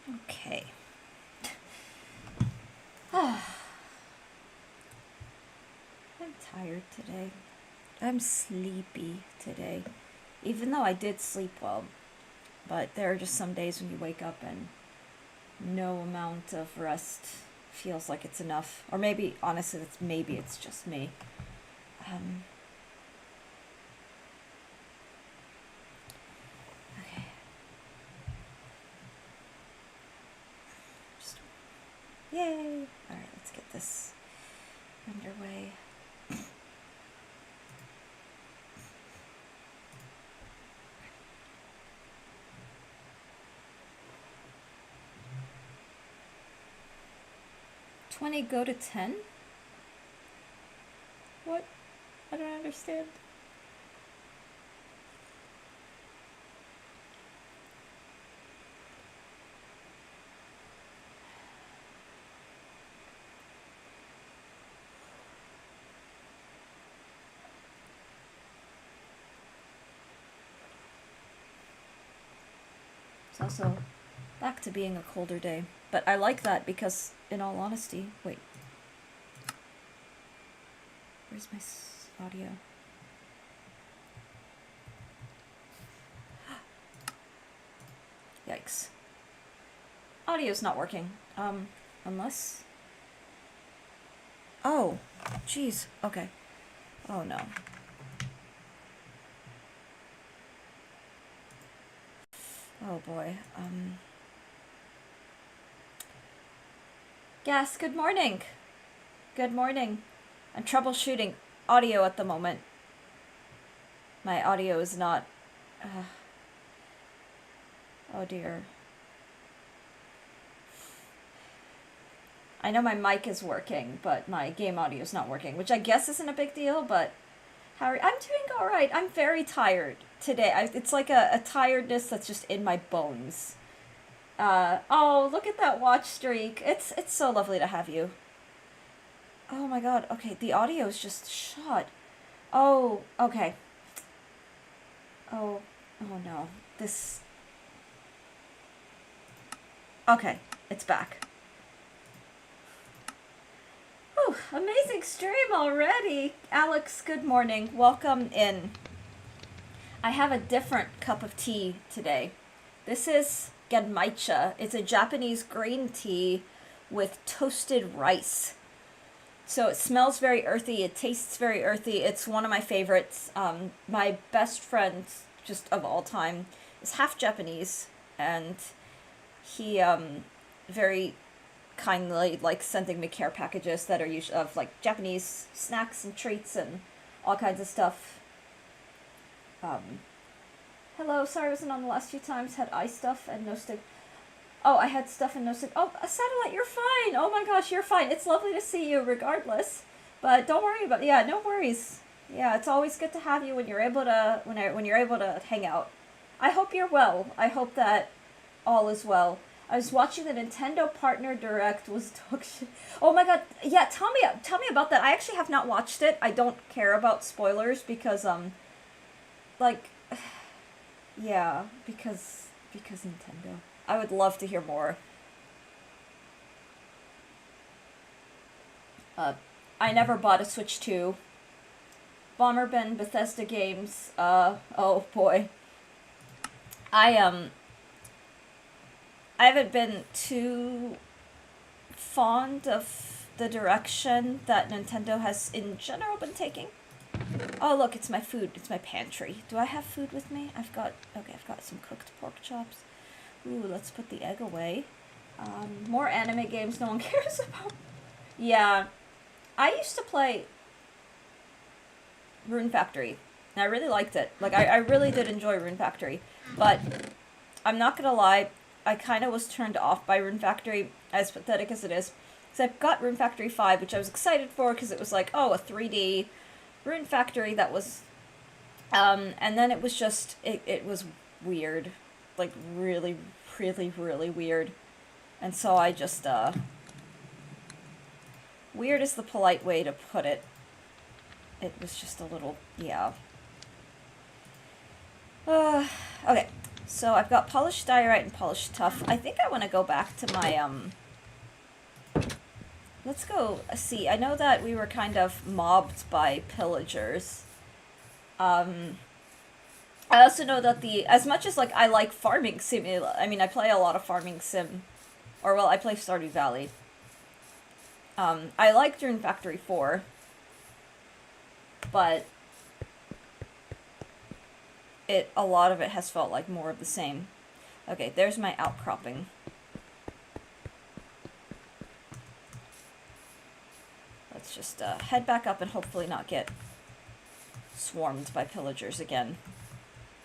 Okay. I'm tired today. I'm sleepy today. Even though I did sleep well. But there are just some days when you wake up and no amount of rest feels like it's enough. Or maybe, honestly, it's just me. Um, okay. Just, yay! Alright, let's get this underway. 20 go to 10? What? I don't understand. It's also back to being a colder day. But I like that because, in all honesty, wait. Where's my audio? Yikes. Audio's not working. Unless... Oh, jeez. Okay. Oh no. Oh boy. Gas, good morning. Good morning. I'm troubleshooting audio at the moment. My audio is not... oh dear. I know my mic is working, but my game audio is not working, which I guess isn't a big deal, but... How are you? I'm doing alright. I'm very tired today. It's like a tiredness that's just in my bones. Oh, look at that watch streak. It's so lovely to have you. Oh my god. Okay, the audio is just shot. Oh, okay. Oh no. This... Okay, it's back. Whew, amazing stream already. Alex, good morning. Welcome in. I have a different cup of tea today. This is genmaicha. It's a Japanese green tea with toasted rice. So it smells very earthy. It tastes very earthy. It's one of my favorites. My best friend, just of all time, is half Japanese, and he very kindly sending me care packages that are usually of Japanese snacks and treats and all kinds of stuff. Hello, sorry I wasn't on the last few times. Had eye stuff and no stick. Oh, I had stuff and no stick. Oh, a satellite, you're fine. Oh my gosh, you're fine. It's lovely to see you regardless. But don't worry about it. Yeah, no worries. Yeah, it's always good to have you when you're able to when you're able to hang out. I hope you're well. I hope that all is well. I was watching the Nintendo Partner Direct. Was dog shit. Oh my god. Yeah, tell me about that. I actually have not watched it. I don't care about spoilers because like yeah, because Nintendo. I would love to hear more. I never bought a Switch 2. Bomberbin, Bethesda Games. Oh boy. I I haven't been too fond of the direction that Nintendo has in general been taking. Oh look, it's my food. It's my pantry. Do I have food with me? I've got some cooked pork chops. Ooh, let's put the egg away. More anime games no one cares about. Yeah, I used to play Rune Factory, and I really liked it. I really did enjoy Rune Factory, but I'm not gonna lie, I kind of was turned off by Rune Factory, as pathetic as it is. So I've got Rune Factory 5, which I was excited for, because it was like, oh, a 3D Rune Factory that was... and then it was just, it was weird. Like, really, really, really weird. And so I just, weird is the polite way to put it. It was just a little, yeah. Okay. So I've got polished diorite and polished tuff. I think I want to go back to my, let's go see. I know that we were kind of mobbed by pillagers. I also know that as much as, like, I like farming sim, I mean, I play a lot of farming sim, or, well, I play Stardew Valley. I like Rune Factory 4, but a lot of it has felt like more of the same. Okay, there's my outcropping. Let's just head back up and hopefully not get swarmed by pillagers again.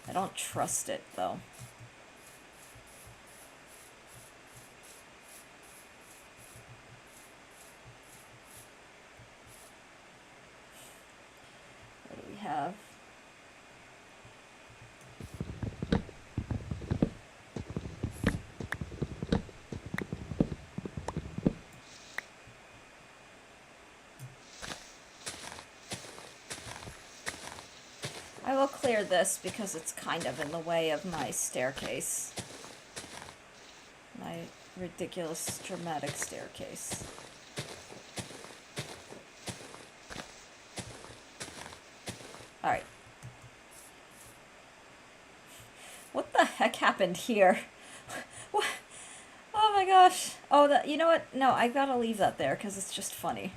I don't trust it, though. What do we have? I will clear this because it's kind of in the way of my staircase. My ridiculous, dramatic staircase. Alright. What the heck happened here? What? Oh my gosh. Oh, you know what? No, I gotta leave that there because it's just funny.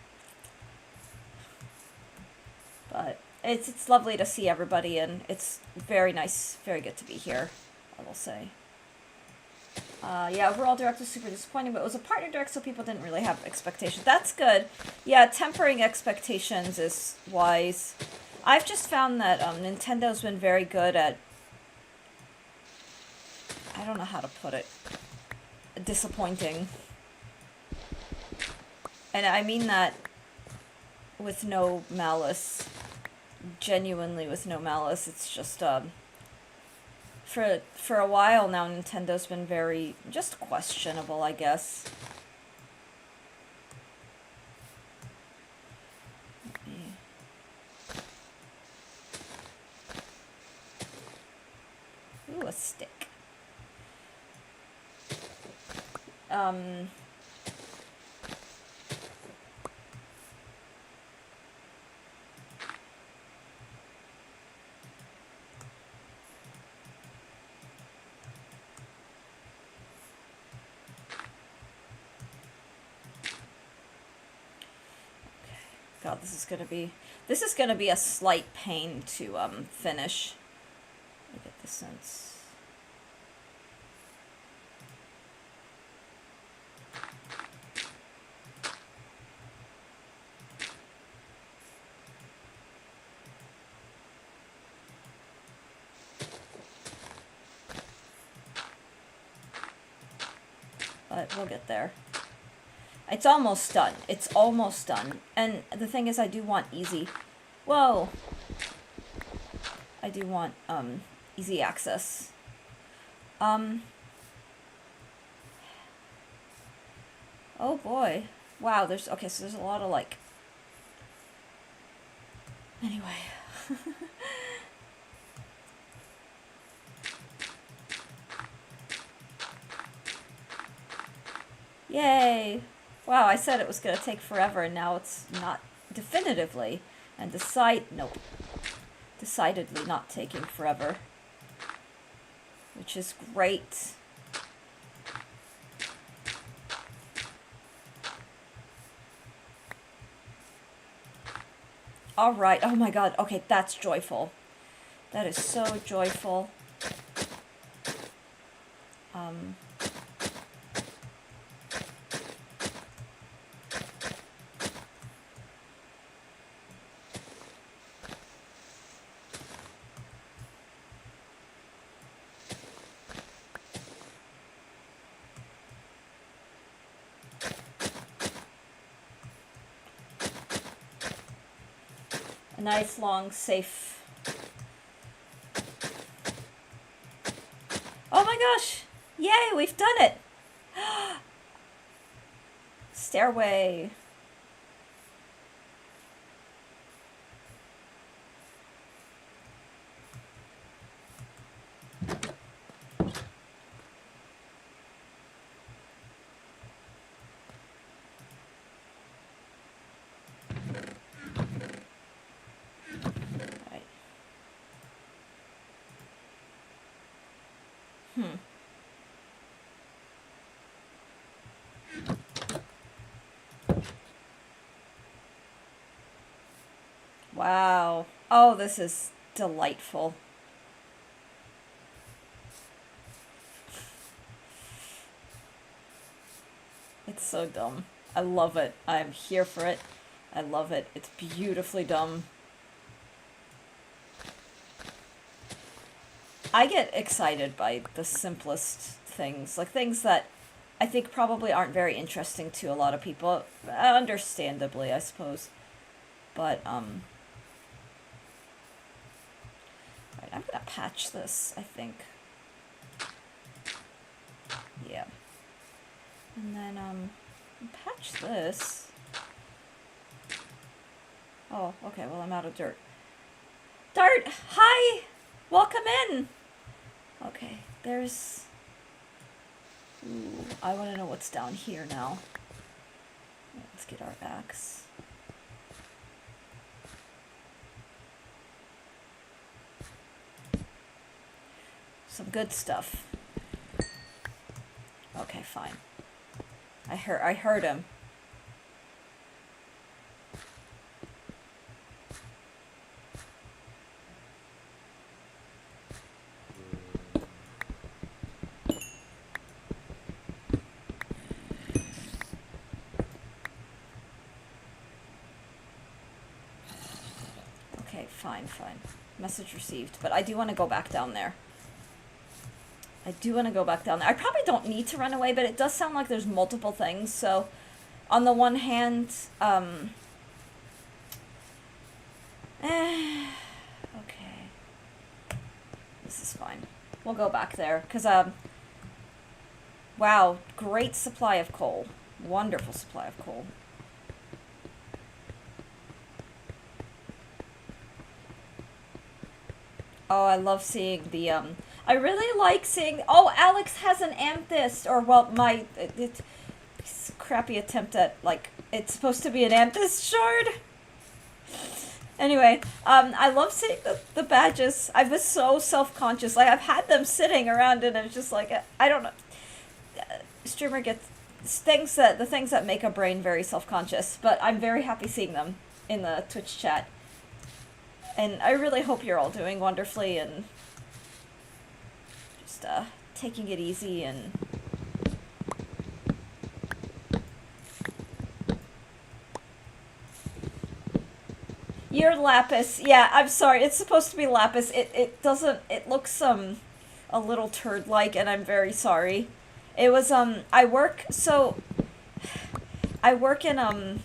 But it's lovely to see everybody, and it's very nice, very good to be here, I will say. Yeah, overall direct was super disappointing, but it was a partner direct, so people didn't really have expectations. That's good. Yeah, tempering expectations is wise. I've just found that Nintendo's been very good at, I don't know how to put it, disappointing. And I mean that with no malice. Genuinely with no malice. It's just, for a while now, Nintendo's been very, just questionable, I guess. Ooh, a stick. God, this is gonna be a slight pain to finish. I get the sense. But we'll get there. It's almost done. It's almost done. And the thing is, I do want easy. Whoa. I do want, easy access. Oh boy. Wow, okay, so there's a lot of, like... Anyway. Yay! Wow, I said it was going to take forever, and now it's not definitively. And nope. Decidedly not taking forever. Which is great. Alright, oh my god, okay, that's joyful. That is so joyful. Nice, long, safe. Oh my gosh! Yay, we've done it! Stairway. Hmm. Wow. Oh, this is delightful. It's so dumb. I love it. I'm here for it. I love it. It's beautifully dumb. I get excited by the simplest things, like things that I think probably aren't very interesting to a lot of people, understandably, I suppose. But right, I'm gonna patch this, I think. Yeah. And then patch this. Oh, okay, well I'm out of dirt. Dart, hi! Welcome in! Okay, there's... Ooh, I want to know what's down here now. Let's get our axe. Some good stuff. Okay, fine. I heard him. Okay, fine. Message received. But I do want to go back down there. I probably don't need to run away, but it does sound like there's multiple things. So, on the one hand, okay. This is fine. We'll go back there. Because, wow, great supply of coal. Wonderful supply of coal. Oh, I love seeing the, I really like seeing... Oh, Alex has an amethyst! Or, well, it's a crappy attempt at, like, it's supposed to be an amethyst shard? Anyway, I love seeing the badges. I was so self-conscious. Like, I've had them sitting around and it's just like, I don't know. Streamer gets the things that make a brain very self-conscious, but I'm very happy seeing them in the Twitch chat. And I really hope you're all doing wonderfully and just taking it easy and your lapis. Yeah, I'm sorry. It's supposed to be lapis. It doesn't. It looks a little turd-like, and I'm very sorry. It was I work in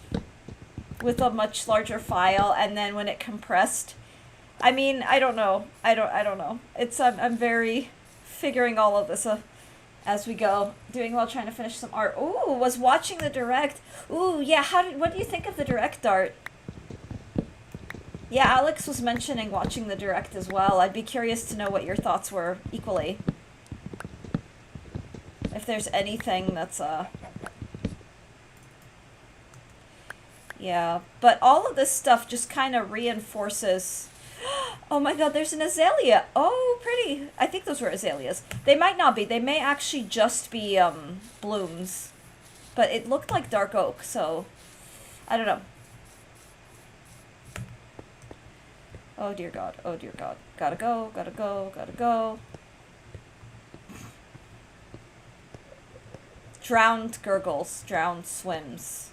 with a much larger file, and then when it compressed, I mean, I don't know. I don't know. It's I'm very figuring all of this as we go. Doing well, trying to finish some art. Ooh, was watching the direct. Ooh, yeah. What do you think of the direct, Dart? Yeah, Alex was mentioning watching the direct as well. I'd be curious to know what your thoughts were equally. If there's anything that's yeah, but all of this stuff just kind of reinforces... Oh my god, there's an azalea! Oh, pretty! I think those were azaleas. They might not be. They may actually just be, blooms. But it looked like dark oak, so... I don't know. Oh dear god, oh dear god. Gotta go, gotta go, gotta go. Drowned gurgles, drowned swims.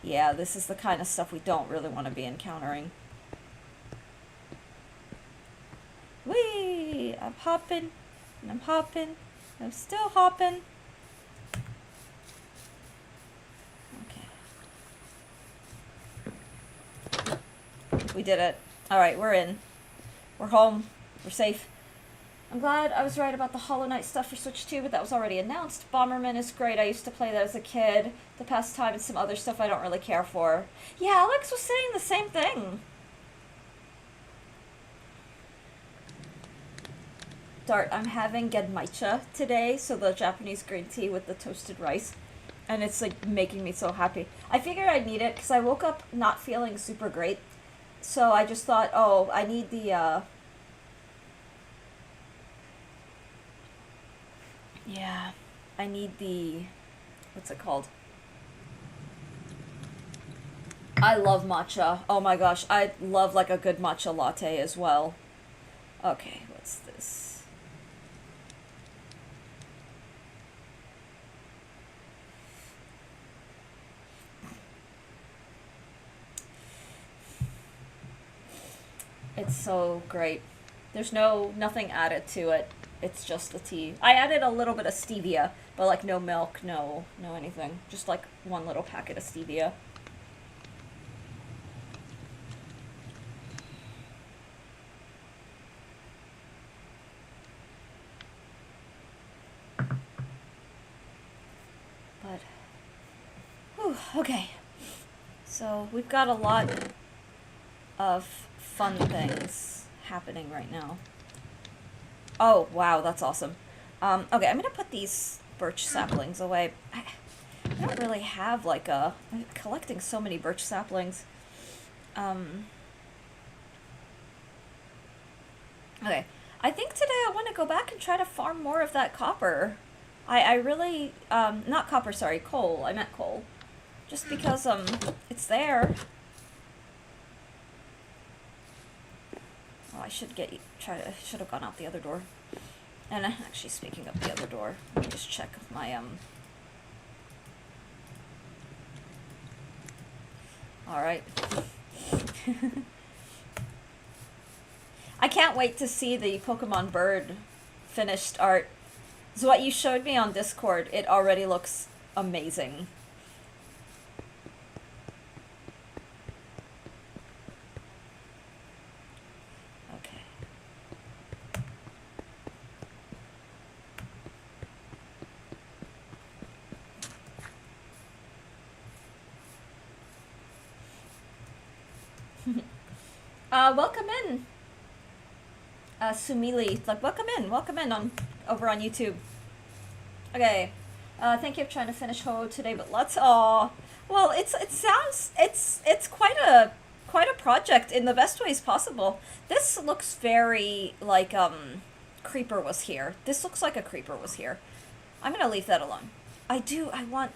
Yeah, this is the kind of stuff we don't really want to be encountering. Whee! I'm hopping, and I'm hopping, and I'm still hopping. Okay. We did it. Alright, we're in. We're home. We're safe. I'm glad I was right about the Hollow Knight stuff for Switch 2, but that was already announced. Bomberman is great. I used to play that as a kid. The past time and some other stuff I don't really care for. Yeah, Alex was saying the same thing. Dart, I'm having genmaicha today, so the Japanese green tea with the toasted rice. And it's, like, making me so happy. I figured I'd need it, because I woke up not feeling super great. So I just thought, oh, I need the, Yeah. I need the... What's it called? I love matcha. Oh my gosh, I love like a good matcha latte as well. Okay, what's this? It's so great. There's nothing added to it. It's just the tea. I added a little bit of stevia, but like no milk, no anything. Just like one little packet of stevia. But, whew, okay. So we've got a lot of fun things happening right now. Oh, wow, that's awesome. Okay, I'm gonna put these birch saplings away. I don't really have like I'm collecting so many birch saplings. Okay, I think today I want to go back and try to farm more of that copper. I really, not copper, sorry, coal. I meant coal. Just because, it's there. Oh, I should have gone out the other door. And actually, speaking of the other door, let me just check my, Alright. I can't wait to see the Pokemon Bird finished art. So what you showed me on Discord, it already looks amazing. Okay. Welcome in. Sumili, like welcome in over on YouTube. Okay, thank you for trying to finish Ho today, but let's. Well, it's quite a project in the best ways possible. This looks very like Creeper was here. This looks like a Creeper was here. I'm gonna leave that alone. I do want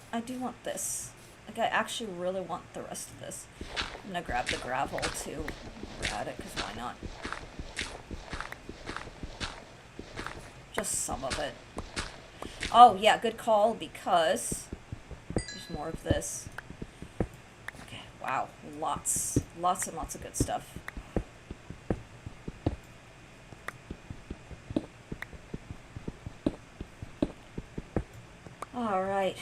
this. Like I actually really want the rest of this. I'm gonna grab the gravel too. Add it because why not? Just some of it. Oh, yeah, good call, because there's more of this. Okay, wow. Lots and lots of good stuff. Alright.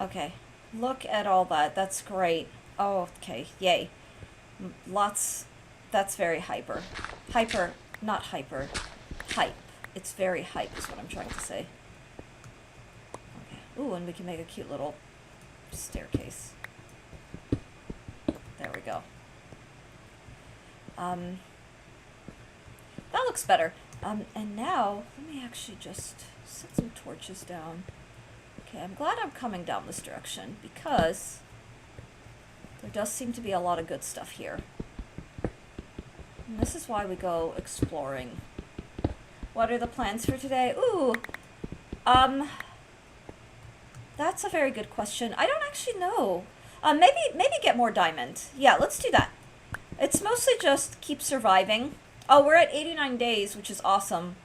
Okay, look at all that. That's great. Oh, okay, yay. Lots. That's very hyper. Hyper, not hyper. Hype. It's very hype is what I'm trying to say. Okay. Ooh, and we can make a cute little staircase. There we go. That looks better. And now, let me actually just set some torches down. Okay, I'm glad I'm coming down this direction, because there does seem to be a lot of good stuff here. And this is why we go exploring. What are the plans for today? Ooh, that's a very good question. I don't actually know. Maybe get more diamond. Yeah, let's do that. It's mostly just keep surviving. Oh, we're at 89 days, which is awesome.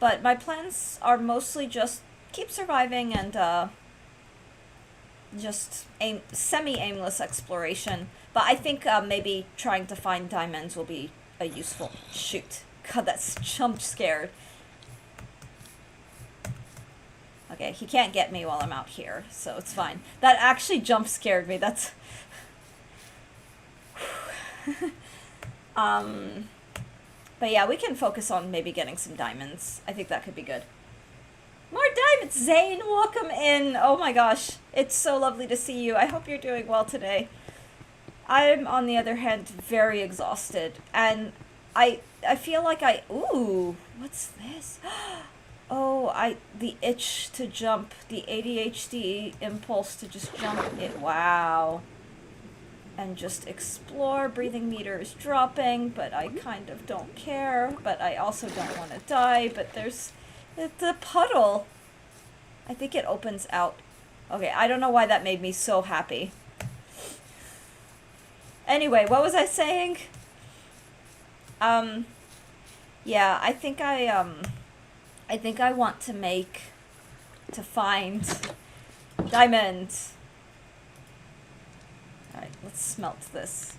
But my plans are mostly just keep surviving and just semi-aimless exploration. But I think maybe trying to find diamonds will be a useful... Shoot. God, that's jump scared. Okay, he can't get me while I'm out here, so it's fine. That actually jump scared me. That's... But yeah, we can focus on maybe getting some diamonds. I think that could be good. More diamonds! Zane, welcome in! Oh my gosh, it's so lovely to see you. I hope you're doing well today. I'm, on the other hand, very exhausted. And I feel like ooh, what's this? Oh, the itch to jump, the ADHD impulse to just jump it. Wow. And just explore. Breathing meter is dropping, but I kind of don't care. But I also don't want to die. But there's the puddle. I think it opens out. Okay, I don't know why that made me so happy. Anyway, what was I saying? Yeah, I think I want to find diamond. Alright, let's smelt this.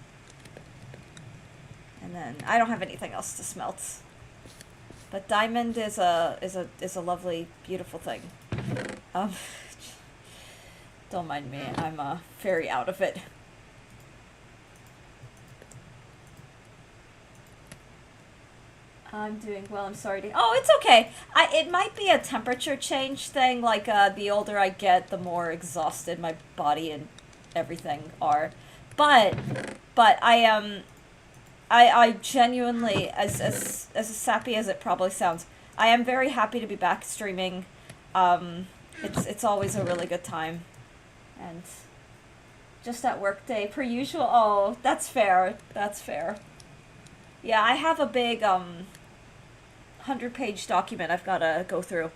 And then I don't have anything else to smelt. But diamond is a lovely, beautiful thing. Don't mind me, I'm very out of it. I'm doing well. I'm sorry to. Oh, it's okay. It might be a temperature change thing. Like the older I get, the more exhausted my body and everything are. But I genuinely, as sappy as it probably sounds, I am very happy to be back streaming. It's always a really good time, and just at work day per usual. Oh, that's fair. That's fair. Yeah, I have a big 100-page document I've got to go through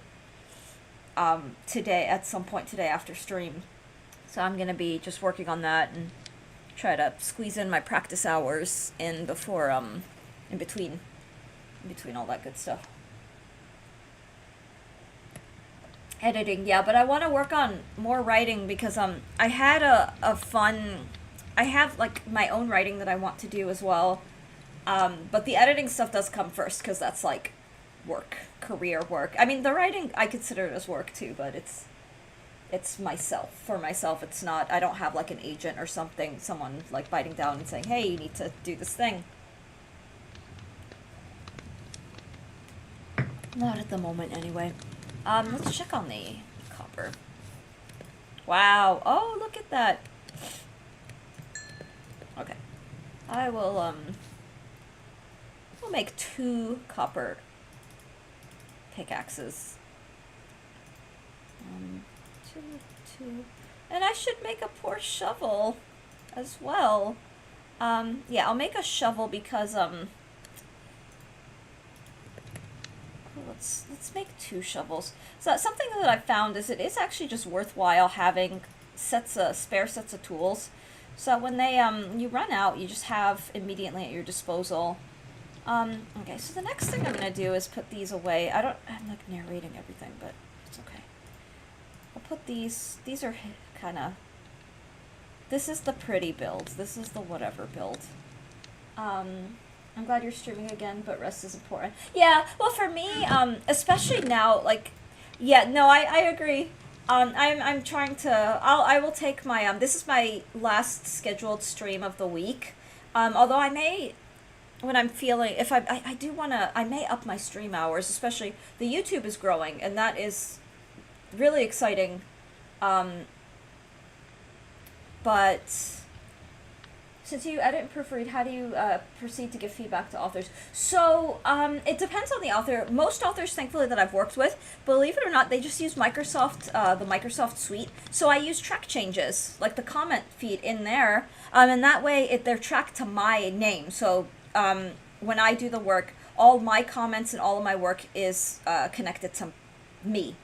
today, at some point today after stream. So I'm going to be just working on that and try to squeeze in my practice hours in before in between all that good stuff. Editing, yeah, but I want to work on more writing because I had a fun, I have like my own writing that I want to do as well. But the editing stuff does come first because that's like work, career work. I mean, the writing I consider it as work too, but it's myself. For myself, it's not, I don't have like an agent or something, someone like biting down and saying, hey, you need to do this thing. Not at the moment anyway. Let's check on the copper. Wow. Oh, look at that. Okay. I will, we'll make 2 copper pickaxes. 2. And I should make a poor shovel as well. Yeah, I'll make a shovel because, let's make 2 shovels. So something that I've found is it is actually just worthwhile having spare sets of tools. So when they, you run out, you just have immediately at your disposal. Okay, so the next thing I'm gonna do is put these away. I'm like narrating everything, but it's okay. I'll put these are kinda, this is the pretty build, this is the whatever build. I'm glad you're streaming again, but rest is important. Yeah, well for me, especially now, like, yeah, no, I agree. I'm trying to, I will take my, this is my last scheduled stream of the week. Although I may, when I'm feeling, if I do want to, I may up my stream hours, especially the YouTube is growing, and that is really exciting. But since you edit and proofread, how do you proceed to give feedback to authors? So it depends on the author. Most authors, thankfully, that I've worked with, believe it or not, they just use Microsoft, the Microsoft Suite. So I use track changes, like the comment feed in there, and that way they're tracked to my name. So when I do the work, all my comments and all of my work is connected to me,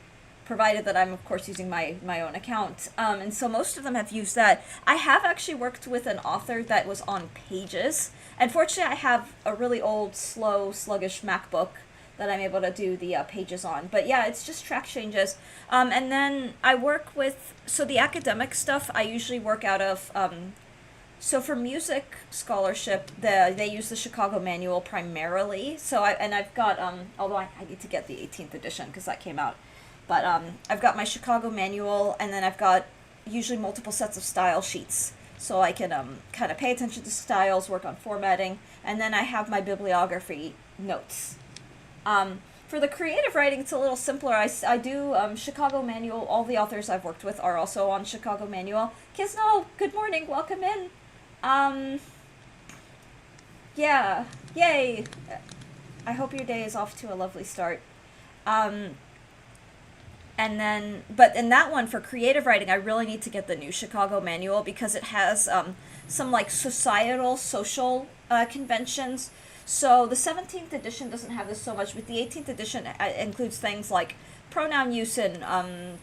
provided that I'm, of course, using my own account. And so most of them have used that. I have actually worked with an author that was on Pages. Unfortunately, I have a really old, slow, sluggish MacBook that I'm able to do the Pages on. But yeah, it's just track changes. And then I work with, so the academic stuff, I usually work out of, so for music scholarship, they use the Chicago Manual primarily. So I've got, although I need to get the 18th edition because that came out. But I've got my Chicago Manual, and then I've got usually multiple sets of style sheets. So I can kind of pay attention to styles, work on formatting, and then I have my bibliography notes. For the creative writing, it's a little simpler. I do Chicago Manual. All the authors I've worked with are also on Chicago Manual. Kisno, good morning, welcome in. Yeah, yay. I hope your day is off to a lovely start. And then, but in that one for creative writing, I really need to get the new Chicago Manual because it has some like societal, social conventions. So the 17th edition doesn't have this so much, but the 18th edition includes things like pronoun use and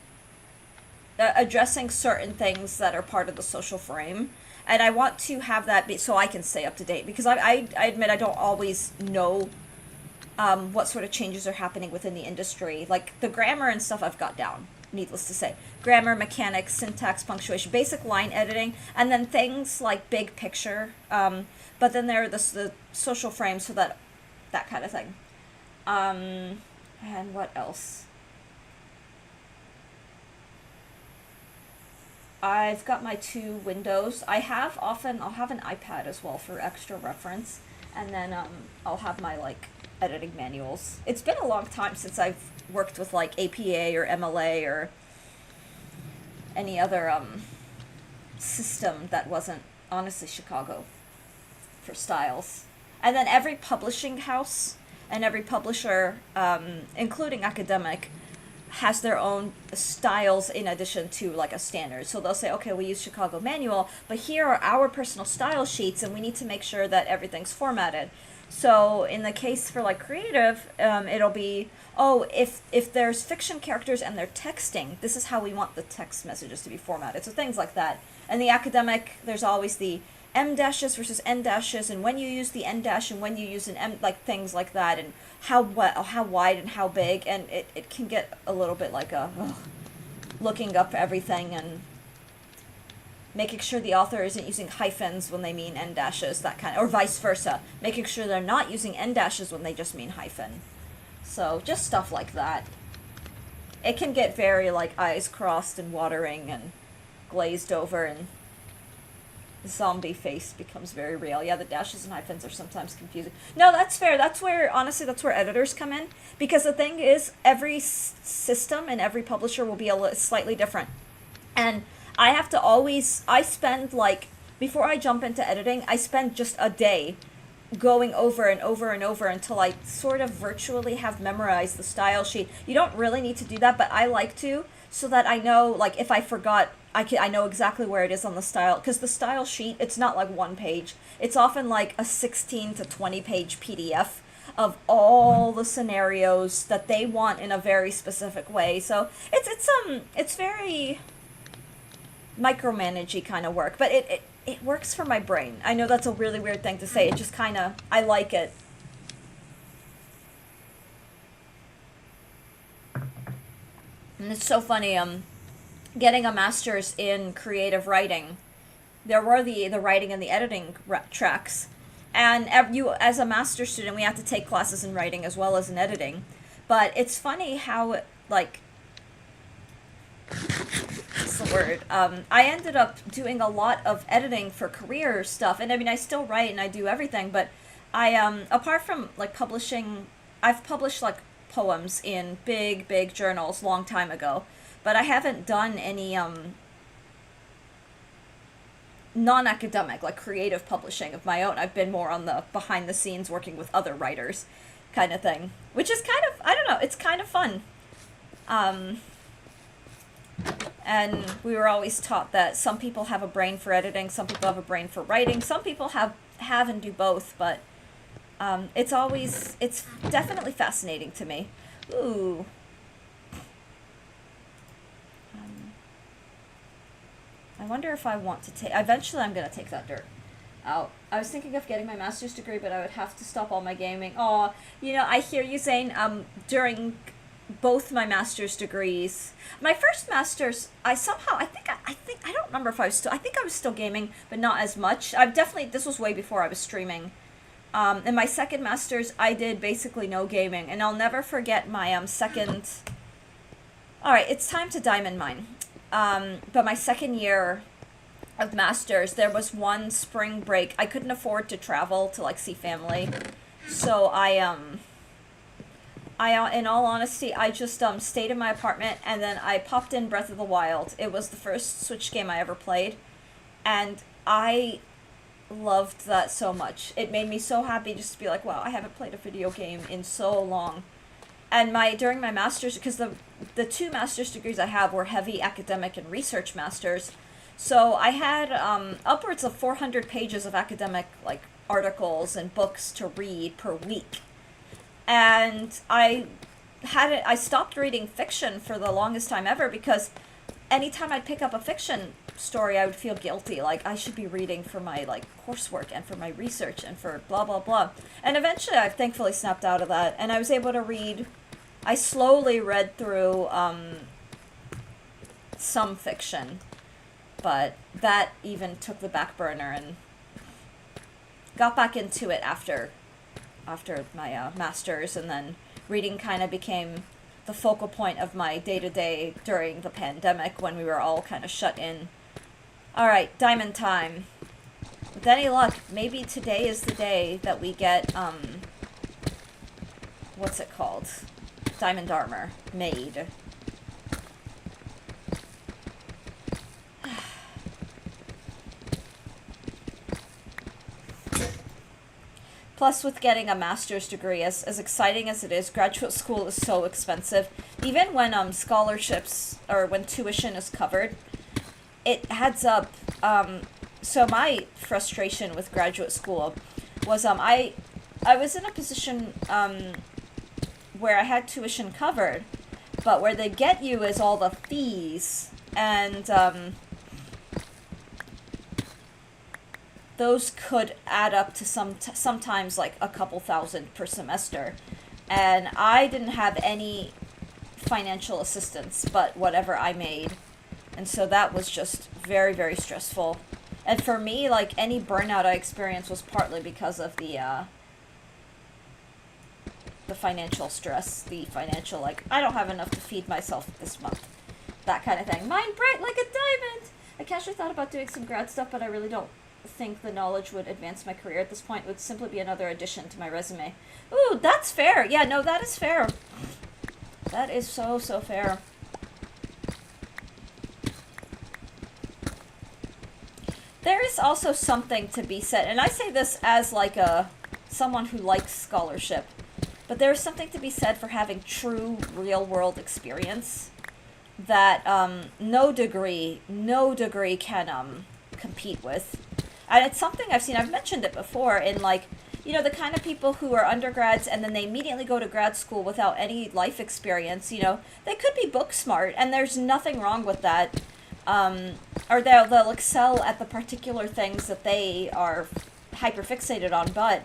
addressing certain things that are part of the social frame. And I want to have that be, so I can stay up to date because I admit I don't always know what sort of changes are happening within the industry. Like the grammar and stuff I've got down, needless to say. Grammar, mechanics, syntax, punctuation, basic line editing, and then things like big picture. But then there are the social frames, so that kind of thing. And what else? I've got my two windows. I'll have an iPad as well for extra reference, and then I'll have my like editing manuals. It's been a long time since I've worked with like APA or MLA or any other system that wasn't honestly Chicago for styles. And then every publishing house and every publisher, including academic, has their own styles in addition to like a standard. So they'll say, okay, we use Chicago Manual, but here are our personal style sheets and we need to make sure that everything's formatted. So in the case for like creative, it'll be, oh, if there's fiction characters and they're texting, this is how we want the text messages to be formatted. So things like that. And the academic, there's always the M dashes versus N dashes, and when you use the N dash and when you use an M, like things like that, and how wide and how big, and it can get a little bit like looking up everything and making sure the author isn't using hyphens when they mean N dashes, that kind of, or vice versa, making sure they're not using N dashes when they just mean hyphen. So just stuff like that. It can get very like eyes crossed and watering and glazed over, and zombie face becomes very real. Yeah, the dashes and hyphens are sometimes confusing. No, that's fair. That's where, honestly, that's where editors come in. Because the thing is, every system and every publisher will be slightly different. And I have to always, I spend like, before I jump into editing, I spend just a day going over and over and over until I sort of virtually have memorized the style sheet. You don't really need to do that, but I like to, so that I know, like, if I forgot, I know exactly where it is on the style, because the style sheet, it's not like one page. It's often like a 16 to 20 page PDF of all the scenarios that they want in a very specific way. So it's very micromanagey kind of work, but it works for my brain. I know that's a really weird thing to say. It just kind of, I like it. And it's so funny, getting a master's in creative writing, there were the writing and the editing tracks. And you, as a master's student, we have to take classes in writing as well as in editing. But it's funny how, like, what's the word? I ended up doing a lot of editing for career stuff. And I mean, I still write and I do everything, but I, apart from, like, publishing, I've published, like, poems in big journals long time ago. But I haven't done any non-academic, like creative publishing of my own. I've been more on the behind the scenes working with other writers kind of thing, which is kind of, I don't know, it's kind of fun. And we were always taught that some people have a brain for editing, some people have a brain for writing, some people have and do both, but it's definitely fascinating to me. Ooh. I wonder if I want to take... Eventually I'm going to take that dirt out. I was thinking of getting my master's degree, but I would have to stop all my gaming. Aw, you know, I hear you saying, during both my master's degrees... My first master's, I don't remember if I was I think I was still gaming, but not as much. This was way before I was streaming. In my second master's, I did basically no gaming, and I'll never forget my, second... Alright, it's time to diamond mine. But my second year of master's, there was one spring break. I couldn't afford to travel to, like, see family. So I in all honesty, I just, stayed in my apartment, and then I popped in Breath of the Wild. It was the first Switch game I ever played, and I loved that so much. It made me so happy just to be like, wow, I haven't played a video game in so long. And during my master's, because the two master's degrees I have were heavy academic and research masters, so I had upwards of 400 pages of academic like articles and books to read per week. And I stopped reading fiction for the longest time ever because anytime I'd pick up a fiction story, I would feel guilty. Like, I should be reading for my, like, coursework and for my research and for blah, blah, blah. And eventually I thankfully snapped out of that, and I was able to read. I slowly read through some fiction, but that even took the back burner, and got back into it after my master's, and then reading kind of became the focal point of my day-to-day during the pandemic when we were all kind of shut in. All right, diamond time. With any luck, maybe today is the day that we get, what's it called? Diamond armor made. Plus, with getting a master's degree, as exciting as it is, graduate school is so expensive. Even when scholarships, or when tuition is covered, it adds up. So my frustration with graduate school was I was in a position where I had tuition covered, but where they get you is all the fees, and those could add up to sometimes like a couple thousand per semester. And I didn't have any financial assistance but whatever I made. And so that was just very, very stressful. And for me, like, any burnout I experienced was partly because of the financial stress, the financial, like, I don't have enough to feed myself this month. That kind of thing. Mind bright like a diamond! I casually thought about doing some grad stuff, but I really don't think the knowledge would advance my career at this point. It would simply be another addition to my resume. Ooh, that's fair. Yeah, no, that is fair. That is so fair. There is also something to be said, and I say this as like someone who likes scholarship, but there's something to be said for having true real world experience that no degree can compete with. And it's something I've seen. I've mentioned it before in, like, you know, the kind of people who are undergrads and then they immediately go to grad school without any life experience. You know, they could be book smart, and there's nothing wrong with that. Or they'll excel at the particular things that they are hyperfixated on, but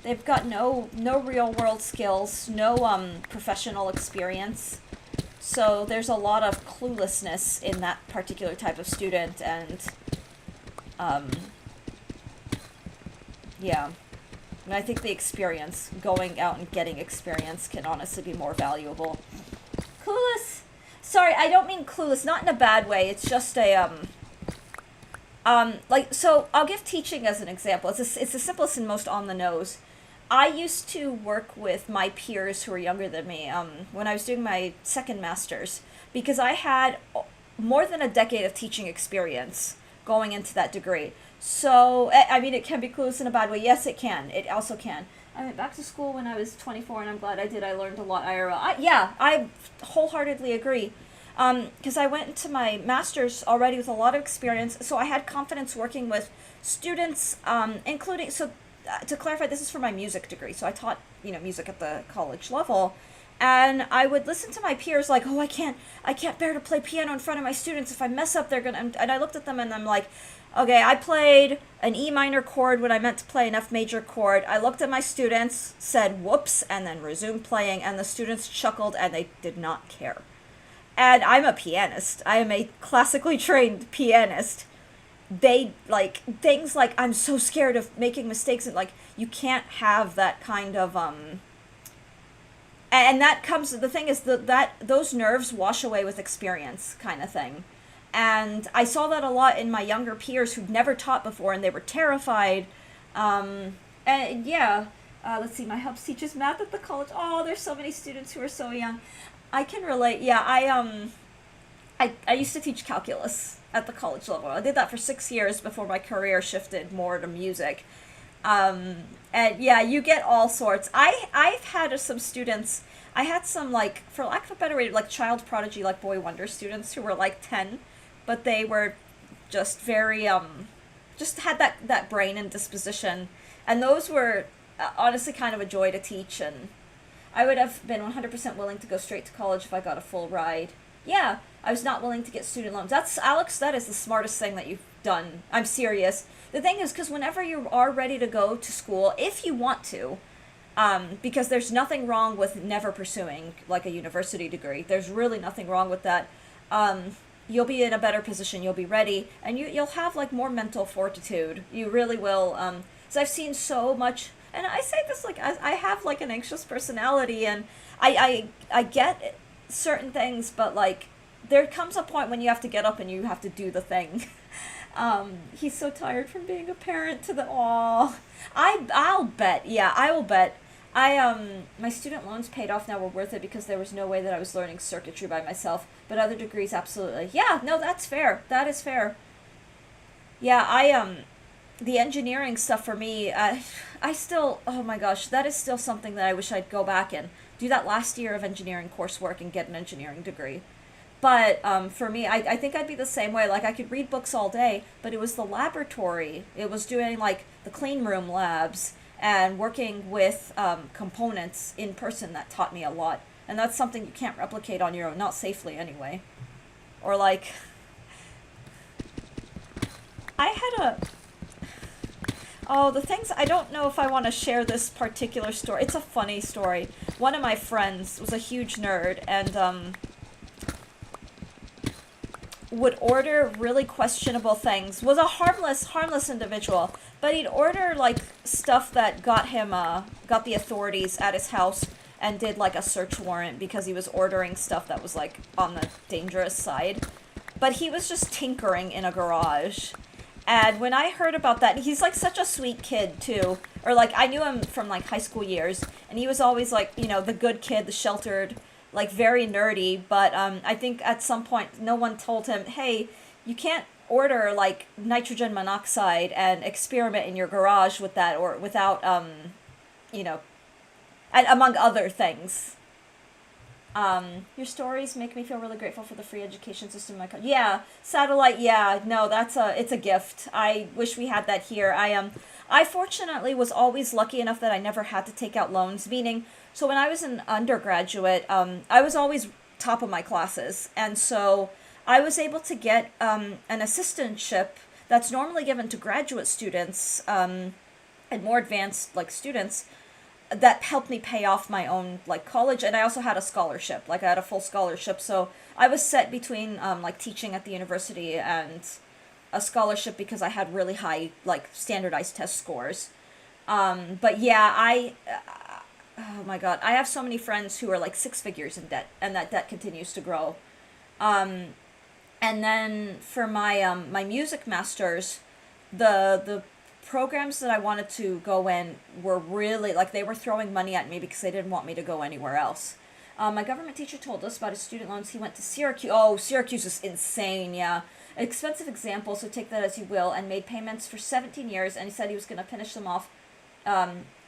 they've got no real world skills, no professional experience. So there's a lot of cluelessness in that particular type of student, and yeah. And I think the experience, going out and getting experience, can honestly be more valuable. Clueless? Sorry, I don't mean clueless, not in a bad way. It's just a, like, so I'll give teaching as an example. It's the simplest and most on the nose. I used to work with my peers who were younger than me when I was doing my second master's, because I had more than a decade of teaching experience going into that degree. So, I mean, it can be clueless in a bad way. Yes, it can. It also can. I went back to school when I was 24, and I'm glad I did. I learned a lot IRL. I wholeheartedly agree. Because I went into my master's already with a lot of experience, so I had confidence working with students, including, so to clarify, this is for my music degree, so I taught, you know, music at the college level, and I would listen to my peers like, oh, I can't bear to play piano in front of my students. If I mess up, they're gonna, and I looked at them and I'm like, okay, I played an E minor chord when I meant to play an F major chord. I looked at my students, said whoops, and then resumed playing, and the students chuckled and they did not care. And I'm a pianist. I am a classically trained pianist. They, like, things like, I'm so scared of making mistakes, and, like, you can't have that kind of, and that comes, the thing is that those nerves wash away with experience, kind of thing. And I saw that a lot in my younger peers who'd never taught before, and they were terrified. And yeah, let's see, my hubs teaches math at the college. Oh, there's so many students who are so young. I can relate. Yeah, I used to teach calculus at the college level. I did that for 6 years before my career shifted more to music. And yeah, you get all sorts. I've had some students, I had some, like, for lack of a better way, like child prodigy, like boy wonder students who were like 10, but they were just very, just had that brain and disposition. And those were honestly kind of a joy to teach. And I would have been 100% willing to go straight to college if I got a full ride. Yeah, I was not willing to get student loans. That's, Alex, that is the smartest thing that you've done. I'm serious. The thing is, because whenever you are ready to go to school, if you want to, because there's nothing wrong with never pursuing like a university degree. There's really nothing wrong with that. You'll be in a better position. You'll be ready, and you'll have like more mental fortitude. You really will. So I've seen so much, and I say this like I have like an anxious personality, and I get certain things, but like there comes a point when you have to get up and you have to do the thing. He's so tired from being a parent to the aw. I'll bet. Yeah, I will bet. My student loans paid off now were worth it because there was no way that I was learning circuitry by myself. But other degrees, absolutely. Yeah, no, that's fair. That is fair. Yeah, the engineering stuff for me, I still, oh my gosh, that is still something that I wish I'd go back and do that last year of engineering coursework and get an engineering degree. But for me, I think I'd be the same way. Like, I could read books all day, but it was the laboratory. It was doing, like, the clean room labs and working with components in person that taught me a lot. And that's something you can't replicate on your own, not safely anyway. Or, like, I had a... Oh, the things, I don't know if I want to share this particular story. It's a funny story. One of my friends was a huge nerd, and would order really questionable things. Was a harmless individual, but he'd order like stuff that got him got the authorities at his house and did like a search warrant because he was ordering stuff that was like on the dangerous side. But he was just tinkering in a garage. And when I heard about that, he's like such a sweet kid too. Or like I knew him from like high school years, and he was always like, you know, the good kid, the sheltered, like very nerdy, but I think at some point no one told him, hey, you can't order like nitrogen monoxide and experiment in your garage with that or without, you know, and among other things. Your stories make me feel really grateful for the free education system in my country. Yeah, satellite, yeah, no, it's a gift. I wish we had that here. I fortunately was always lucky enough that I never had to take out loans, meaning, so when I was an undergraduate, I was always top of my classes, and so I was able to get an assistantship that's normally given to graduate students and more advanced like students that helped me pay off my own like college, and I also had a scholarship. Like I had a full scholarship, so I was set between like teaching at the university and a scholarship because I had really high like standardized test scores. But yeah, oh my god, I have so many friends who are like six figures in debt, and that debt continues to grow. And then for my music masters, the programs that I wanted to go in were really, like, they were throwing money at me because they didn't want me to go anywhere else. My government teacher told us about his student loans. He went to Syracuse. Oh, Syracuse is insane, yeah. An expensive example, so take that as you will, and made payments for 17 years, and he said he was going to finish them off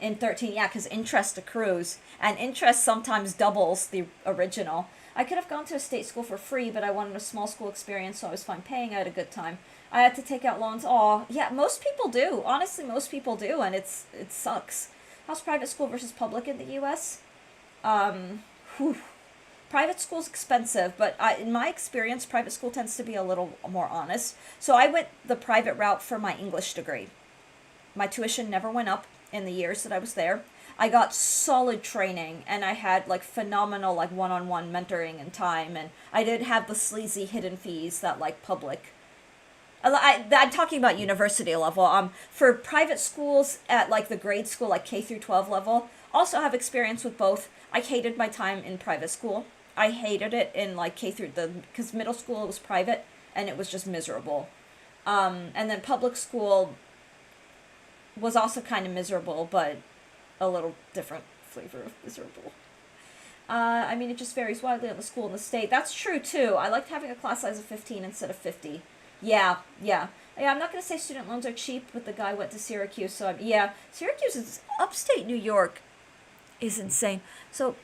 in 13, yeah, because interest accrues, and interest sometimes doubles the original. I could have gone to a state school for free, but I wanted a small school experience, so I was fine paying. I had a good time. I had to take out loans. Aw, yeah, most people do. Honestly, most people do, and it sucks. How's private school versus public in the U.S.? Whew. Private school's expensive, but in my experience, private school tends to be a little more honest. So I went the private route for my English degree. My tuition never went up in the years that I was there. I got solid training, and I had like phenomenal like one-on-one mentoring and time, and I did have the sleazy hidden fees that like public. I'm talking about university level. For private schools at like the grade school, like K through 12 level, also have experience with both. I hated my time in private school. I hated it in like K through because middle school it was private and it was just miserable. And then public school was also kind of miserable, but a little different flavor of miserable. I mean, it just varies widely on the school and the state. That's true too. I liked having a class size of 15 instead of 50. Yeah. I'm not going to say student loans are cheap, but the guy went to Syracuse, so yeah. Syracuse is upstate New York is insane. So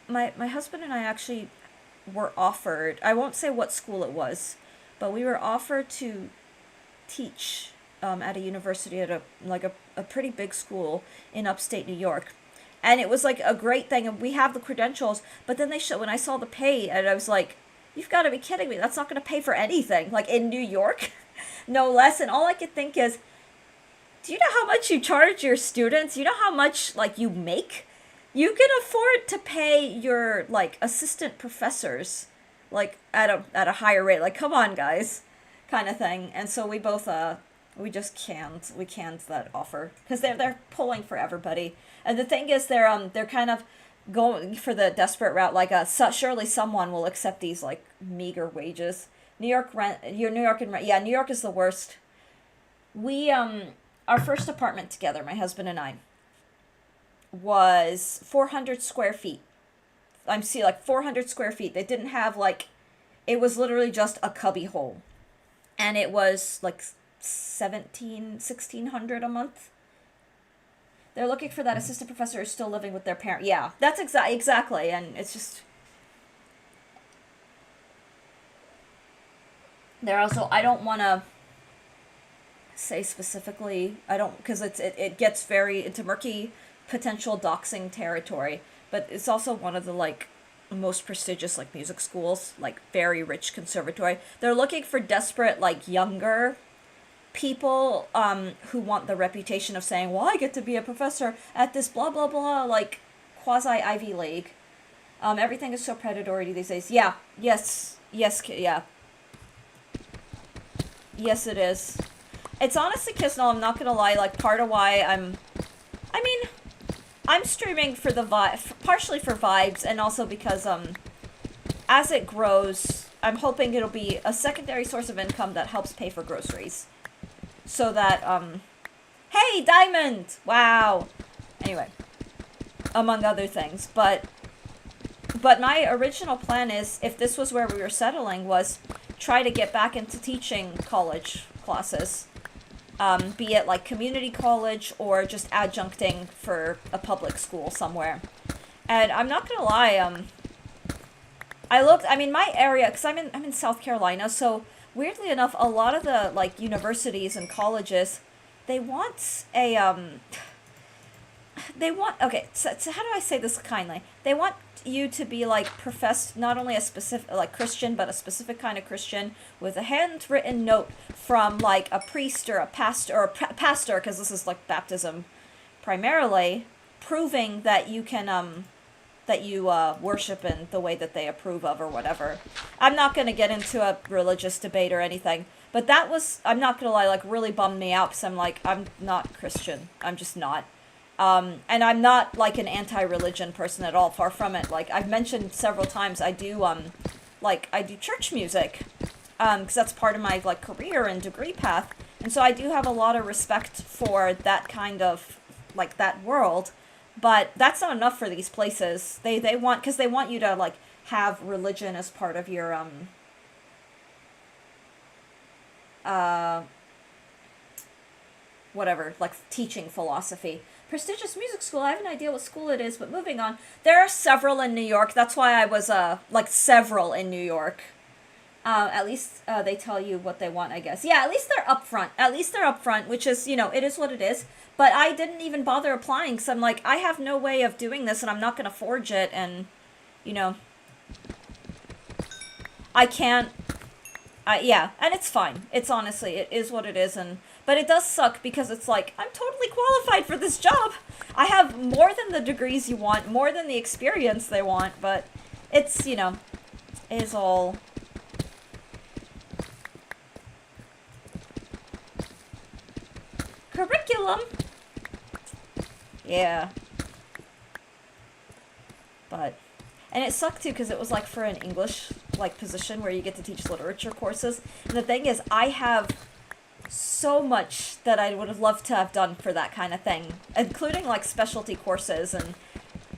my husband and I actually were offered, I won't say what school it was, but we were offered to teach at a university at a pretty big school in upstate New York. And it was like a great thing, and we have the credentials, but then when I saw the pay, and I was like, you've got to be kidding me, that's not going to pay for anything, like in New York, no less. And all I could think is, do you know how much you charge your students? You know how much like you make? You can afford to pay your like assistant professors like at a higher rate. Like come on guys, kind of thing. And so we both we just canned that offer because they're pulling for everybody. And the thing is they're kind of going for the desperate route, like surely someone will accept these like meager wages. New York rent, your New York and rent, yeah, New York is the worst. We our first apartment together, my husband and I, was 400 square feet. I'm see like 400 square feet. They didn't have like, it was literally just a cubby hole, and it was like 1600 a month. They're looking for that assistant professor who's still living with their parent. Yeah, that's exactly, and it's just. They're also, I don't want to say specifically, I don't, because it gets very into murky potential doxing territory, but it's also one of the like most prestigious like music schools, like very rich conservatory. They're looking for desperate like younger people who want the reputation of saying, well, I get to be a professor at this blah blah blah like quasi Ivy League. Everything is so predatory these days. Yeah, yes, yeah, yes it is. It's honestly, Kisnell, I'm not gonna lie, like part of why I'm streaming for the partially for vibes, and also because as it grows, I'm hoping it'll be a secondary source of income that helps pay for groceries. So that, hey, Diamond! Wow! Anyway, among other things. But my original plan is, if this was where we were settling, was try to get back into teaching college classes. Be it like community college or just adjuncting for a public school somewhere. And I'm not gonna lie, my area, because I'm in South Carolina, so weirdly enough, a lot of the like universities and colleges, they want okay, so how do I say this kindly? They want you to be like professed not only a specific like Christian, but a specific kind of Christian with a handwritten note from like a priest or a pastor, or pastor, because this is like baptism primarily, proving that you can worship in the way that they approve of or whatever. I'm not going to get into a religious debate or anything, but that was, I'm not going to lie, like really bummed me out, because I'm like, I'm not Christian. I'm just not. And I'm not like an anti-religion person at all, far from it. Like I've mentioned several times, I do church music, because that's part of my like career and degree path. And so I do have a lot of respect for that kind of, like that world, but that's not enough for these places. They want, because they want you to like have religion as part of your, whatever, like teaching philosophy. Prestigious music school, I have an idea what school it is, but moving on. There are several in New York. That's why I was, like several in New York. At least, they tell you what they want, I guess. Yeah, at least they're upfront. Which is, you know, it is what it is. But I didn't even bother applying, because I'm like, I have no way of doing this, and I'm not going to forge it, and, you know, I can't, yeah, and it's fine. It's honestly, it is what it is, but it does suck, because it's like, I'm totally qualified for this job. I have more than the degrees you want, more than the experience they want, but it's, you know, it is all... curriculum. Yeah. But, and it sucked too, because it was like for an English like position where you get to teach literature courses. And the thing is, I have so much that I would have loved to have done for that kind of thing, including like specialty courses, and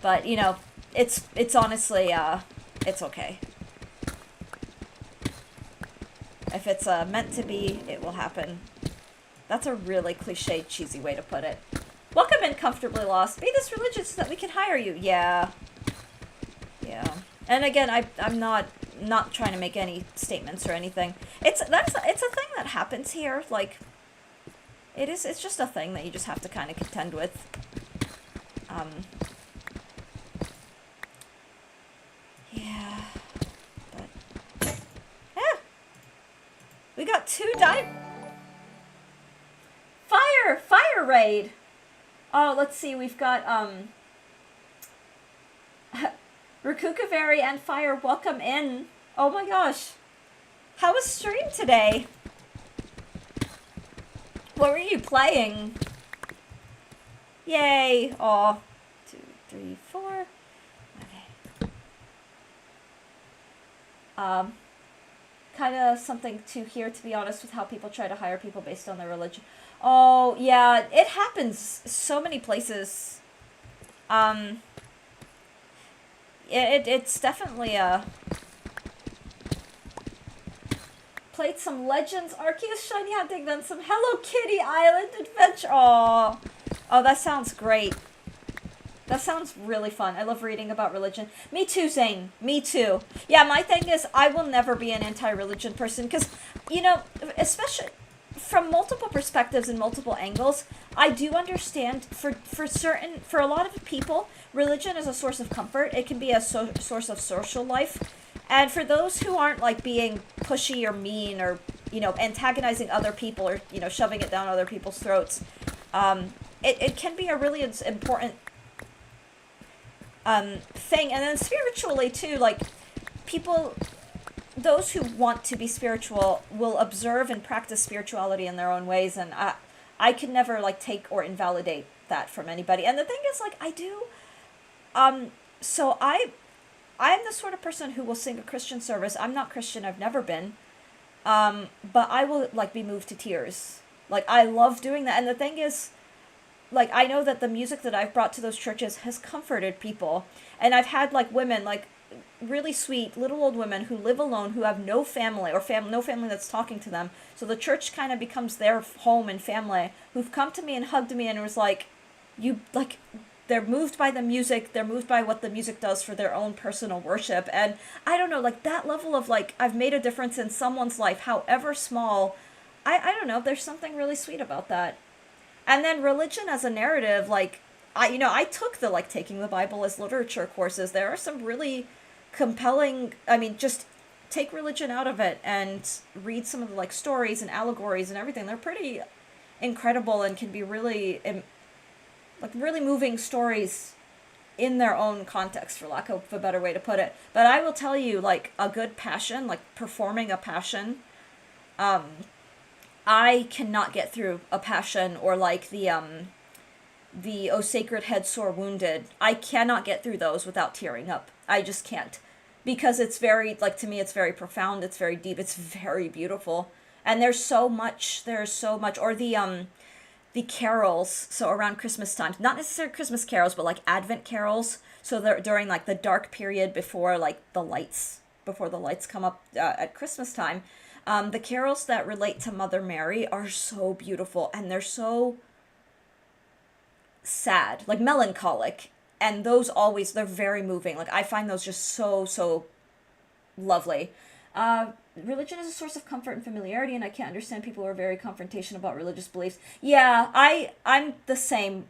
but you know, it's honestly it's okay. If it's meant to be, it will happen. That's a really cliched, cheesy way to put it. Welcome in, Comfortably Lost. Be this religious so that we can hire you. Yeah. Yeah. And again, I'm not trying to make any statements or anything. It's a thing that happens here. Like, it's just a thing that you just have to kind of contend with. Yeah. But yeah. We got 2 fire raid. Oh, let's see. We've got Rakukavari and Fire, welcome in. Oh my gosh. How was stream today? What were you playing? Yay. Aw. 2, 3, 4. Okay. Kind of something to hear, to be honest, with how people try to hire people based on their religion. Oh, yeah. It happens so many places. It's definitely played some Legends Arceus Shiny Hunting, then some Hello Kitty Island Adventure. Oh, that sounds great. That sounds really fun. I love reading about religion. Me too, Zane. Me too. Yeah, my thing is, I will never be an anti-religion person, because, you know, especially from multiple perspectives and multiple angles, I do understand for a lot of people, religion is a source of comfort. It can be a source of social life. And for those who aren't, like, being pushy or mean or, you know, antagonizing other people or, you know, shoving it down other people's throats, it can be a really important thing. And then spiritually, too, like, people, those who want to be spiritual will observe and practice spirituality in their own ways, and I could never, like, take or invalidate that from anybody. And the thing is, like, I do, so I'm the sort of person who will sing a Christian service. I'm not Christian, I've never been, but I will, like, be moved to tears. Like, I love doing that, and the thing is, like, I know that the music that I've brought to those churches has comforted people, and I've had, like, women, like, really sweet little old women who live alone, who have no family or no family that's talking to them, so the church kind of becomes their home and family, who've come to me and hugged me and was like, you, like, they're moved by the music, they're moved by what the music does for their own personal worship, and I don't know, like, that level of, like, I've made a difference in someone's life, however small, I don't know, there's something really sweet about that. And then religion as a narrative, like, I took the, like, taking the Bible as literature courses. There are some really compelling, I mean, just take religion out of it and read some of the, like, stories and allegories and everything. They're pretty incredible and can be really, like, really moving stories in their own context, for lack of a better way to put it. But I will tell you, like, a good passion, like, performing a passion, I cannot get through a passion, or, like, the O Sacred Head Sore Wounded. I cannot get through those without tearing up. I just can't. Because it's very, like, to me, it's very profound, it's very deep, it's very beautiful. And there's so much, or the carols, so around Christmas time, not necessarily Christmas carols, but, like, Advent carols, so they're during, like, the dark period before, like, before the lights come up at Christmas time. The carols that relate to Mother Mary are so beautiful, and they're so sad, like, melancholic, and those always, they're very moving. Like, I find those just so lovely. Religion is a source of comfort and familiarity, and I can't understand people who are very confrontational about religious beliefs. Yeah, I'm the same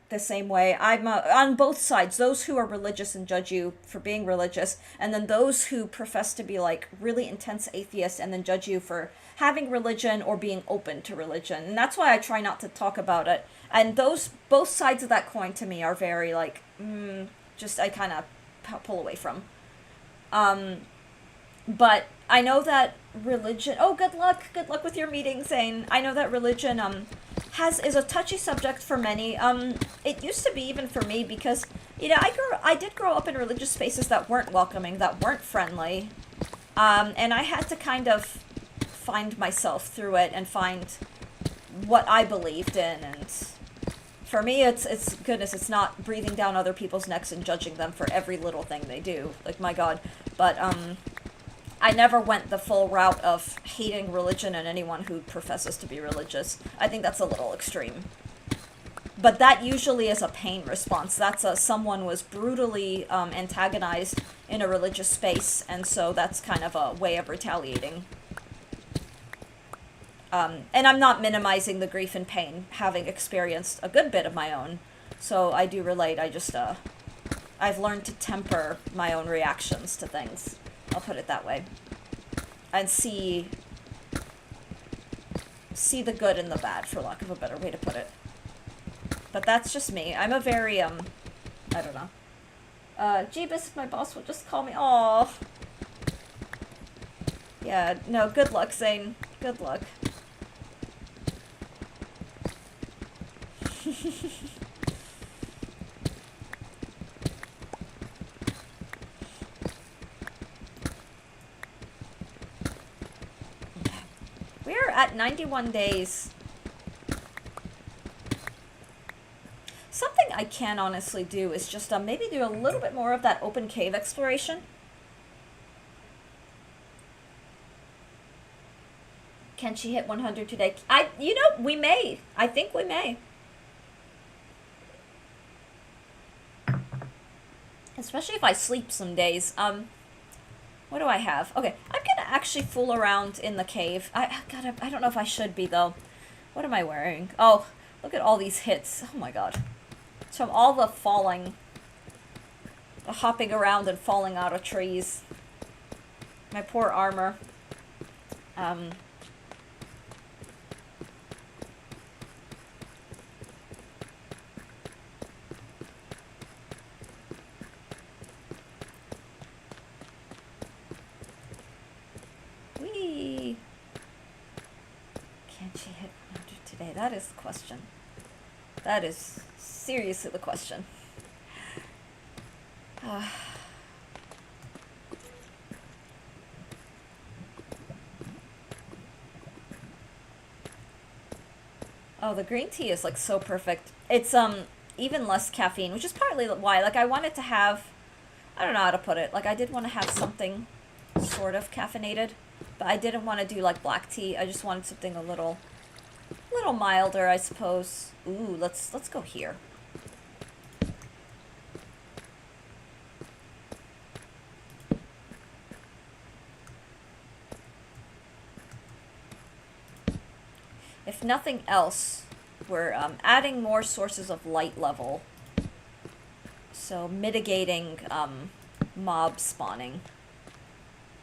way. I'm on both sides. Those who are religious and judge you for being religious, and then those who profess to be, like, really intense atheists and then judge you for having religion or being open to religion. And that's why I try not to talk about it. And those, both sides of that coin to me are very, like, just, I kind of pull away from. But I know that religion, good luck with your meeting, Zane. I know that religion, is a touchy subject for many. It used to be even for me, because, you know, I did grow up in religious spaces that weren't welcoming, that weren't friendly, and I had to kind of find myself through it and find what I believed in. And for me, it's goodness, it's not breathing down other people's necks and judging them for every little thing they do, like, my God. But I never went the full route of hating religion and anyone who professes to be religious. I think that's a little extreme. But that usually is a pain response. That's someone was brutally antagonized in a religious space, and so that's kind of a way of retaliating. And I'm not minimizing the grief and pain, having experienced a good bit of my own. So I do relate. I just, I've learned to temper my own reactions to things. I'll put it that way. And see the good and the bad, for lack of a better way to put it. But that's just me. I'm a very, I don't know. Jeebus, my boss, will just call me. Aw. Yeah, no, good luck, Zane. Good luck. We're at 91 days. Something I can honestly do is just maybe do a little bit more of that open cave exploration. Can she hit 100 today? We may. I think we may. Especially if I sleep some days. What do I have? Okay, I'm gonna actually fool around in the cave. I don't know if I should be, though. What am I wearing? Oh, look at all these hits. Oh my god. It's from all the falling. The hopping around and falling out of trees. My poor armor. Whee! Can she hit 100 today? That is the question. That is seriously the question. Oh, the green tea is like so perfect. It's even less caffeine, which is partly why like I wanted to have, I don't know how to put it. Like I did want to have something sort of caffeinated, but I didn't want to do like black tea. I just wanted something a little milder, I suppose. Ooh, let's go here. If nothing else, we're adding more sources of light level. So mitigating mob spawning.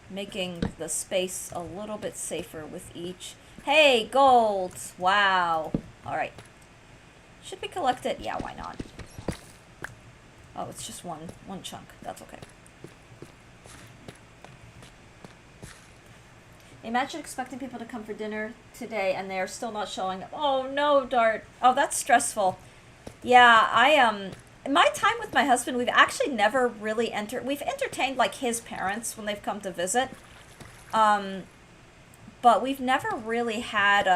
Making the space a little bit safer with each. Hey, gold! Wow. Alright. Should we collect it? Yeah, why not? Oh, it's just one chunk. That's okay. Imagine expecting people to come for dinner today and they are still not showing up. Oh no, Dart. Oh, that's stressful. Yeah, my time with my husband, we've actually never really we've entertained like his parents when they've come to visit. But we've never really had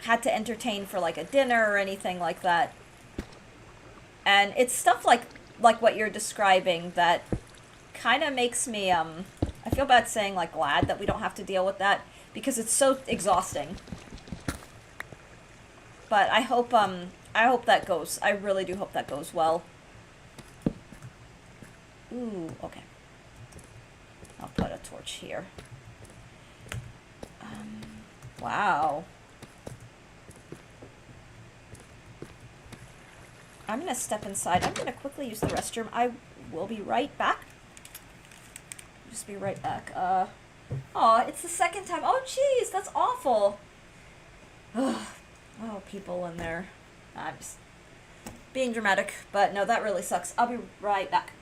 had to entertain for like a dinner or anything like that. And it's stuff like what you're describing that kind of makes me I feel bad saying like glad that we don't have to deal with that because it's so exhausting. But I hope that goes. I really do hope that goes well. Ooh, okay. I'll put a torch here. Wow. I'm gonna step inside. I'm gonna quickly use the restroom. I will be right back. Just be right back. Oh, it's the second time. Oh, jeez, that's awful. Oh, people in there. I'm just being dramatic, but no, that really sucks. I'll be right back.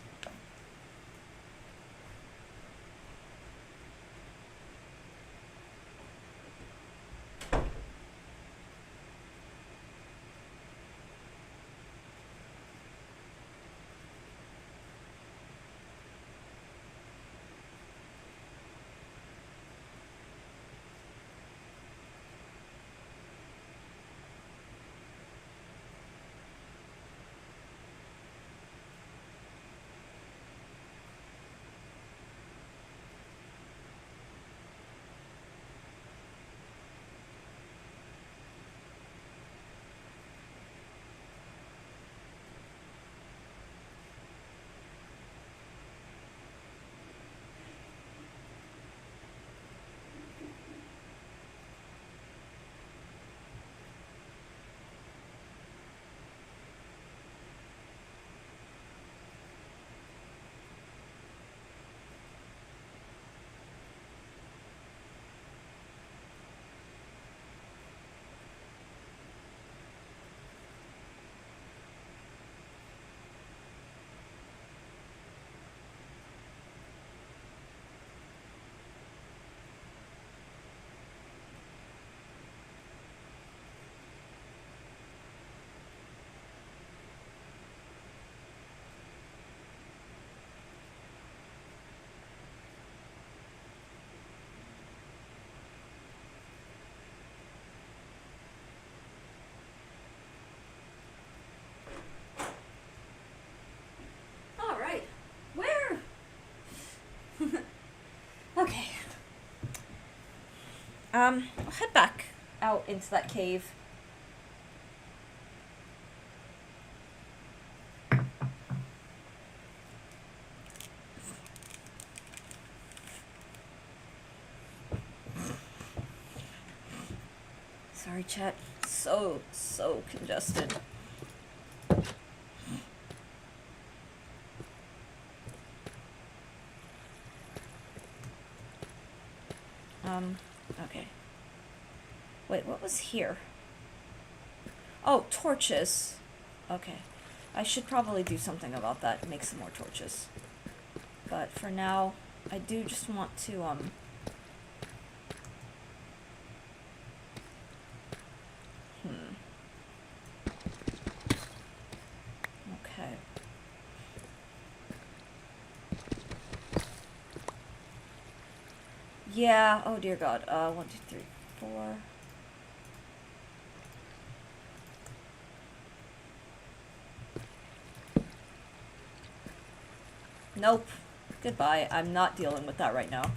I'll head back out into that cave. Sorry, chat. So congested. Okay. Wait, what was here? Oh, torches. Okay. I should probably do something about that, make some more torches. But for now, I do just want to, Okay. Yeah, oh dear God. 1, 2, 3, 4. Nope. Goodbye. I'm not dealing with that right now.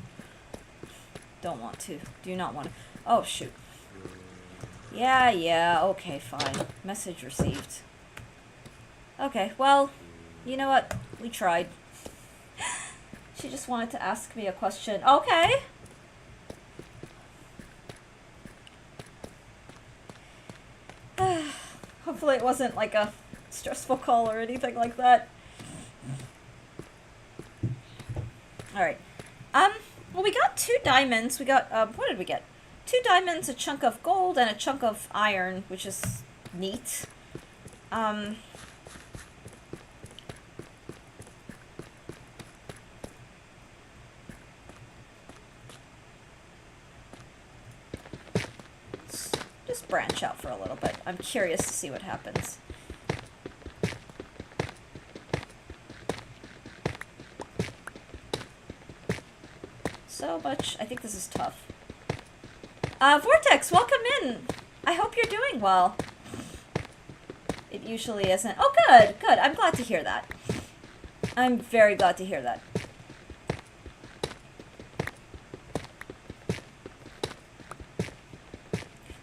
Don't want to. Do not want to. Oh, shoot. Yeah, okay, fine. Message received. Okay, well, you know what? We tried. She just wanted to ask me a question. Okay. Hopefully it wasn't like a stressful call or anything like that. Alright. Well, we got 2 diamonds. We got, what did we get? 2 diamonds, a chunk of gold, and a chunk of iron, which is neat. Just branch out for a little bit. I'm curious to see what happens. So much. I think this is tough. Vortex, welcome in. I hope you're doing well. It usually isn't. Oh, good. I'm glad to hear that. I'm very glad to hear that.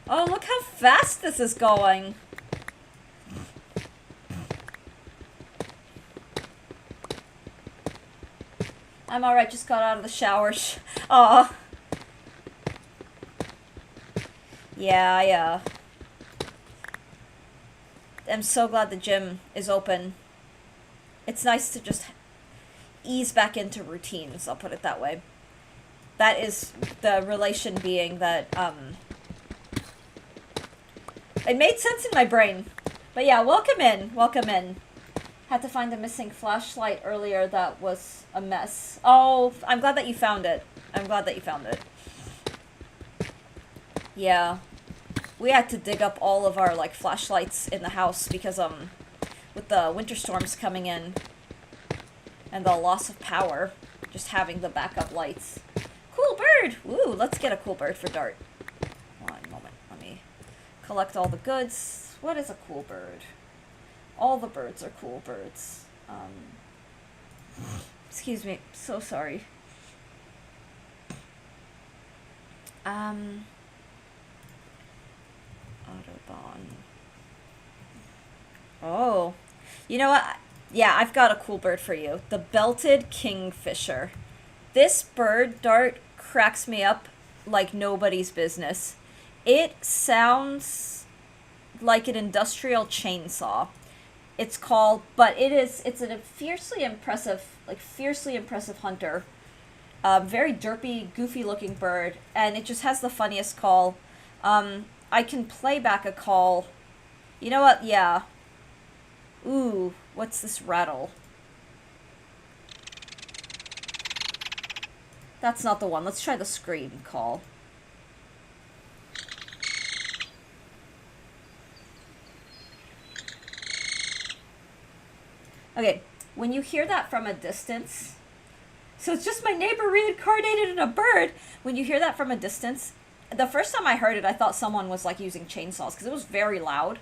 Oh, look how fast this is going. I'm alright, just got out of the shower. Aw. Yeah, I'm so glad the gym is open. It's nice to just ease back into routines, I'll put it that way. That is the relation being that, it made sense in my brain. But yeah, welcome in. Had to find a missing flashlight earlier that was a mess. Oh, I'm glad that you found it. Yeah. We had to dig up all of our, like, flashlights in the house because, with the winter storms coming in and the loss of power, just having the backup lights. Cool bird! Ooh, let's get a cool bird for Dart. One moment, let me collect all the goods. What is a cool bird? All the birds are cool birds. Excuse me, so sorry. Autobahn. Oh. You know what? Yeah, I've got a cool bird for you. The belted kingfisher. This bird, Dart, cracks me up like nobody's business. It sounds like an industrial chainsaw. It's called, but it's a fiercely impressive hunter. Very derpy, goofy looking bird, and it just has the funniest call. I can play back a call. You know what? Yeah. Ooh, what's this rattle? That's not the one. Let's try the scream call. Okay, when you hear that from a distance, so it's just my neighbor reincarnated in a bird. When you hear that from a distance, the first time I heard it, I thought someone was like using chainsaws because it was very loud.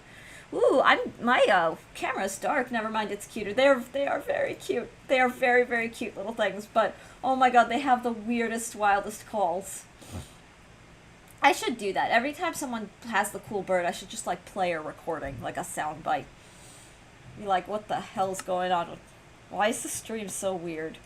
Ooh, my camera's dark. Never mind, it's cuter. They are very cute. They are very, very cute little things. But oh my god, they have the weirdest, wildest calls. I should do that. Every time someone has the cool bird, I should just like play a recording, like a sound bite. Be like, what the hell's going on? Why is the stream so weird?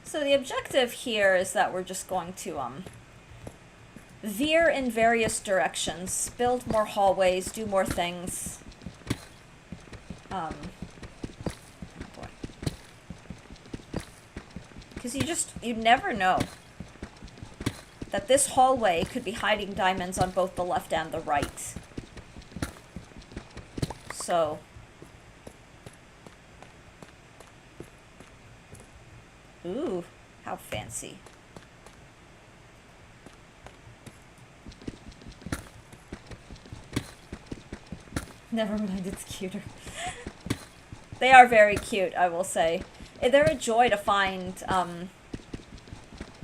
So the objective here is that we're just going to veer in various directions, build more hallways, do more things. Oh boy. Because you never know that this hallway could be hiding diamonds on both the left and the right. So... Ooh, how fancy. Never mind, it's cuter. They are very cute, I will say. They're a joy to find.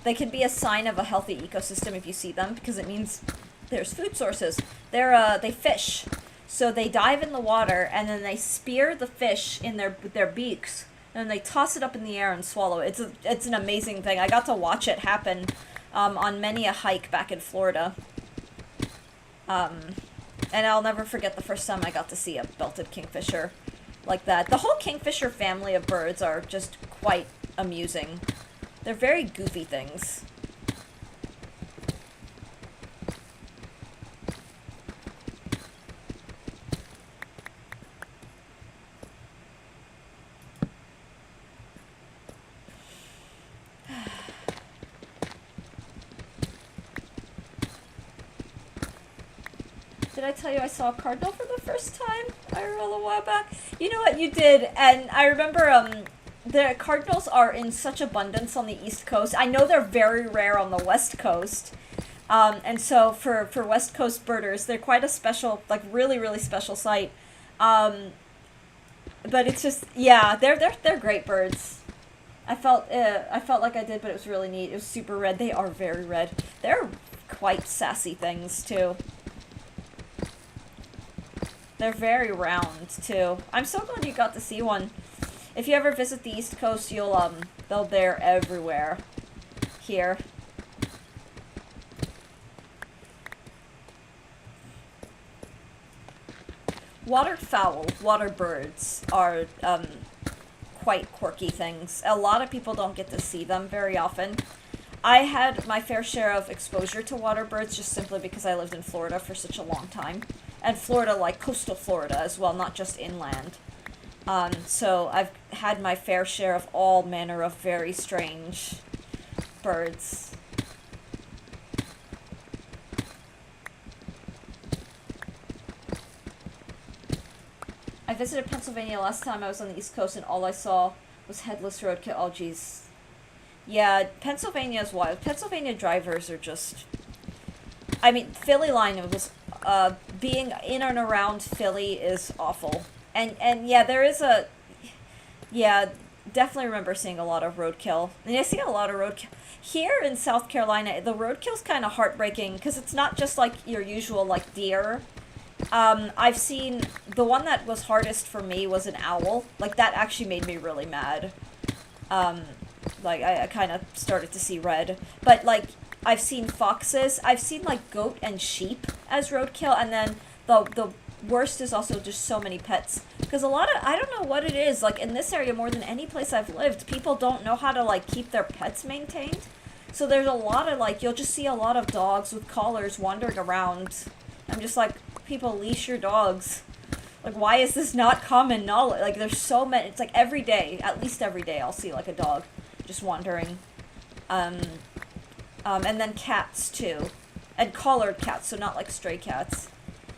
They can be a sign of a healthy ecosystem if you see them, because it means there's food sources. They fish. So they dive in the water, and then they spear the fish in with their beaks, and they toss it up in the air and swallow it. It's an amazing thing. I got to watch it happen on many a hike back in Florida. And I'll never forget the first time I got to see a belted kingfisher like that. The whole kingfisher family of birds are just quite amusing. They're very goofy things. Did I tell you I saw a cardinal for the first time? IRL a while back. You know what, you did, and I remember the cardinals are in such abundance on the East Coast. I know they're very rare on the West Coast, and so for West Coast birders, they're quite a special, like really really special sight. But it's just, yeah, they're great birds. I felt like I did, but it was really neat. It was super red. They are very red. They're quite sassy things too. They're very round, too. I'm so glad you got to see one. If you ever visit the East Coast, they're everywhere. Here. Waterfowl, water birds, are, quite quirky things. A lot of people don't get to see them very often. I had my fair share of exposure to water birds just simply because I lived in Florida for such a long time. And Florida, like coastal Florida as well, not just inland. So I've had my fair share of all manner of very strange birds. I visited Pennsylvania last time I was on the East Coast, and all I saw was headless roadkill. Oh, geez. Yeah, Pennsylvania's wild. Pennsylvania drivers are just... I mean, Philly line was... being in and around Philly is awful. And yeah, there is a... Yeah, definitely remember seeing a lot of roadkill. And I see a lot of roadkill. Here in South Carolina, the roadkill's kind of heartbreaking, because it's not just like your usual, like, deer. I've seen... The one that was hardest for me was an owl. Like, that actually made me really mad. Like, I kind of started to see red. But, like... I've seen foxes. I've seen, like, goat and sheep as roadkill, and then the worst is also just so many pets. Because a lot of, I don't know what it is, like, in this area more than any place I've lived, people don't know how to, like, keep their pets maintained. So there's a lot of, like, you'll just see a lot of dogs with collars wandering around. I'm just like, people, leash your dogs. Like, why is this not common knowledge? Like, there's so many, it's like every day, at least every day, I'll see, like, a dog just wandering. And then cats, too. And collared cats, so not, like, stray cats.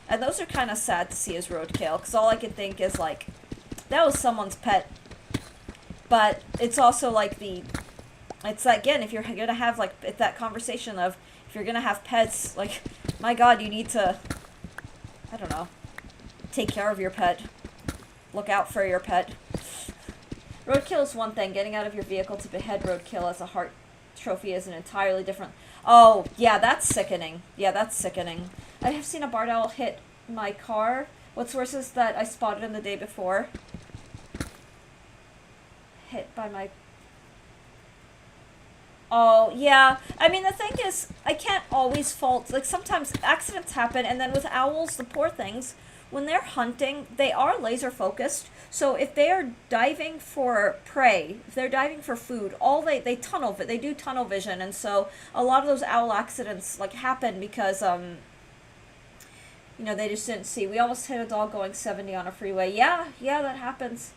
And those are kind of sad to see as roadkill, because all I can think is, like, that was someone's pet. But it's also, like, it's, again, if you're gonna have, like, that conversation of, if you're gonna have pets, like, my god, you need to, I don't know, take care of your pet. Look out for your pet. Roadkill is one thing. Getting out of your vehicle to behead roadkill as a heart trophy is an entirely different... Oh, yeah, that's sickening. Yeah, that's sickening. I have seen a barred owl hit my car. What's worse is that I spotted him the day before. Hit by my... Oh, yeah. I mean, the thing is, I can't always fault... Like, sometimes accidents happen, and then with owls, the poor things, when they're hunting, they are laser focused. So if they are diving for prey, if they're diving for food, they do tunnel vision, and so a lot of those owl accidents, like, happen because, you know, they just didn't see. We almost hit a dog going 70 on a freeway. Yeah, that happens.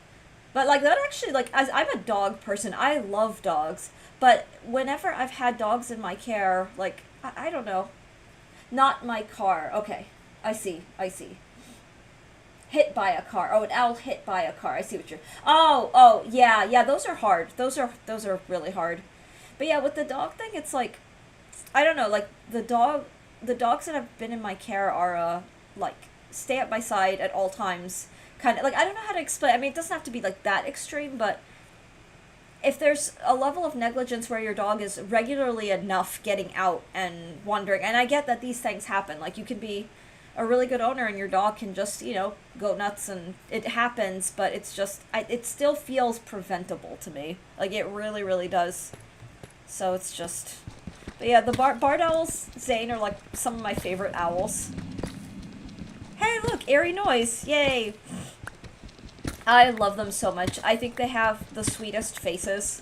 But, like, that actually, like, as I'm a dog person, I love dogs. But whenever I've had dogs in my care, like, I don't know. Not my car. Okay. I see. Hit by a car. Oh, an owl hit by a car. I see what you're... Oh, yeah, those are hard. Those are really hard. But yeah, with the dog thing, it's like, I don't know, like, the dogs that have been in my care are, like, stay at my side at all times. Kind of, like, I don't know how to explain. I mean, it doesn't have to be, like, that extreme, but if there's a level of negligence where your dog is regularly enough getting out and wandering, and I get that these things happen, like, you can be a really good owner and your dog can just, you know, go nuts, and it happens, but it's just, it still feels preventable to me. Like, it really, really does. So it's just... But yeah, the barred owls, Zane, are, like, some of my favorite owls. Hey, look! Airy noise! Yay! I love them so much. I think they have the sweetest faces.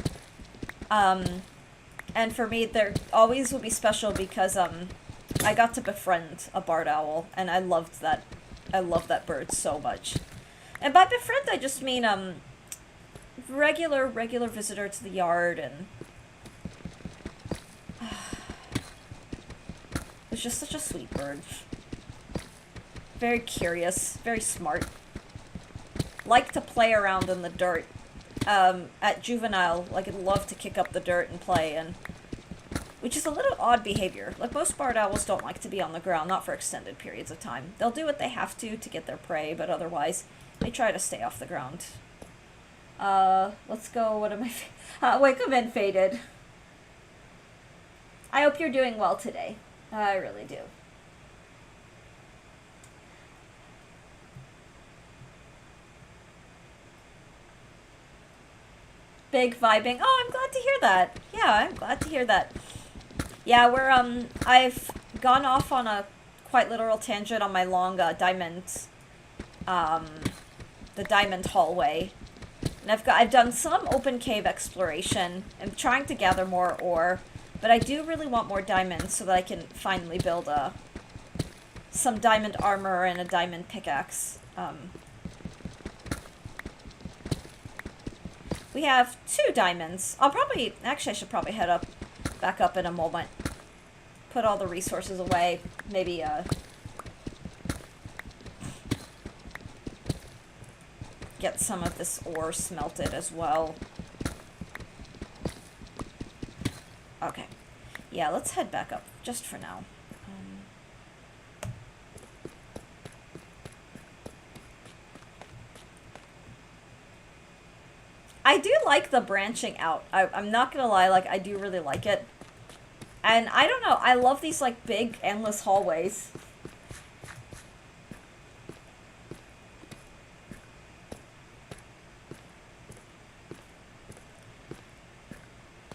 And for me, they're always will be special because, I got to befriend a barred owl, and I loved that. I love that bird so much. And by befriend, I just mean, regular visitor to the yard, and... It's just such a sweet bird. Very curious, very smart. Like to play around in the dirt. At juvenile, like, I'd love to kick up the dirt and play, and... Which is a little odd behavior. Like, most barred owls don't like to be on the ground, not for extended periods of time. They'll do what they have to get their prey, but otherwise, they try to stay off the ground. Let's go, what am I... wake up in, Faded. I hope you're doing well today. I really do. Big vibing. Oh, I'm glad to hear that. Yeah, I'm glad to hear that. Yeah, I've gone off on a quite literal tangent on my long, diamond, the diamond hallway. And I've done some open cave exploration. I'm trying to gather more ore, but I do really want more diamonds so that I can finally build, some diamond armor and a diamond pickaxe. We have 2 diamonds. Actually, I should probably head back up in a moment. Put all the resources away. Maybe, get some of this ore smelted as well. Okay. Yeah, let's head back up, just for now. I do like the branching out. I'm not gonna lie, like, I do really like it. And I don't know, I love these, like, big, endless hallways.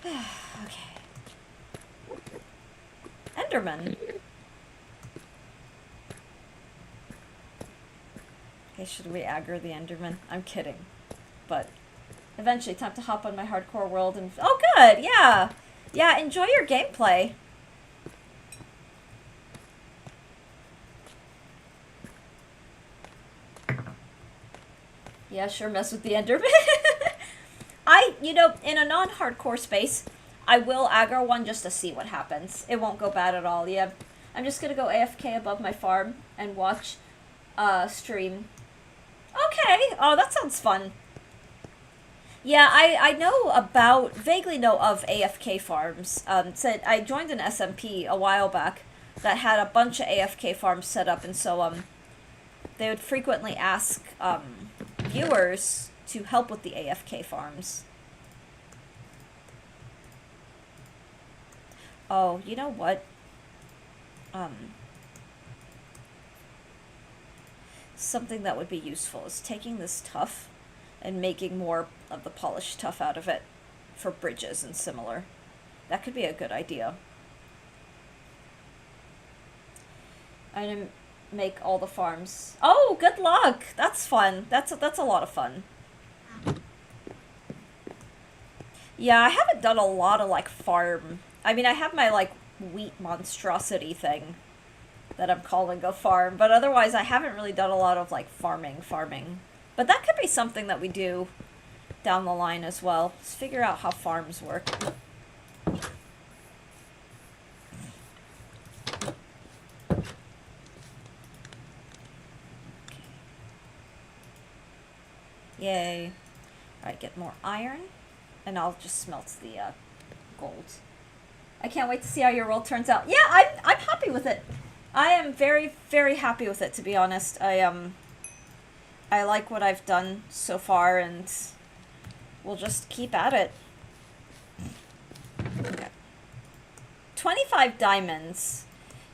Okay. Enderman. Okay, should we aggro the Enderman? I'm kidding. But... eventually, time to hop on my hardcore world and... Oh, good! Yeah! Yeah, enjoy your gameplay. Yeah, sure, mess with the Enderman. You know, in a non-hardcore space, I will aggro one just to see what happens. It won't go bad at all, yeah. I'm just gonna go AFK above my farm and watch, stream. Okay! Oh, that sounds fun. Yeah, I vaguely know of AFK farms. I joined an SMP a while back that had a bunch of AFK farms set up, and so, they would frequently ask, viewers to help with the AFK farms. Oh, you know what? Something that would be useful is taking this tuff and making more of the polished tuff out of it for bridges and similar. That could be a good idea. I'm gonna make all the farms. Oh, good luck! That's fun. That's a lot of fun. Yeah, I haven't done a lot of like farm. I mean, I have my like wheat monstrosity thing that I'm calling a farm, but otherwise I haven't really done a lot of like farming. But that could be something that we do down the line as well. Let's figure out how farms work. Yay. Alright, get more iron, and I'll just smelt the gold. I can't wait to see how your roll turns out. Yeah, I'm happy with it. I am very, very happy with it, to be honest. I like what I've done so far, and we'll just keep at it. Okay. 25 diamonds.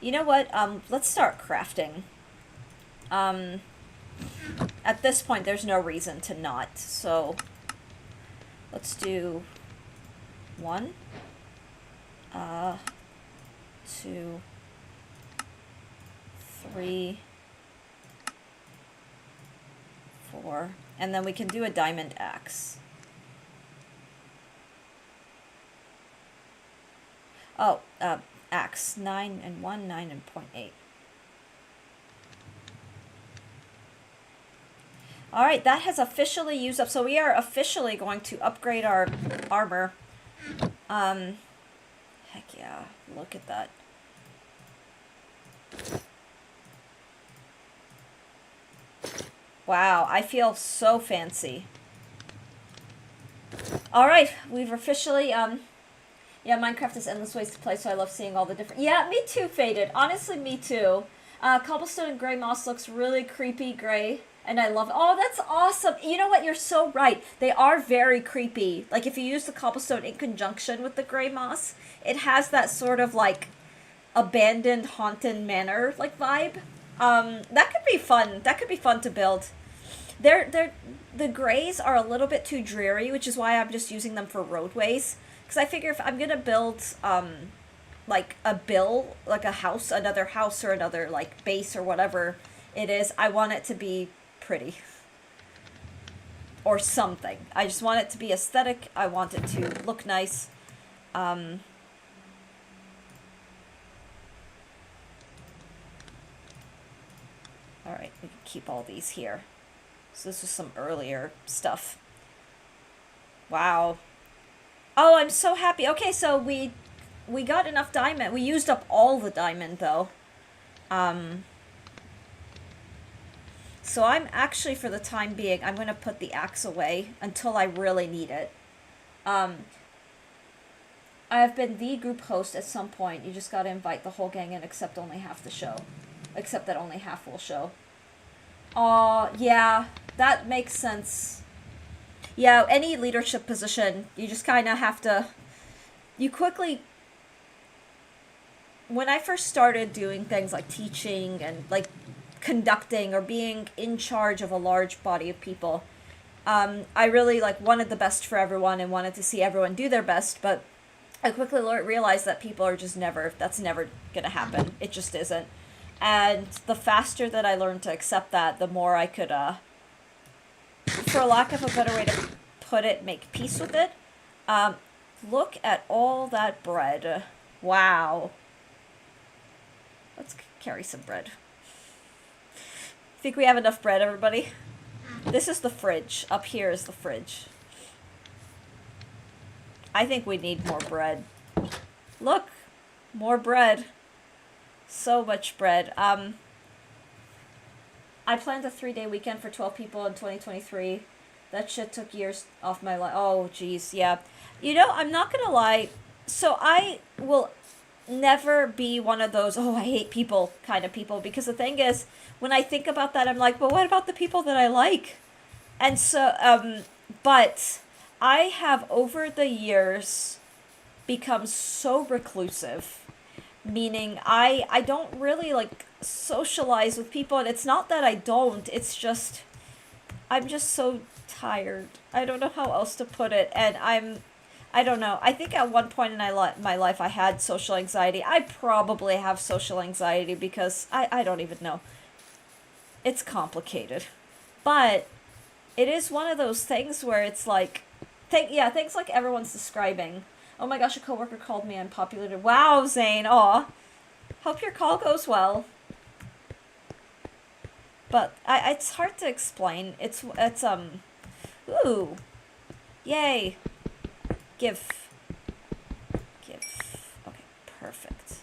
You know what? Let's start crafting. At this point, there's no reason to not, so let's do 1, 2, 3, 4, and then we can do a diamond axe. Oh, axe, 9 and 1, 9 and 0.8. Alright, that has officially used up, so we are officially going to upgrade our armor. Heck yeah, look at that. Wow, I feel so fancy. Alright, we've officially, yeah, Minecraft is endless ways to play, so I love seeing all the different... Yeah, me too, Faded. Honestly, me too. Cobblestone and gray moss looks really creepy gray, and I love it. Oh, that's awesome. You know what? You're so right. They are very creepy. Like, if you use the cobblestone in conjunction with the gray moss, it has that sort of, like, abandoned, haunted manor, like, vibe. That could be fun. That could be fun to build. The grays are a little bit too dreary, which is why I'm just using them for roadways. Because I figure if I'm going to build, like, a house, another house, or another, like, base or whatever it is, I want it to be pretty. Or something. I just want it to be aesthetic. I want it to look nice. Alright, we can keep all these here. So this was some earlier stuff. Wow. Oh, I'm so happy. Okay, so we got enough diamond. We used up all the diamond, though. So I'm actually, for the time being, I'm going to put the axe away until I really need it. I have been the group host at some point. You just got to invite the whole gang in except only half the show. Except that only half will show. Yeah, that makes sense. Yeah, any leadership position, you just kind of have to... You quickly... When I first started doing things like teaching and, like, conducting or being in charge of a large body of people, I really, like, wanted the best for everyone and wanted to see everyone do their best, but I quickly realized that people are just never... That's never gonna happen. It just isn't. And the faster that I learned to accept that, the more I could, for lack of a better way to put it, make peace with it. Look at all that bread. Wow. Let's carry some bread. Think we have enough bread, everybody? This is the fridge. Up here is the fridge. I think we need more bread. Look! More bread. So much bread. I planned a 3-day weekend for 12 people in 2023. That shit took years off my life. Oh, jeez, yeah. You know, I'm not gonna lie. So I will never be one of those, oh, I hate people kind of people. Because the thing is, when I think about that, I'm like, well, what about the people that I like? And so, but I have over the years become so reclusive, meaning I don't really like socialize with people, and it's not that I don't, it's just I'm just so tired. I don't know how else to put it, and I don't know. I think at one point in my life I had social anxiety. I probably have social anxiety because I don't even know. It's complicated. But it is one of those things where it's like, things like everyone's describing. Oh my gosh, a coworker called me unpopular. Wow, Zane. Aw. Hope your call goes well. But it's hard to explain. Ooh. Yay. Give. Okay, perfect.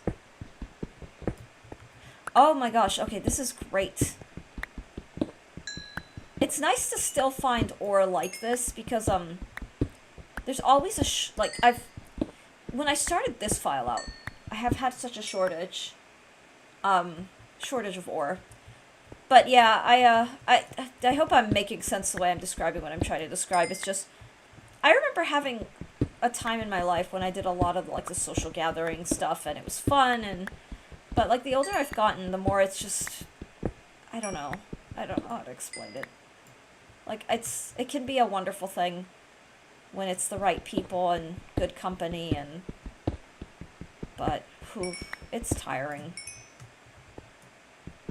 Oh my gosh, okay, this is great. It's nice to still find ore like this because, there's always when I started this file out, I have had such a shortage of ore. But yeah, I hope I'm making sense the way I'm describing what I'm trying to describe. It's just, I remember having a time in my life when I did a lot of like the social gathering stuff and it was fun but like the older I've gotten, the more it's just, I don't know. I don't know how to explain it. Like it can be a wonderful thing when it's the right people and good company but it's tiring.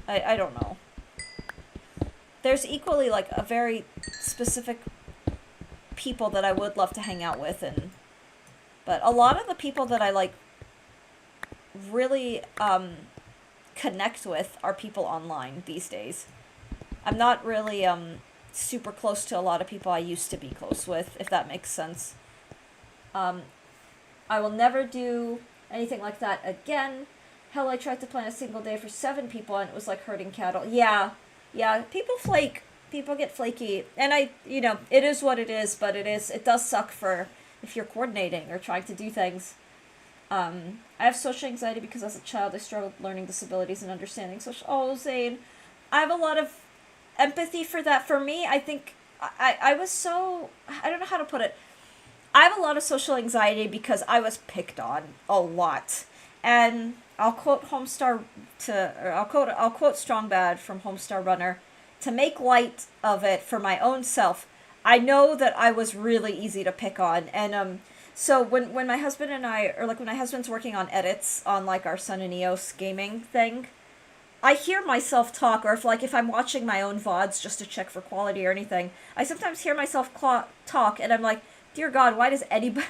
I don't know. There's equally like a very specific people that I would love to hang out with but a lot of the people that I like really connect with are people online these days. I'm not really super close to a lot of people I used to be close with, if that makes sense. I will never do anything like that again. Hell, I tried to plan a single day for 7 people and it was like herding cattle. Yeah, people flake. People get flaky. And it is what it is, but it does suck for if you're coordinating or trying to do things. I have social anxiety because as a child I struggled learning disabilities and understanding social. Oh, Zane, I have a lot of empathy for that. For me, I think I was so, I don't know how to put it. I have a lot of social anxiety because I was picked on a lot. And I'll quote I'll quote Strong Bad from Homestar Runner. To make light of it for my own self, I know that I was really easy to pick on, and so when my husband and I, or like when my husband's working on edits on like our Sun and EOS gaming thing, I hear myself talk, or if I'm watching my own VODs just to check for quality or anything, I sometimes hear myself talk, and I'm like, dear God, why does anybody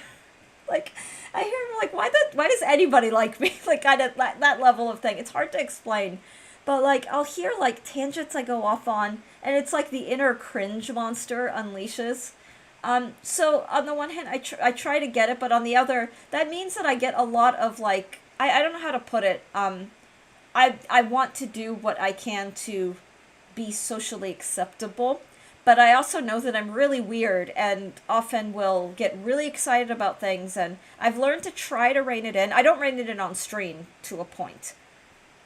like? I hear him like, why does anybody like me? Like kind of that level of thing. It's hard to explain. But, like, I'll hear, like, tangents I go off on, and it's like the inner cringe monster unleashes. So, on the one hand, I try to get it, but on the other, that means that I get a lot of, like, I don't know how to put it. I want to do what I can to be socially acceptable, but I also know that I'm really weird and often will get really excited about things, and I've learned to try to rein it in. I don't rein it in on stream to a point.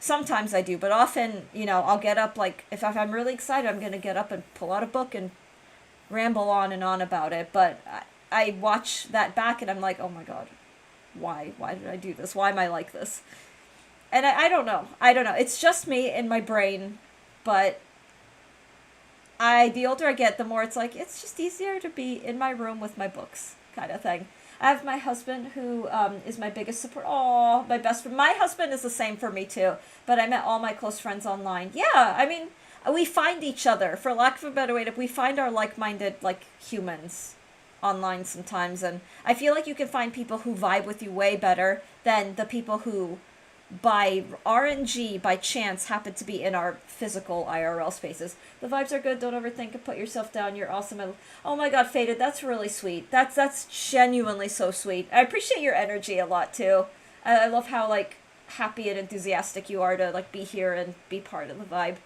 Sometimes I do, but often, I'll get up, like, if I'm really excited, I'm going to get up and pull out a book and ramble on and on about it, but I watch that back and I'm like, oh my God, why? Why did I do this? Why am I like this? And I don't know. It's just me in my brain, but the older I get, the more it's like, it's just easier to be in my room with my books, kind of thing. I have my husband who is my biggest support. Oh, my best friend. My husband is the same for me too. But I met all my close friends online. Yeah, I mean, we find each other, for lack of a better way, we find our like-minded, like, humans online sometimes. And I feel like you can find people who vibe with you way better than the people who, by RNG, by chance, happen to be in our physical IRL spaces. The vibes are good. Don't overthink it. Put yourself down. You're awesome. Oh my God, Faded. That's really sweet. That's genuinely so sweet. I appreciate your energy a lot too. I love how like happy and enthusiastic you are to like be here and be part of the vibe.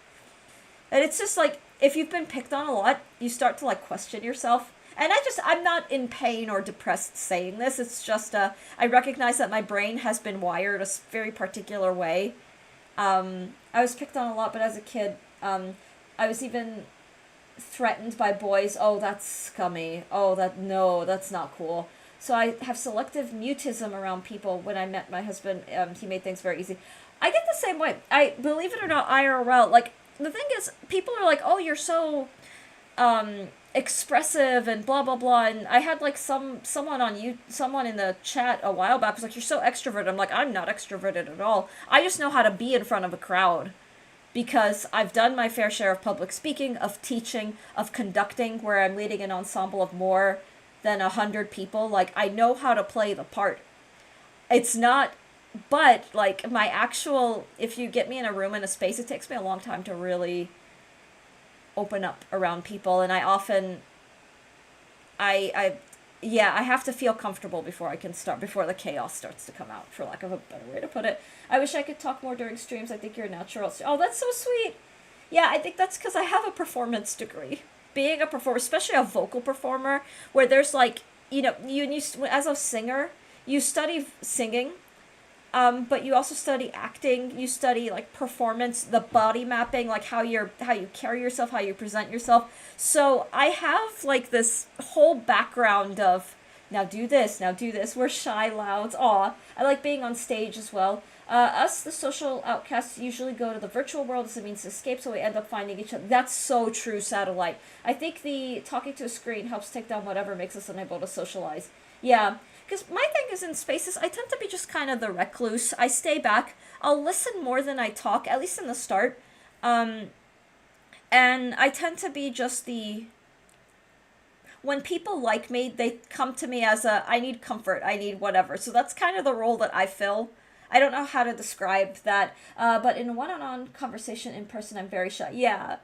And it's just like if you've been picked on a lot, you start to like question yourself. And I'm not in pain or depressed saying this. It's just, I recognize that my brain has been wired a very particular way. I was picked on a lot, but as a kid, I was even, threatened by boys. Oh, that's scummy. Oh, no, that's not cool. So I have selective mutism around people. When I met my husband, he made things very easy. I get the same way. I believe it or not, IRL. Like, the thing is, people are like, "Oh, you're so expressive and blah blah blah." And I had like someone in the chat a while back was like, "You're so extroverted." I'm like, "I'm not extroverted at all. I just know how to be in front of a crowd." Because I've done my fair share of public speaking, of teaching, of conducting, where I'm leading an ensemble of more than 100 people. Like, I know how to play the part. It's not, but, like, my actual, if you get me in a room, in a space, it takes me a long time to really open up around people, and I often, I have to feel comfortable before I can start, before the chaos starts to come out, for lack of a better way to put it. I wish I could talk more during streams. I think you're a natural. Oh, that's so sweet. Yeah, I think that's because I have a performance degree. Being a performer, especially a vocal performer, where there's like, you as a singer, you study singing, but you also study acting. You study like performance, the body mapping, like how you carry yourself, how you present yourself. So I have like this whole background of now do this, now do this. We're shy louds. Aw, I like being on stage as well. Us, the social outcasts, usually go to the virtual world as a means to escape, so we end up finding each other. That's so true, Satellite. I think the talking to a screen helps take down whatever makes us unable to socialize. Yeah, because my thing is in spaces, I tend to be just kind of the recluse. I stay back. I'll listen more than I talk, at least in the start. And I tend to be just the... When people like me, they come to me as I need comfort, I need whatever. So that's kind of the role that I fill. I don't know how to describe that, but in a one-on-one conversation in person, I'm very shy. Yeah,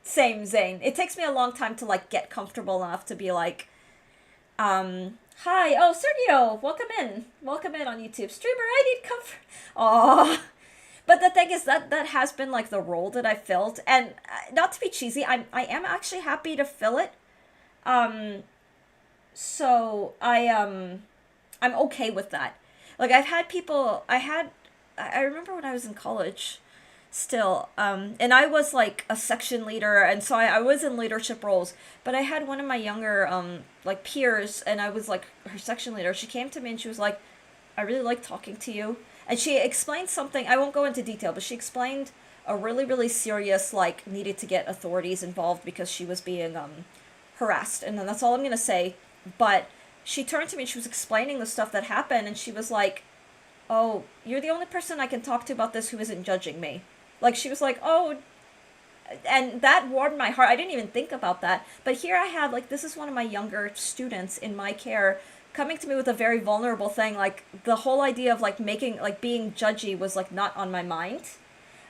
same, Zane. It takes me a long time to, like, get comfortable enough to be like, hi, oh, Sergio, welcome in on YouTube. Streamer, I need comfort. Aww. But the thing is that has been, like, the role that I filled, and not to be cheesy, I am actually happy to fill it. So I'm okay with that. Like, I've had people, I remember when I was in college still, and I was like a section leader, and so I was in leadership roles, but I had one of my younger, like, peers, and I was like her section leader. She came to me and she was like, I really like talking to you. And she explained something, I won't go into detail, but she explained a really, really serious, like, needed to get authorities involved because she was being, harassed. And then that's all I'm gonna say. But she turned to me and she was explaining the stuff that happened, and she was like, oh, you're the only person I can talk to about this who isn't judging me. Like, she was like, oh, and that warmed my heart. I didn't even think about that. But here I have, like, this is one of my younger students in my care coming to me with a very vulnerable thing. Like, the whole idea of, like, being judgy was, like, not on my mind.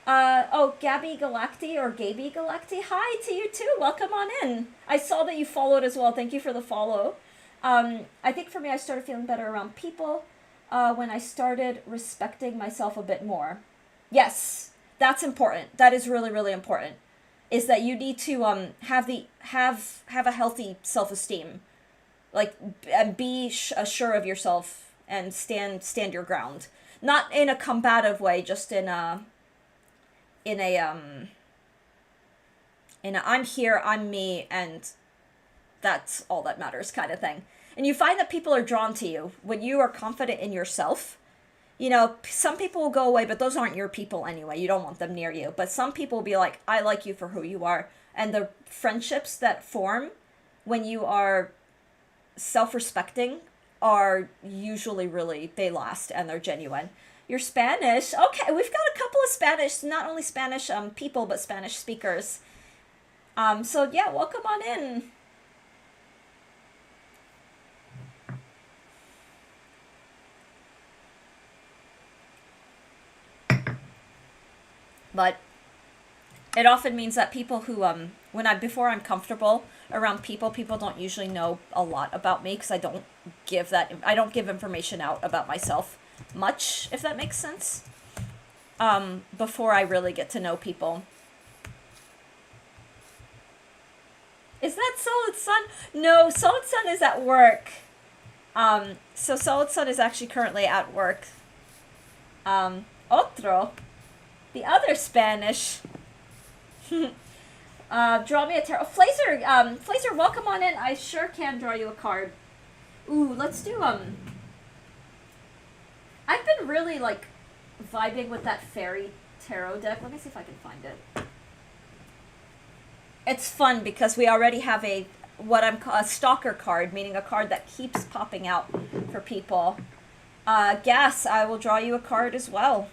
Oh, Gabby Galacti or Gaby Galacti. Hi to you too. Welcome on in. I saw that you followed as well. Thank you for the follow. I think for me, I started feeling better around people when I started respecting myself a bit more. Yes, that's important. That is really, really important. Is that you need to have a healthy self-esteem, like, and be sure of yourself and stand your ground. Not in a combative way, just in a I'm here, I'm me, and that's all that matters kind of thing. And you find that people are drawn to you when you are confident in yourself. You know, some people will go away, but those aren't your people anyway. You don't want them near you. But some people will be like, I like you for who you are. And the friendships that form when you are self-respecting are usually really, they last and they're genuine. You're Spanish. Okay, we've got a couple of Spanish, not only Spanish people, but Spanish speakers. So yeah, welcome on in. But it often means that people who, before I'm comfortable around people don't usually know a lot about me, because I don't give information out about myself much, if that makes sense, before I really get to know people. Is that Solid Sun? No, Solid Sun is at work. So Solid Sun is actually currently at work. Otro. The other Spanish. Draw me a tarot. Flazer, Flazer, welcome on in. I sure can draw you a card. Ooh, let's do, I've been really, like, vibing with that fairy tarot deck. Let me see if I can find it. It's fun because we already have a stalker card, meaning a card that keeps popping out for people. Gas, I will draw you a card as well.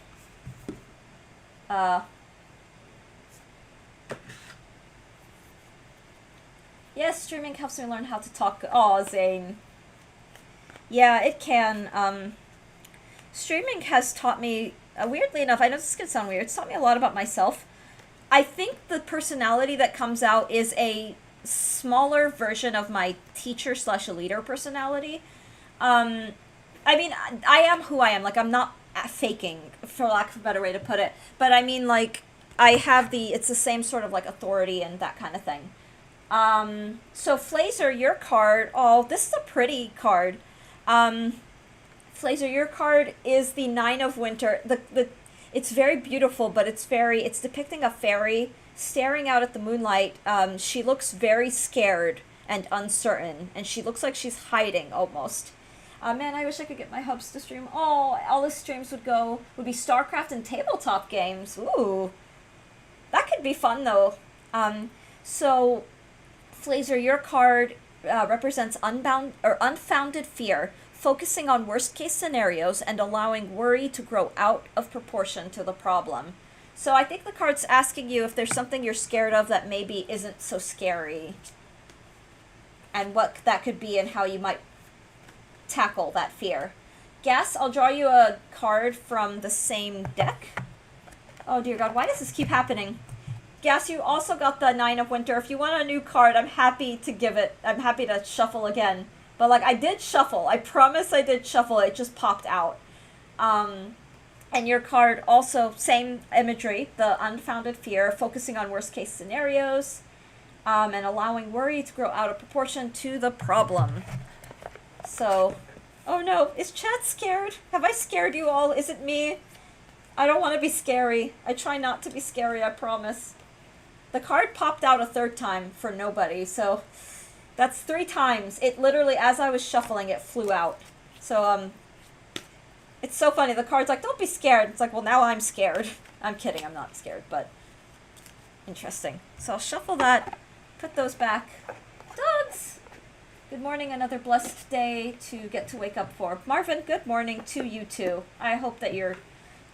Yes, streaming helps me learn how to talk. Aw, Zane. Yeah, it can. Streaming has taught me, weirdly enough, I know this is going to sound weird, it's taught me a lot about myself. I think the personality that comes out is a smaller version of my teacher slash leader personality. I mean, I am who I am. Like, I'm not faking, for lack of a better way to put it. But I mean, like, it's the same sort of, like, authority and that kind of thing. So Flazer, your card, oh, this is a pretty card. Flazer, your card is the Nine of Winter. It's very beautiful, but it's depicting a fairy staring out at the moonlight. She looks very scared and uncertain, and she looks like she's hiding almost. Man, I wish I could get my hubs to stream. Oh, all the streams would be StarCraft and tabletop games. Ooh. That could be fun, though. So, Flazer, your card represents unfounded fear, focusing on worst-case scenarios and allowing worry to grow out of proportion to the problem. So I think the card's asking you if there's something you're scared of that maybe isn't so scary, and what that could be and how you might tackle that fear. Gas, I'll draw you a card from the same deck. Oh dear God, why does this keep happening? Gas, you also got the Nine of Winter. If you want a new card, I'm happy to give it. I'm happy to shuffle again. But, like, I did shuffle. I promise I did shuffle. It just popped out. And your card also, same imagery, the unfounded fear, focusing on worst-case scenarios, and allowing worry to grow out of proportion to the problem. So, oh no, is chat scared? Have I scared you all? Is it me? I don't want to be scary. I try not to be scary, I promise. The card popped out a third time for nobody, so that's 3 times. It literally, as I was shuffling, it flew out. So, it's so funny. The card's like, don't be scared. It's like, well, now I'm scared. I'm kidding, I'm not scared, but interesting. So I'll shuffle that, put those back. Dogs! Good morning, another blessed day to get to wake up for. Marvin, good morning to you too. I hope that your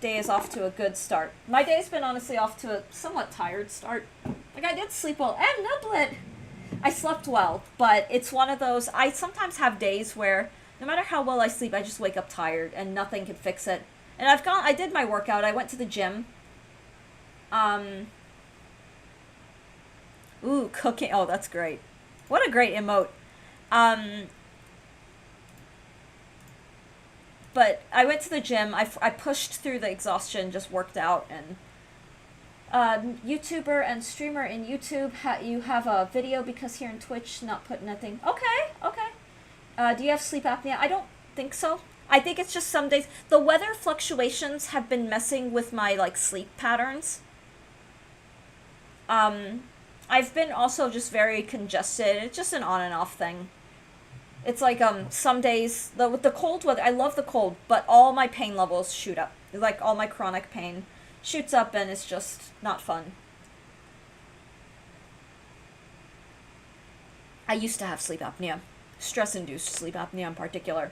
day is off to a good start. My day's been honestly off to a somewhat tired start. Like, I did sleep well. And Nublet! I slept well, but it's one of those, I sometimes have days where no matter how well I sleep, I just wake up tired and nothing can fix it. And I did my workout. I went to the gym. Ooh, cooking. Oh, that's great. What a great emote. But I went to the gym. I pushed through the exhaustion, just worked out, and YouTuber and streamer in YouTube, you have a video because here in Twitch, not putting anything. Okay. Do you have sleep apnea? I don't think so. I think it's just some days. The weather fluctuations have been messing with my, like, sleep patterns. I've been also just very congested. It's just an on and off thing. It's like, some days, with the cold weather, I love the cold, but all my pain levels shoot up. Like, all my chronic pain shoots up, and it's just not fun. I used to have sleep apnea. Stress-induced sleep apnea in particular.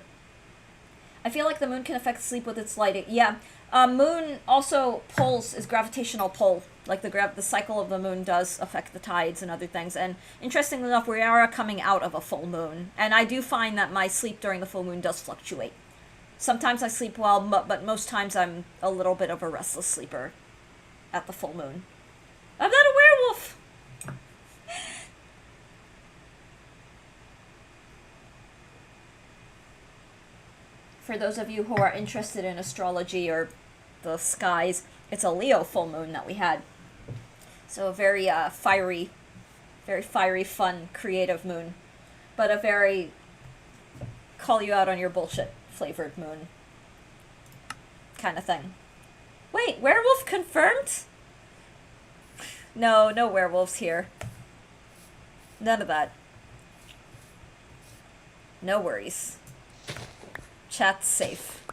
I feel like the moon can affect sleep with its lighting. Yeah, moon also is gravitational pull. Like the cycle of the moon does affect the tides and other things. And interestingly enough, we are coming out of a full moon. And I do find that my sleep during the full moon does fluctuate. Sometimes I sleep well, but most times I'm a little bit of a restless sleeper at the full moon. I'm not a werewolf! For those of you who are interested in astrology or the skies, it's a Leo full moon that we had. So a very fiery, fun, creative moon. But a very call you out on your bullshit flavored moon kind of thing. Wait, werewolf confirmed? No werewolves here. None of that. No worries. Chat's safe.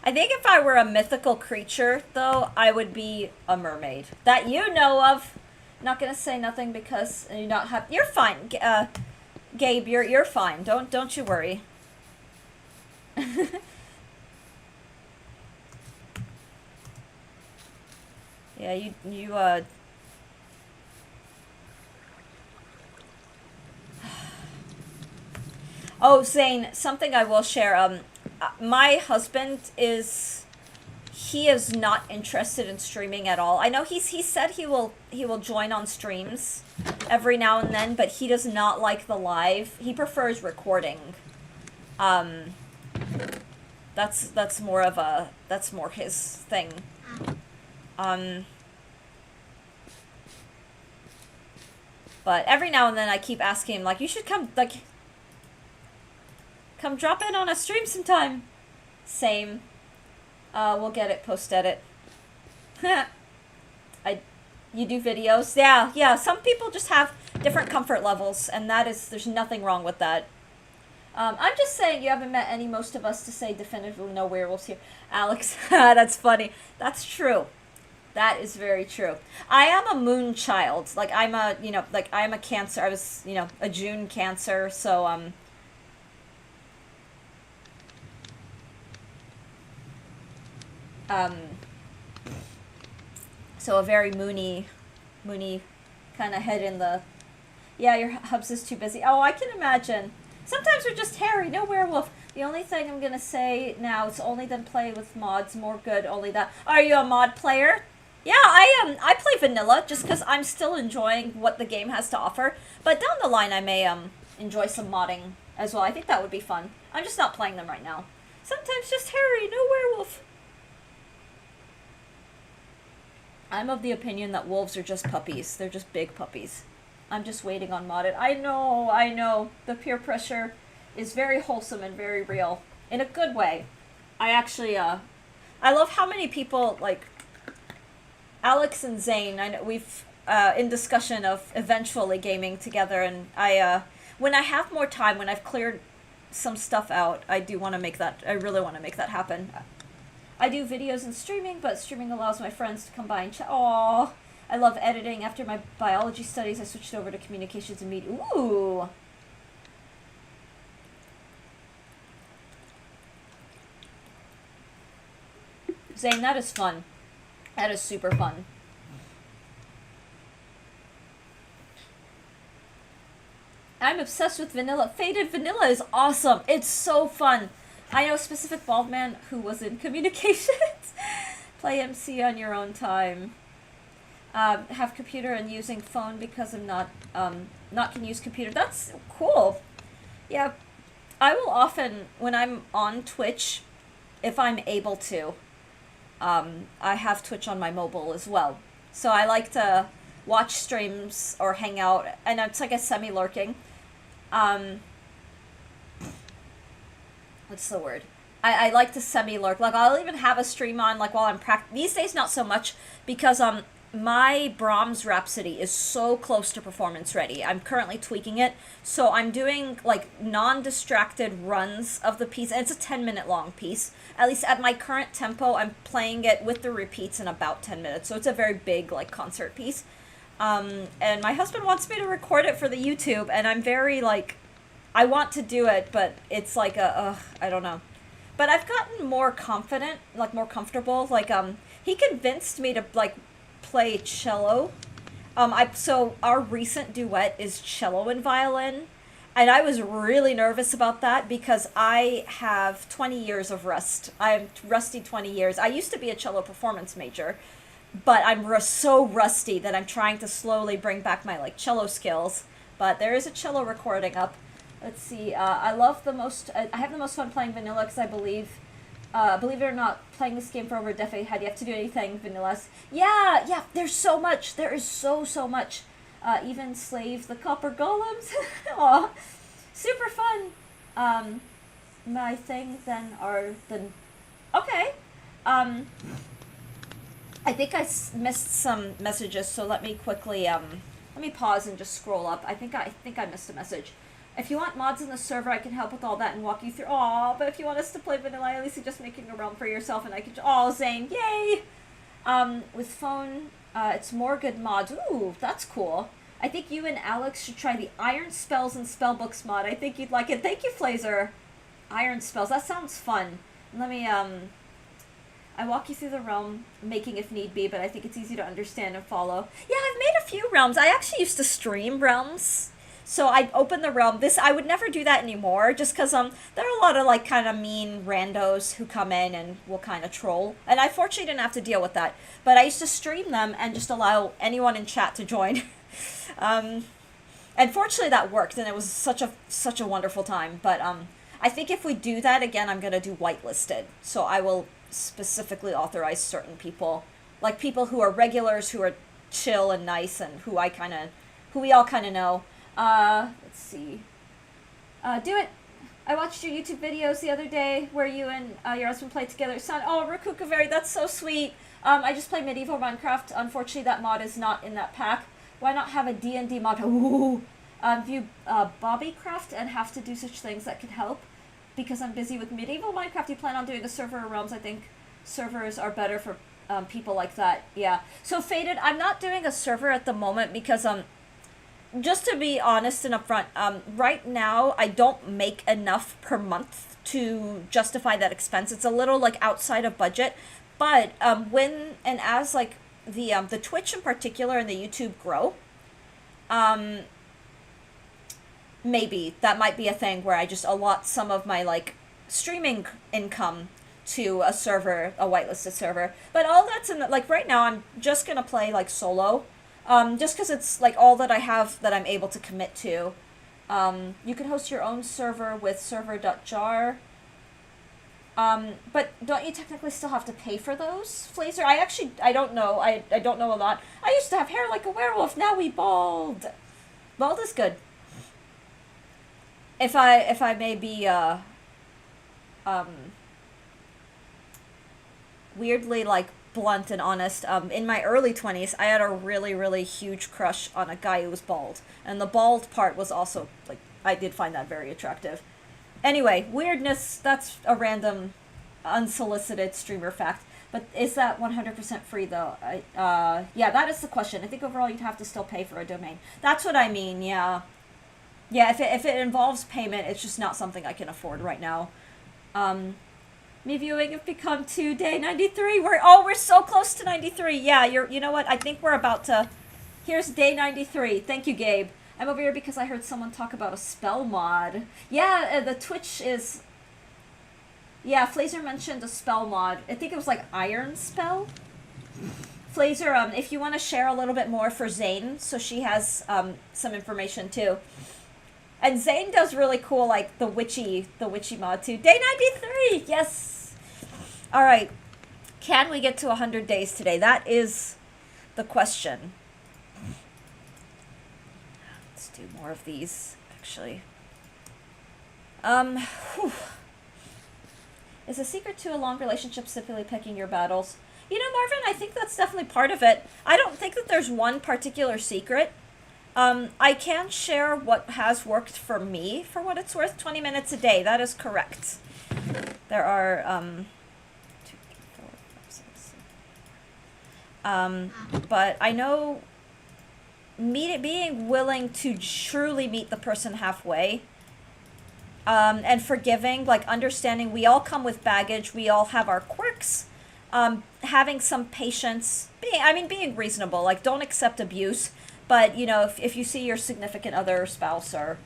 I think if I were a mythical creature, though, I would be a mermaid. That you know of. Not gonna say nothing because you not have. You're fine, Gabe. You're fine. Don't you worry. Yeah, you. Oh, Zane, something I will share. My husband he is not interested in streaming at all. I know he said he will join on streams every now and then, but he does not like the live. He prefers recording. That's more his thing. But every now and then I keep asking him, like, you should come drop in on a stream sometime. Same. We'll get it post-edit. You do videos? Yeah, some people just have different comfort levels, and there's nothing wrong with that. I'm just saying you haven't met most of us to say definitively no werewolves here. Alex, that's funny. That's true. That is very true. I am a moon child. Like, I'm a Cancer. I was, a June Cancer, so, so a very moony kind of head in the... Yeah, your hubs is too busy. Oh, I can imagine. Sometimes we're just hairy, no werewolf. The only thing I'm gonna say now, it's only then play with mods, more good, only that. Are you a mod player? Yeah, I play vanilla, just because I'm still enjoying what the game has to offer. But down the line, I may, enjoy some modding as well. I think that would be fun. I'm just not playing them right now. Sometimes just hairy, no werewolf. I'm of the opinion that wolves are just puppies. They're just big puppies. I'm just waiting on modded. I know. The peer pressure is very wholesome and very real. In a good way. I actually, I love how many people, like, Alex and Zane, I know we've, in discussion of eventually gaming together, and when I have more time, when I've cleared some stuff out, I really want to make that happen. I do videos and streaming, but streaming allows my friends to come by and chat. Aww. I love editing. After my biology studies, I switched over to communications and media. Ooh. Zane, that is fun. That is super fun. I'm obsessed with vanilla. Faded vanilla is awesome. It's so fun. I know a specific bald man who was in communications. Play MC on your own time. Have computer and using phone because I'm not can use computer. That's cool. Yeah, I will often, when I'm on Twitch, if I'm able to, I have Twitch on my mobile as well. So I like to watch streams or hang out, and it's like a semi-lurking. What's the word? I like to semi-lurk. Like, I'll even have a stream on, like, while I'm these days, not so much, because, my Brahms Rhapsody is so close to performance ready. I'm currently tweaking it, so I'm doing, like, non-distracted runs of the piece, and it's a 10-minute long piece. At least at my current tempo, I'm playing it with the repeats in about 10 minutes, so it's a very big, like, concert piece. And my husband wants me to record it for the YouTube, and I'm very, like, I want to do it, but it's like I don't know. But I've gotten more confident, like, more comfortable. Like, he convinced me to, like, play cello. So our recent duet is cello and violin, and I was really nervous about that because I have 20 years of rust. I'm rusty 20 years. I used to be a cello performance major, but I'm so rusty that I'm trying to slowly bring back my, like, cello skills. But there is a cello recording up. Let's see, I have the most fun playing vanilla because I believe it or not, playing this game for over a decade, how do you have to do anything vanilla? Yeah, there's so much. There is so much. Even slave the copper golems. Aw, super fun. My thing then are the... Okay. I think I missed some messages, so let me quickly, Let me pause and just scroll up. I think I missed a message. If you want mods in the server, I can help with all that and walk you through. Aw, but if you want us to play vanilla, I at least suggest making a realm for yourself, and I can. Oh, Zane, yay! With phone, it's more good mods. Ooh, that's cool. I think you and Alex should try the Iron Spells and Spellbooks mod. I think you'd like it. Thank you, Flazer. Iron Spells. That sounds fun. Let me I walk you through the realm, making if need be, but I think it's easy to understand and follow. Yeah, I've made a few realms. I actually used to stream realms. So I'd open the realm. I would never do that anymore, just because there are a lot of like kind of mean randos who come in and will kind of troll. And I fortunately didn't have to deal with that. But I used to stream them and just allow anyone in chat to join. And fortunately that worked, and it was such a wonderful time. But I think if we do that again, I'm gonna do whitelisted. So I will specifically authorize certain people, like people who are regulars, who are chill and nice, and who we all kind of know. Let's see. Do it. I watched your YouTube videos the other day where you and your husband played together. Son, oh, Rakukavari, that's so sweet. I just play medieval Minecraft. Unfortunately, that mod is not in that pack. Why not have a D&D mod? Ooh. View Bobbycraft and have to do such things that could help. Because I'm busy with medieval Minecraft, you plan on doing a server or realms. I think servers are better for people like that. Yeah. So Faded, I'm not doing a server at the moment because just to be honest and upfront, right now I don't make enough per month to justify that expense. It's a little like outside of budget, but when and as like the Twitch in particular and the YouTube grow, maybe that might be a thing where I just allot some of my like streaming income to a server, a whitelisted server. But all that's in the, like right now I'm just gonna play like solo. Just because it's like all that I have that I'm able to commit to. You can host your own server with server.jar. But don't you technically still have to pay for those, Flazer? I don't know. I don't know a lot. I used to have hair like a werewolf. Now we bald. Bald is good. If I may be weirdly like blunt and honest, in my early 20s I had a really, really huge crush on a guy who was bald, and the bald part was also like, I did find that very attractive. Anyway, weirdness, that's a random unsolicited streamer fact. But is that 100% free though? Yeah, that is the question. I think overall you'd have to still pay for a domain. That's what I mean. Yeah, if it involves payment, it's just not something I can afford right now. Me viewing have become 2 day 93. We're so close to 93. Yeah, you know what? I think we're about to. Here's day 93. Thank you, Gabe. I'm over here because I heard someone talk about a spell mod. Yeah, the Twitch is. Yeah, Flazer mentioned a spell mod. I think it was like Iron Spell. Flazer, if you want to share a little bit more for Zane, so she has some information too. And Zane does really cool, like, the witchy mod, too. Day 93! Yes! Alright. Can we get to 100 days today? That is the question. Let's do more of these, actually. Is the secret to a long relationship simply picking your battles? You know, Marvin, I think that's definitely part of it. I don't think that there's one particular secret. I can share what has worked for me, for what it's worth. 20 minutes a day, that is correct. There are, 2, 3, 4, 5, 6. But I know being willing to truly meet the person halfway, and forgiving, like understanding we all come with baggage, we all have our quirks, having some patience, being reasonable, like don't accept abuse. But, you know, if you see your significant other or spouse are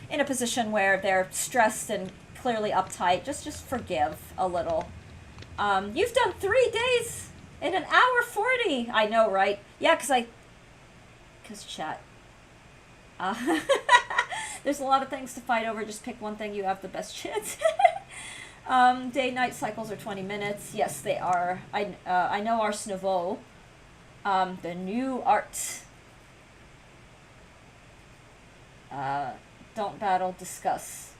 in a position where they're stressed and clearly uptight, just forgive a little. You've done 3 days in an hour 40. I know, right? Yeah, because chat. There's a lot of things to fight over. Just pick one thing. You have the best chance. Day-night cycles are 20 minutes. Yes, they are. I know Ars Nouveau. The new art. Don't battle, discuss.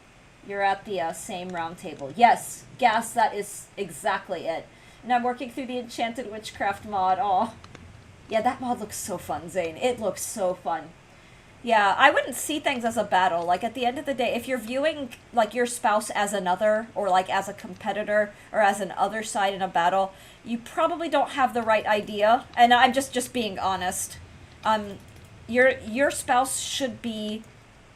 You're at the same round table. Yes, Gas, that is exactly it. And I'm working through the Enchanted Witchcraft mod. Aw. Yeah, that mod looks so fun, Zane. It looks so fun. Yeah, I wouldn't see things as a battle. Like, at the end of the day, if you're viewing, like, your spouse as another, or, like, as a competitor, or as an other side in a battle, you probably don't have the right idea. And I'm just being honest. Um, your spouse should be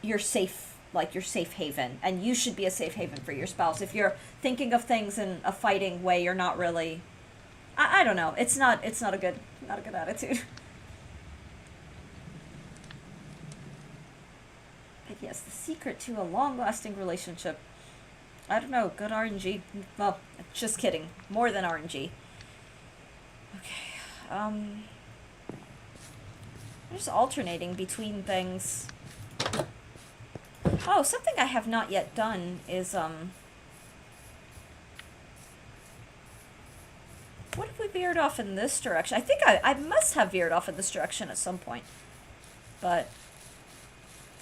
your safe haven. And you should be a safe haven for your spouse. If you're thinking of things in a fighting way, you're not really... I don't know. It's not a good attitude. But yes, the secret to a long-lasting relationship. I don't know, good RNG. Well, just kidding. More than RNG. Okay, I'm just alternating between things. Oh, something I have not yet done is, what if we veered off in this direction? I think I must have veered off in this direction at some point. But,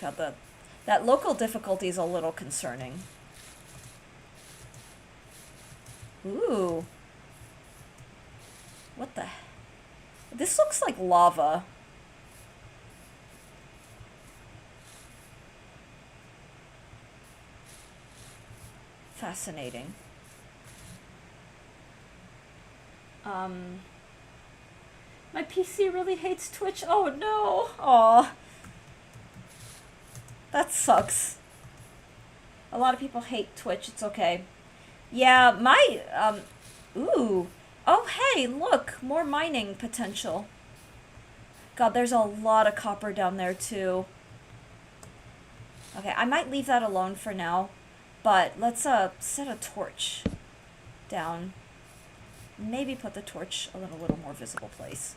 God, that local difficulty is a little concerning. Ooh. What the... This looks like lava. Fascinating. My PC really hates Twitch. Oh no. Aw. That sucks. A lot of people hate Twitch. It's okay. Yeah, ooh. Oh, hey, look. More mining potential. God, there's a lot of copper down there, too. Okay, I might leave that alone for now. But let's, set a torch down. Maybe put the torch in a little more visible place.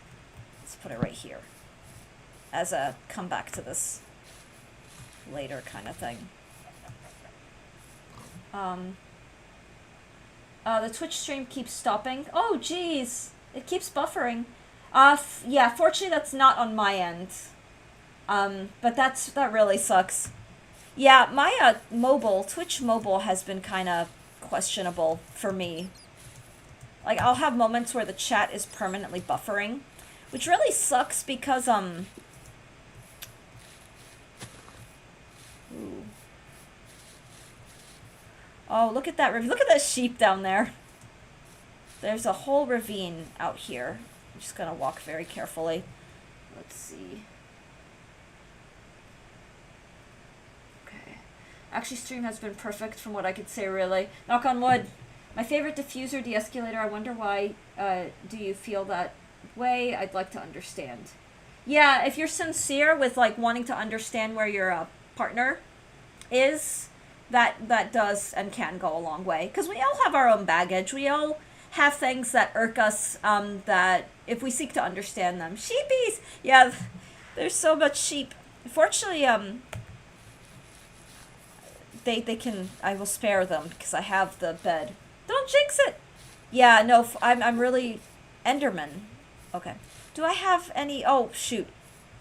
Let's put it right here. As a come back to this later kind of thing. The Twitch stream keeps stopping. Oh, jeez. It keeps buffering. Yeah, fortunately that's not on my end. But that really sucks. Yeah, my, Twitch mobile has been kind of questionable for me. Like, I'll have moments where the chat is permanently buffering, which really sucks because, Ooh. Oh, look at that look at that sheep down there. There's a whole ravine out here. I'm just gonna walk very carefully. Let's see. Okay. Actually, stream has been perfect from what I could say, really. Knock on wood. My favorite diffuser, de-escalator. I wonder why, do you feel that way? I'd like to understand. Yeah, if you're sincere with, like, wanting to understand where your, partner is, that does and can go a long way. Because we all have our own baggage. We all have things that irk us, that if we seek to understand them. Sheepies! Yeah, there's so much sheep. Fortunately, they can, I will spare them because I have the bed. Don't jinx it! Yeah, no, I'm really... Enderman. Okay. Do I have any... Oh, shoot.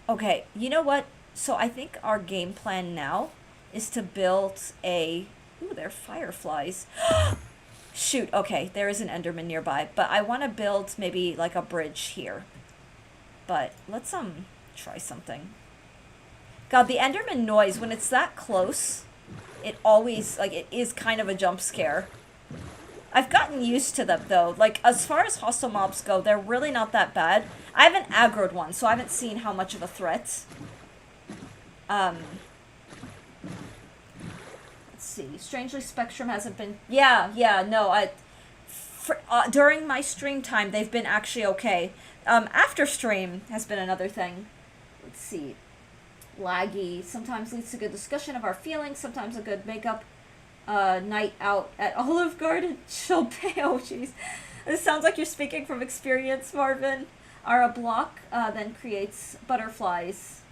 Okay, you know what? So I think our game plan now is to build a... Ooh, they're fireflies. Shoot, okay, there is an Enderman nearby. But I want to build maybe like a bridge here. But let's, try something. God, the Enderman noise, when it's that close, it always, like, it is kind of a jump scare. I've gotten used to them, though. Like, as far as hostile mobs go, they're really not that bad. I haven't aggroed one, so I haven't seen how much of a threat. Let's see. Strangely, Spectrum hasn't been... Yeah, no, during my stream time, they've been actually okay. After stream has been another thing. Let's see. Laggy. Sometimes leads to good discussion of our feelings, sometimes a good makeup. Night out at Olive Garden. Chopin. Oh, jeez. This sounds like you're speaking from experience, Marvin. A block then creates butterflies.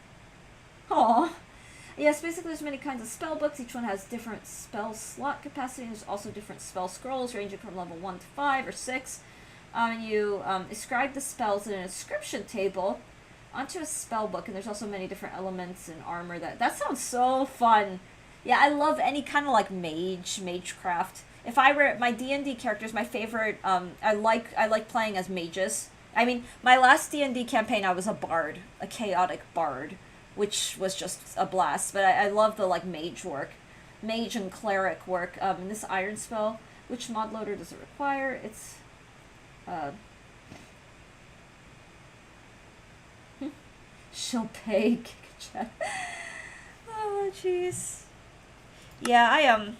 Aww. Yes, basically there's many kinds of spell books. Each one has different spell slot capacity. There's also different spell scrolls ranging from level 1 to 5 or 6. You ascribe the spells in an inscription table onto a spell book, and there's also many different elements and armor. That sounds so fun. Yeah, I love any kind of like magecraft. If I were my D&D characters, my favorite, I like playing as mages I mean, my last D&D campaign, I was a bard, a chaotic bard, which was just a blast. But I love the, like, mage and cleric work. In this iron spell, which mod loader does it require? It's, she'll pay. Oh, jeez. Yeah,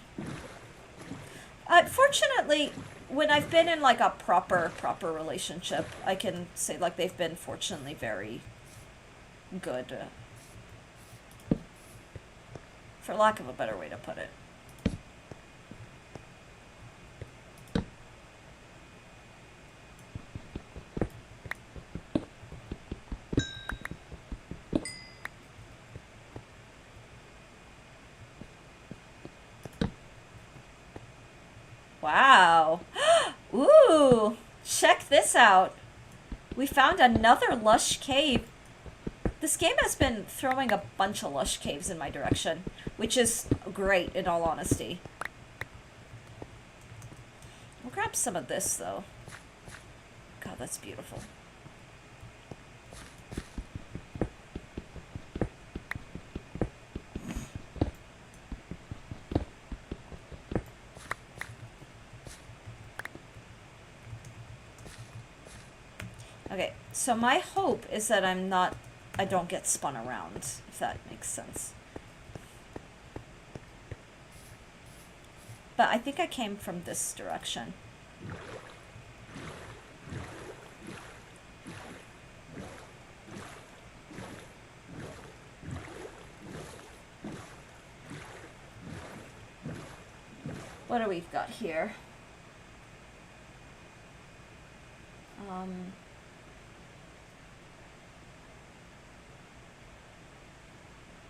fortunately, when I've been in, like, a proper relationship, I can say, like, they've been fortunately very good. For lack of a better way to put it. Wow. Ooh, check this out. We found another lush cave. This game has been throwing a bunch of lush caves in my direction, which is great in all honesty. We'll grab some of this though. God, that's beautiful. Okay, so my hope is that I don't get spun around, if that makes sense. But I think I came from this direction. What do we got here?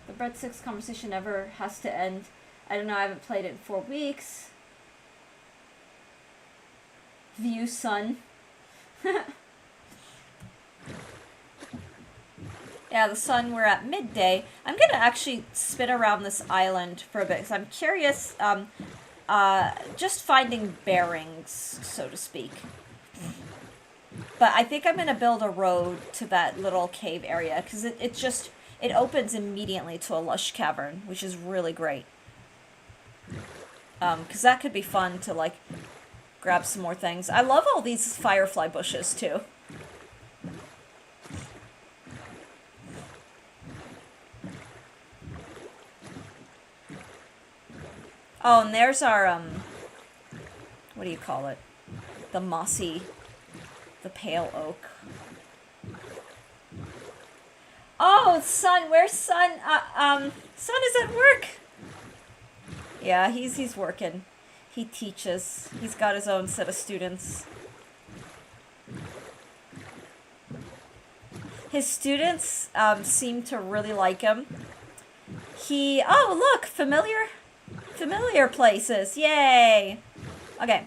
The breadsticks conversation never has to end. I don't know, I haven't played it in 4 weeks. View sun. Yeah, the sun, we're at midday. I'm gonna actually spin around this island for a bit, because I'm curious, just finding bearings, so to speak. But I think I'm gonna build a road to that little cave area, because it opens immediately to a lush cavern, which is really great. Because that could be fun to, like, grab some more things. I love all these firefly bushes, too. Oh, and there's our, what do you call it? The pale oak. Oh, Sun, where's Sun? Sun is at work. Yeah, he's working. He teaches. He's got his own set of students. His students seem to really like him. Oh, look, familiar places. Yay. Okay.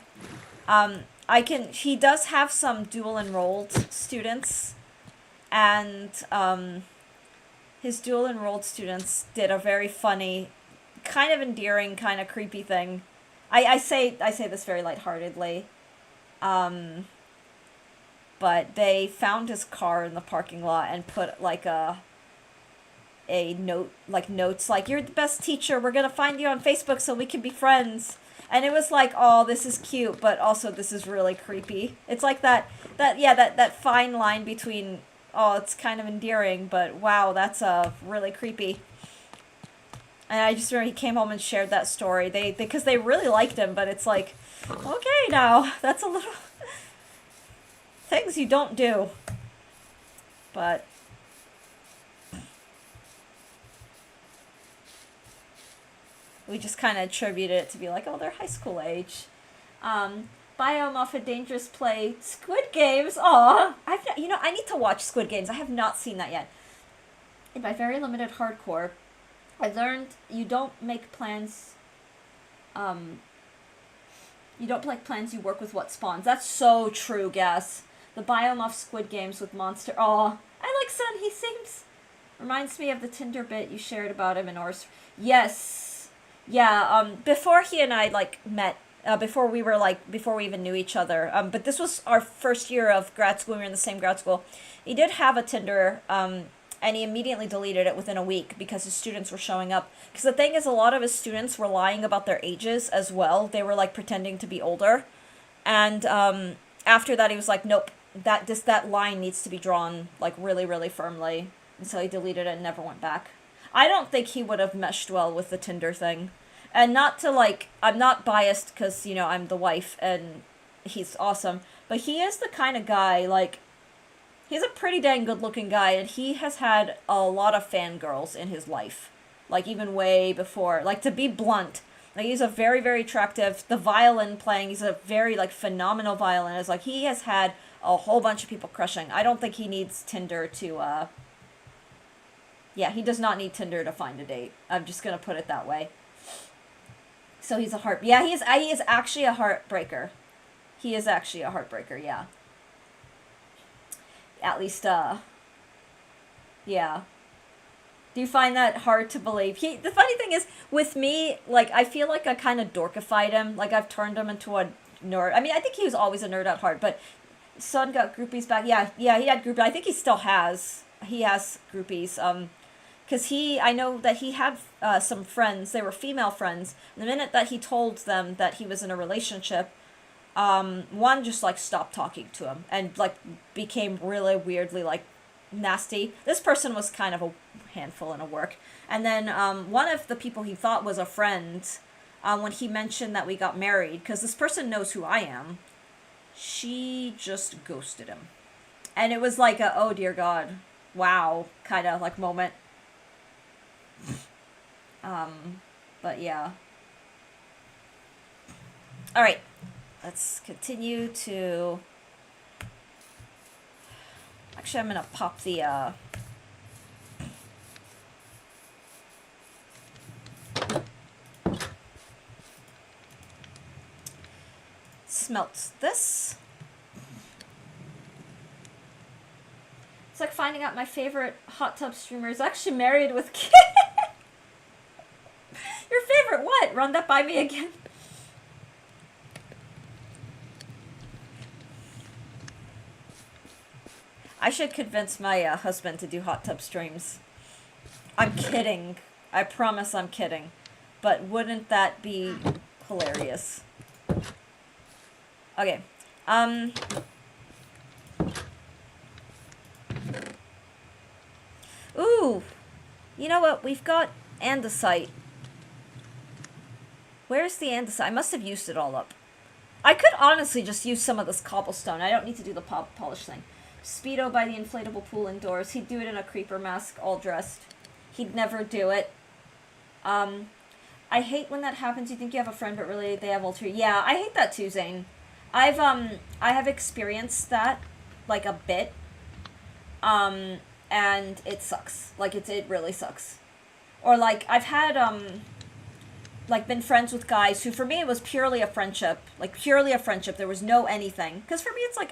He does have some dual enrolled students, and his dual enrolled students did a very funny, kind of endearing, kind of creepy thing. I say this very lightheartedly. But they found his car in the parking lot and put like a note, like notes like, "You're the best teacher. We're gonna find you on Facebook so we can be friends." And it was like, oh, this is cute, but also this is really creepy. It's like that fine line between, oh, it's kind of endearing, but wow, that's really creepy. And I just remember he came home and shared that story. Because they really liked him, but it's like, okay, now that's a little things you don't do. But we just kind of attributed it to be like, oh, they're high school age. Biome off a dangerous play. Squid Games. Aw, I need to watch Squid Games. I have not seen that yet. In my very limited hardcore, I learned you don't make plans. You don't make plans. You work with what spawns. That's so true, Gas. The biome off Squid Games with Monster. Aw, I like Sun. He seems reminds me of the Tinder bit you shared about him in Ors. Yes. Yeah, before he and I, like, met before before we even knew each other. But this was our first year of grad school. We were in the same grad school. He did have a Tinder, and he immediately deleted it within a week because his students were showing up. Because the thing is, a lot of his students were lying about their ages as well. They were like pretending to be older, and after that, he was like, "Nope, that line needs to be drawn like really, really firmly." And so he deleted it and never went back. I don't think he would have meshed well with the Tinder thing. And not to like, I'm not biased because, you know, I'm the wife and he's awesome. But he is the kind of guy, like, he's a pretty dang good looking guy and he has had a lot of fangirls in his life. Like, even way before. Like, to be blunt, like, he's a very, very attractive, the violin playing, he's a very, like, phenomenal violinist. Like, he has had a whole bunch of people crushing. I don't think he needs Tinder to, yeah, he does not need Tinder to find a date. I'm just gonna put it that way. So he's a yeah, he is actually a heartbreaker. He is actually a heartbreaker, yeah. At least, yeah. Do you find that hard to believe? The funny thing is, with me, like, I feel like I kind of dorkified him. Like, I've turned him into a nerd. I mean, I think he was always a nerd at heart, but son got groupies back. Yeah, he had groupies. I think he still has. He has groupies. Because I know that he had some friends, they were female friends. The minute that he told them that he was in a relationship, one just like stopped talking to him and like became really weirdly like nasty. This person was kind of a handful in a work. And then one of the people he thought was a friend, when he mentioned that we got married, because this person knows who I am, she just ghosted him. And it was like a, oh dear God, wow, kind of like moment. But yeah. Alright. Let's continue to... Actually, I'm gonna pop the, smelt this. It's like finding out my favorite hot tub streamer is actually married with kids. Your favorite what? Run that by me again. I should convince my husband to do hot tub streams. I'm kidding. I promise I'm kidding. But wouldn't that be hilarious? Okay. Ooh. You know what? We've got andesite. Where's the andesite? I must have used it all up. I could honestly just use some of this cobblestone. I don't need to do the polish thing. Speedo by the inflatable pool indoors. He'd do it in a creeper mask, all dressed. He'd never do it. I hate when that happens. You think you have a friend, but really they have ulterior. Yeah, I hate that too, Zane. I have experienced that, like, a bit. And it sucks. Like, it really sucks. Or, like, I've had, like, been friends with guys who, for me, it was purely a friendship. Like, purely a friendship. There was no anything. Because for me, it's like,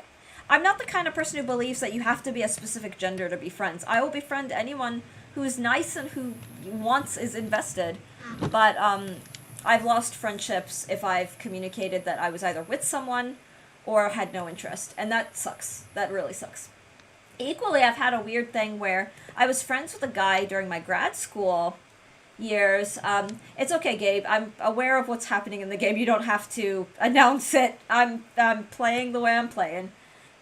I'm not the kind of person who believes that you have to be a specific gender to be friends. I will befriend anyone who is nice and who is invested. But, I've lost friendships if I've communicated that I was either with someone or had no interest. And that sucks. That really sucks. Equally, I've had a weird thing where I was friends with a guy during my grad school years. It's okay, Gabe. I'm aware of what's happening in the game. You don't have to announce it. I'm playing the way I'm playing.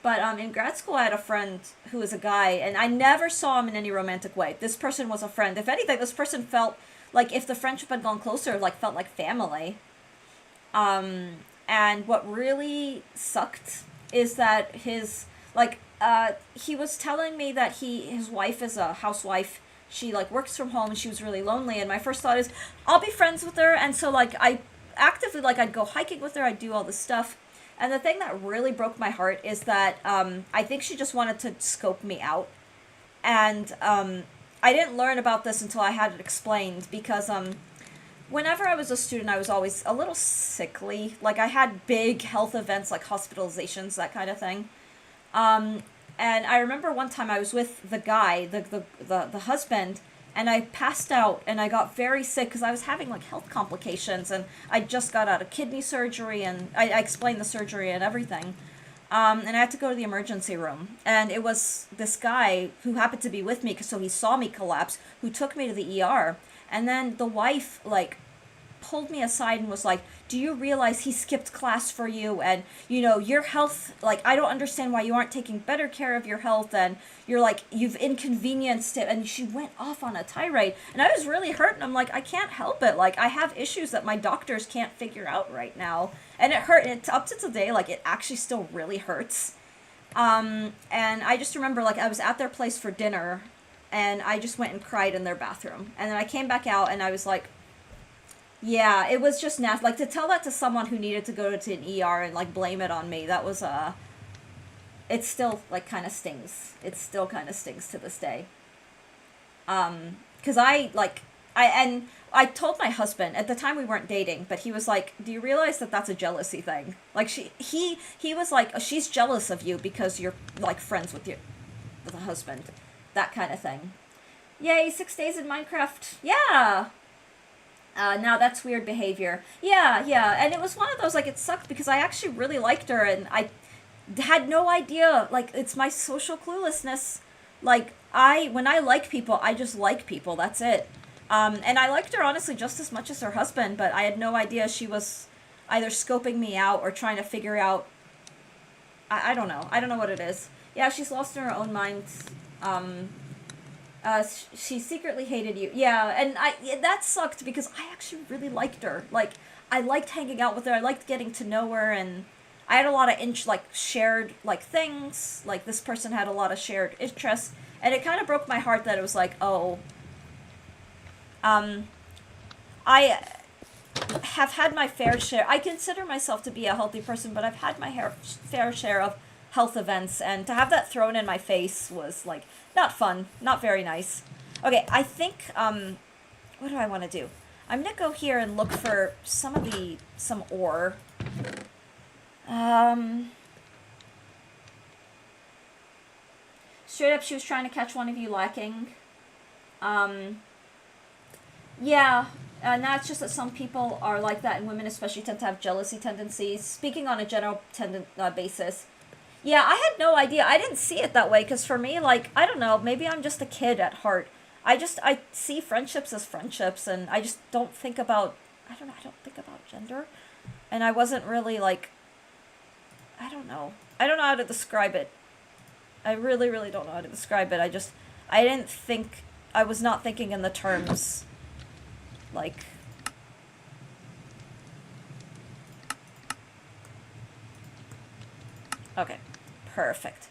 But in grad school, I had a friend who was a guy, and I never saw him in any romantic way. This person was a friend. If anything, this person felt like if the friendship had gone closer, like felt like family. And what really sucked is that he was telling me that his wife is a housewife. She, like, works from home and she was really lonely. And my first thought is, I'll be friends with her. And so, like, I actively, like, I'd go hiking with her. I'd do all this stuff. And the thing that really broke my heart is that I think she just wanted to scope me out. And I didn't learn about this until I had it explained because whenever I was a student, I was always a little sickly. Like, I had big health events like hospitalizations, that kind of thing. And I remember one time I was with the guy, the husband, and I passed out and I got very sick because I was having like health complications, and I just got out of kidney surgery, and I explained the surgery and everything. And I had to go to the emergency room. And it was this guy who happened to be with me, so he saw me collapse, who took me to the ER. And then the wife, like, pulled me aside and was like, do you realize he skipped class for you? And, you know, your health, like, I don't understand why you aren't taking better care of your health. And you're like, you've inconvenienced it. And she went off on a tirade. And I was really hurt. And I'm like, I can't help it. Like, I have issues that my doctors can't figure out right now. And it hurt. And up to today, like, it actually still really hurts. And I just remember, like, I was at their place for dinner. And I just went and cried in their bathroom. And then I came back out and I was like, yeah, it was just nasty. Like, to tell that to someone who needed to go to an ER and, like, blame it on me, that was, it still, like, kind of stings. It still kind of stings to this day. Because I told my husband, at the time we weren't dating, but he was like, do you realize that that's a jealousy thing? Like, he was like, oh, she's jealous of you because you're, like, friends with the husband. That kind of thing. Yay, 6 days in Minecraft. Yeah! Now that's weird behavior. Yeah, and it was one of those, like, it sucked because I actually really liked her, and I had no idea, like, it's my social cluelessness. Like, when I like people, I just like people, that's it. And I liked her, honestly, just as much as her husband, but I had no idea she was either scoping me out or trying to figure out, I don't know. I don't know what it is. Yeah, she's lost in her own mind. She secretly hated you. Yeah, and that sucked because I actually really liked her. Like, I liked hanging out with her. I liked getting to know her, and I had a lot of shared, like, things. Like, this person had a lot of shared interests, and it kind of broke my heart that it was like, oh, I have had my fair share. I consider myself to be a healthy person, but I've had my fair share of health events, and to have that thrown in my face was, like, not fun, not very nice. Okay, I think, what do I want to do? I'm gonna go here and look for some ore. Straight up, she was trying to catch one of you lacking. Yeah, now it's just that some people are like that, and women especially tend to have jealousy tendencies. Speaking on a general basis. Yeah, I had no idea. I didn't see it that way, because for me, like, I don't know, maybe I'm just a kid at heart. I see friendships as friendships, and I just don't think about, I don't think about gender. And I wasn't really, like, I don't know how to describe it. I really, really don't know how to describe it. I was not thinking in the terms, like, okay, perfect.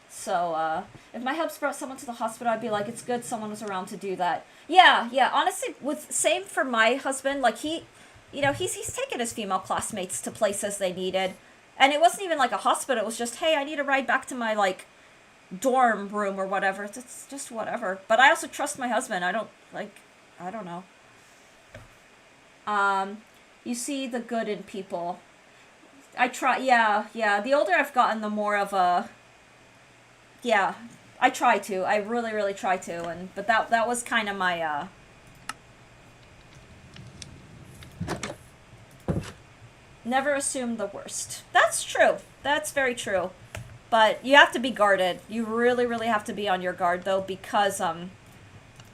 So, if my hubs brought someone to the hospital, I'd be like, it's good someone was around to do that. Yeah, honestly, same for my husband, like, he's taken his female classmates to places they needed, and it wasn't even, like, a hospital, it was just, hey, I need a ride back to my, like, dorm room or whatever, it's just whatever, but I also trust my husband, I don't know. You see the good in people. I try, yeah, the older I've gotten, the more of a, yeah, I try to, I really, really try to, but that was kind of my, never assume the worst. That's true, that's very true, but you have to be guarded, you really, really have to be on your guard, though, because,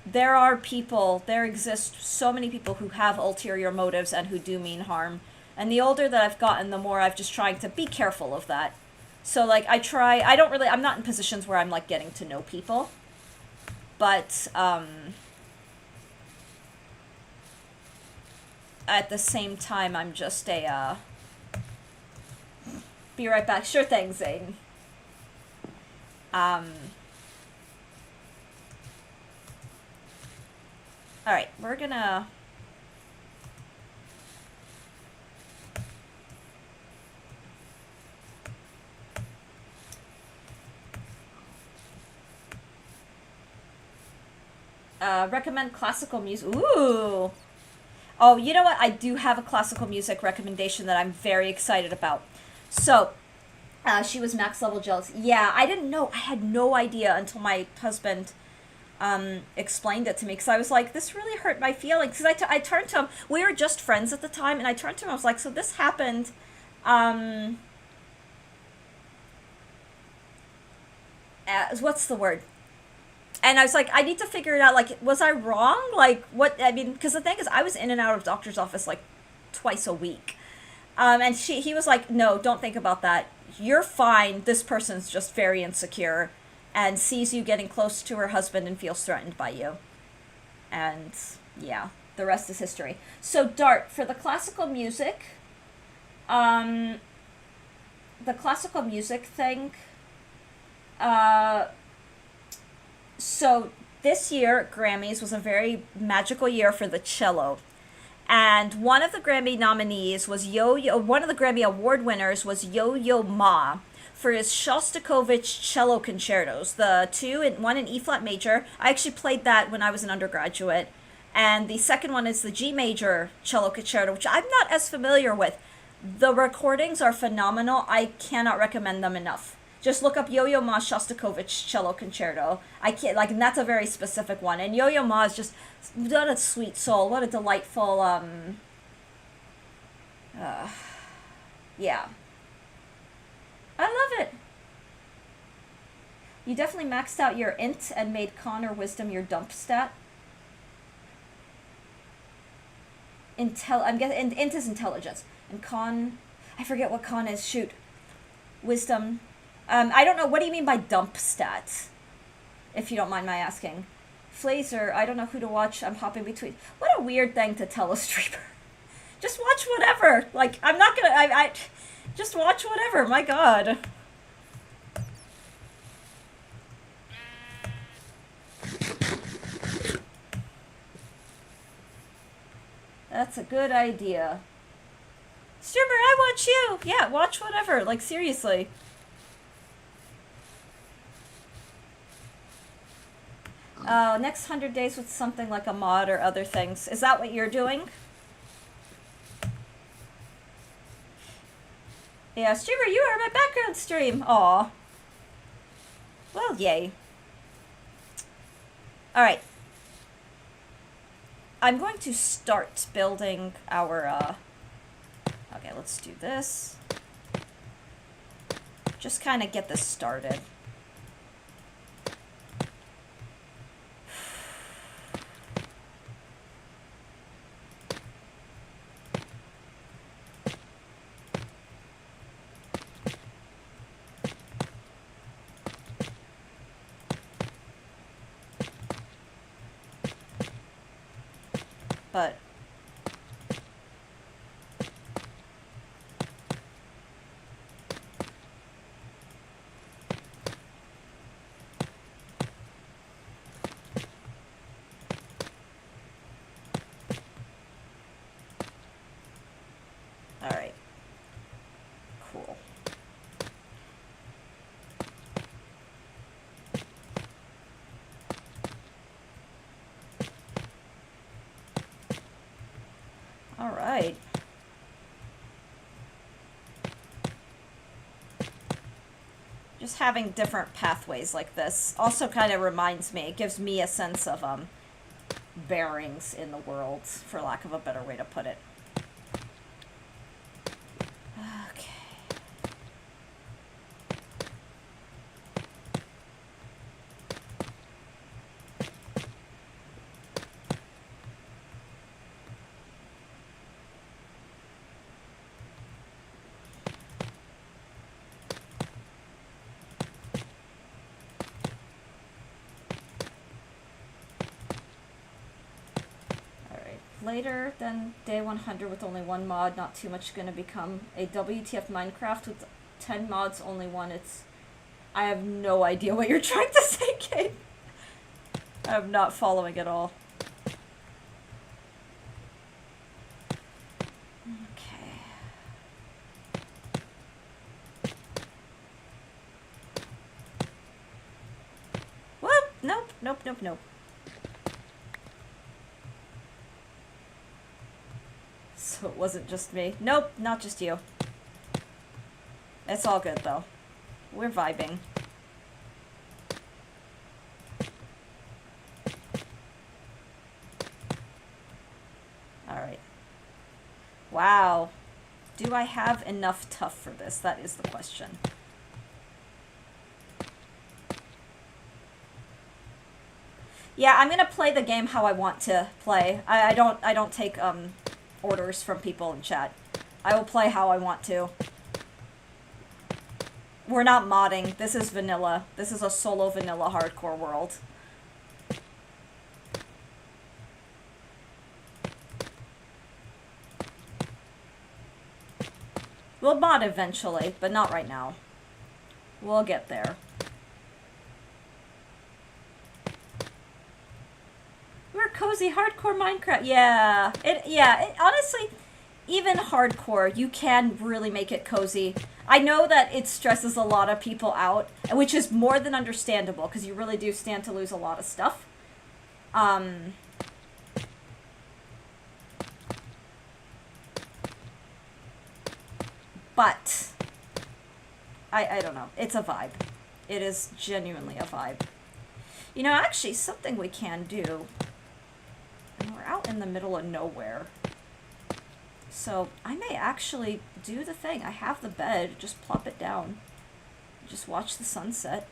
there exist so many people who have ulterior motives and who do mean harm. And the older that I've gotten, the more I've just trying to be careful of that. So, like, I'm not in positions where I'm, like, getting to know people. But, at the same time, I'm just be right back. Sure thing, Zane. Alright, we're gonna... recommend classical music. Ooh! Oh, you know what? I do have a classical music recommendation that I'm very excited about. So, she was max level jealous. Yeah, I didn't know. I had no idea until my husband explained it to me, because I was like, this really hurt my feelings. Because I turned to him, we were just friends at the time, and I turned to him, I was like, so this happened, what's the word? And I was like, I need to figure it out, like, was I wrong? Like, what, I mean, because the thing is, I was in and out of doctor's office, like, twice a week. And he was like, no, don't think about that. You're fine. This person's just very insecure and sees you getting close to her husband and feels threatened by you. And yeah, the rest is history. So Dart, for the classical music thing, so this year, Grammys was a very magical year for the cello. And one of the Grammy nominees was one of the Grammy Award winners was Yo-Yo Ma for his Shostakovich cello concertos. One in E-flat major. I actually played that when I was an undergraduate. And the second one is the G major cello concerto, which I'm not as familiar with. The recordings are phenomenal. I cannot recommend them enough. Just look up Yo-Yo Ma Shostakovich cello concerto. I can't, like, and that's a very specific one. And Yo-Yo Ma is just, what a sweet soul. What a delightful, yeah. I love it. You definitely maxed out your int and made con or wisdom your dump stat. I'm guessing int is intelligence. And con, I forget what con is. Shoot. Wisdom. I don't know. What do you mean by dump stat? If you don't mind my asking. Flazer, I don't know who to watch. I'm hopping between. What a weird thing to tell a streamer. Just watch whatever. Like, I'm not gonna. I just watch whatever. My God. That's a good idea. Streamer, I watch you. Yeah, watch whatever. Like, seriously. Next 100 days with something like a mod or other things. Is that what you're doing? Yeah, streamer, you are my background stream. Aw. Well, yay. Alright. I'm going to start building our, Okay, let's do this. Just kind of get this started. But all right. Cool. All right. Just having different pathways like this also kind of reminds me, it gives me a sense of bearings in the world, for lack of a better way to put it. Okay. Later than day 100 with only one mod, not too much going to become a WTF Minecraft with 10 mods, only one. I have no idea what you're trying to say, Kate. I'm not following at all. Okay. Whoop! Nope, nope, nope, nope. So it wasn't just me. Nope, not just you. It's all good, though. We're vibing. Wow. Do I have enough tough for this? That is the question. Yeah, I'm gonna play the game how I want to play. I don't take orders from people in chat. I will play how I want to. We're not modding. This is vanilla. This is a solo vanilla hardcore world. We'll mod eventually, but not right now. We'll get there. We're cozy hardcore Minecraft. Yeah. Honestly, even hardcore, you can really make it cozy. I know that it stresses a lot of people out, which is more than understandable, because you really do stand to lose a lot of stuff. But I don't know. It's a vibe. It is genuinely a vibe. You know, actually, something we can do. And we're out in the middle of nowhere. So I may actually do the thing. I have the bed. Just plop it down. Just watch the sunset.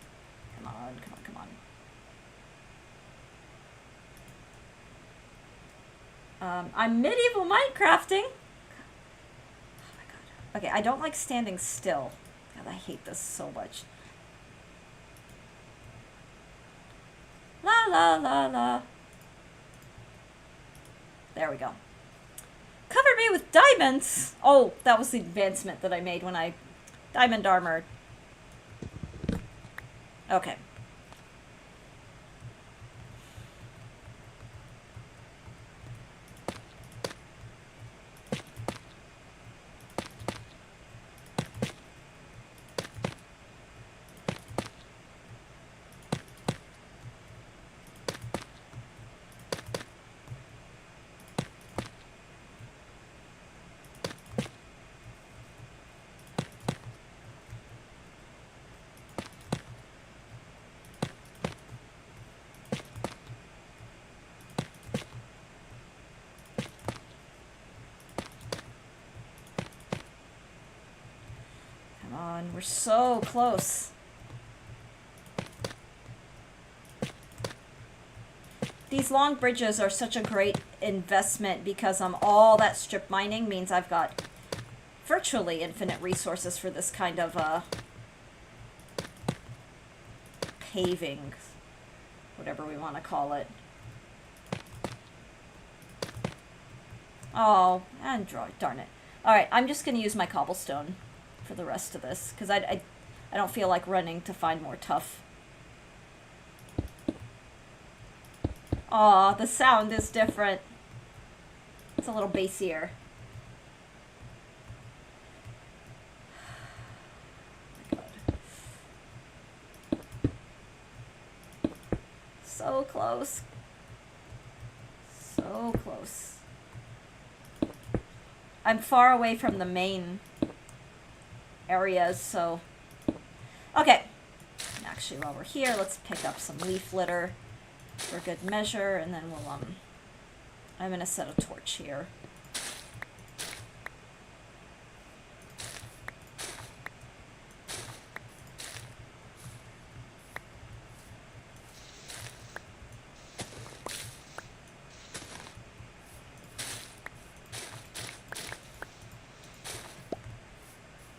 Come on, come on, come on. I'm medieval Minecrafting. Oh my god. Okay, I don't like standing still. God, I hate this so much. La la la la. There we go. Cover me with diamonds! Oh, that was the advancement that I made when I diamond armored. Okay. We're so close. These long bridges are such a great investment because all that strip mining means I've got virtually infinite resources for this kind of paving, whatever we want to call it. Oh, and darn it. Alright, I'm just going to use my cobblestone for the rest of this, because I don't feel like running to find more tuff. Aw, the sound is different. It's a little bassier. So close. So close. I'm far away from the main areas, so... Okay. Actually, while we're here, let's pick up some leaf litter for good measure, and then we'll, I'm gonna set a torch here.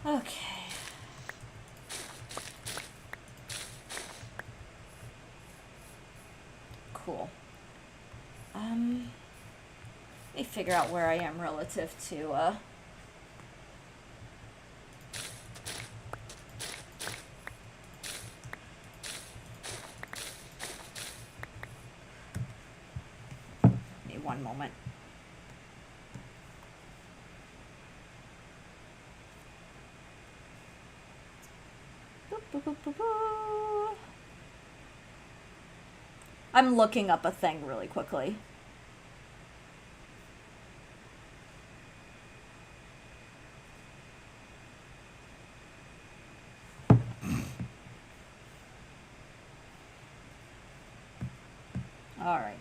Okay. Cool. Let me figure out where I am relative to, Give me one moment. I'm looking up a thing really quickly. All right.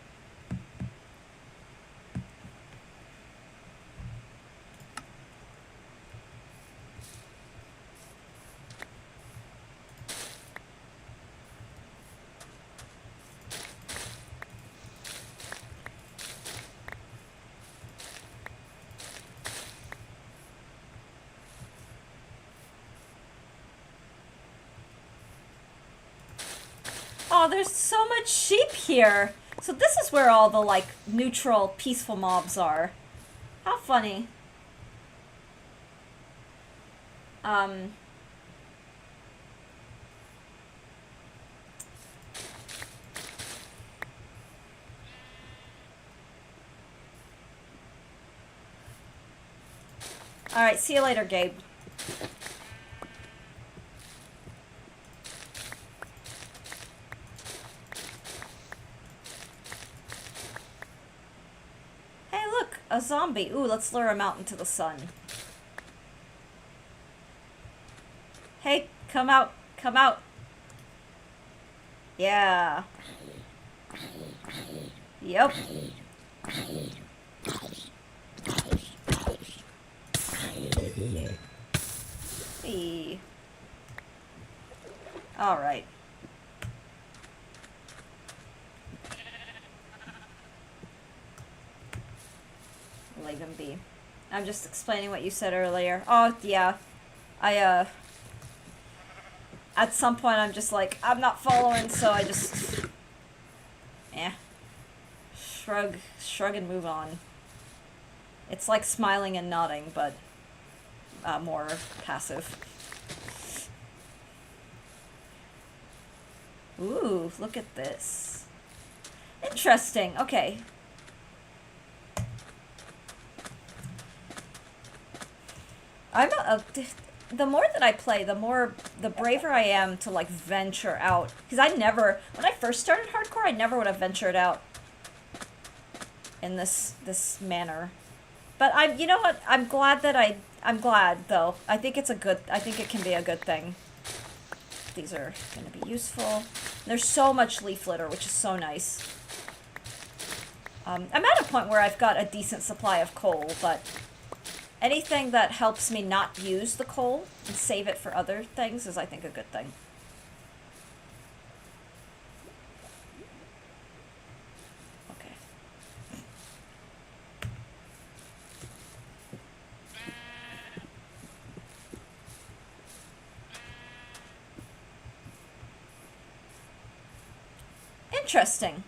Oh, there's so much sheep here. So this is where all the, like, neutral, peaceful mobs are. How funny. Um... Alright, see you later, Gabe. Hey, look! A zombie. Ooh, let's lure him out into the sun. Hey, come out. Come out. Yeah. Yep. Hey. Alright. Leave him be. I'm just explaining what you said earlier. Oh, yeah. At some point I'm just like, I'm not following, so I just... Shrug and move on. It's like smiling and nodding, but more passive. Ooh, look at this. Interesting. Okay. The more that I play, the braver I am to, like, venture out. Because when I first started hardcore, I never would have ventured out in this manner. But you know what? I'm glad, though. I think it can be a good thing. These are going to be useful. There's so much leaf litter, which is so nice. I'm at a point where I've got a decent supply of coal, but anything that helps me not use the coal and save it for other things is, I think, a good thing. Okay. Interesting.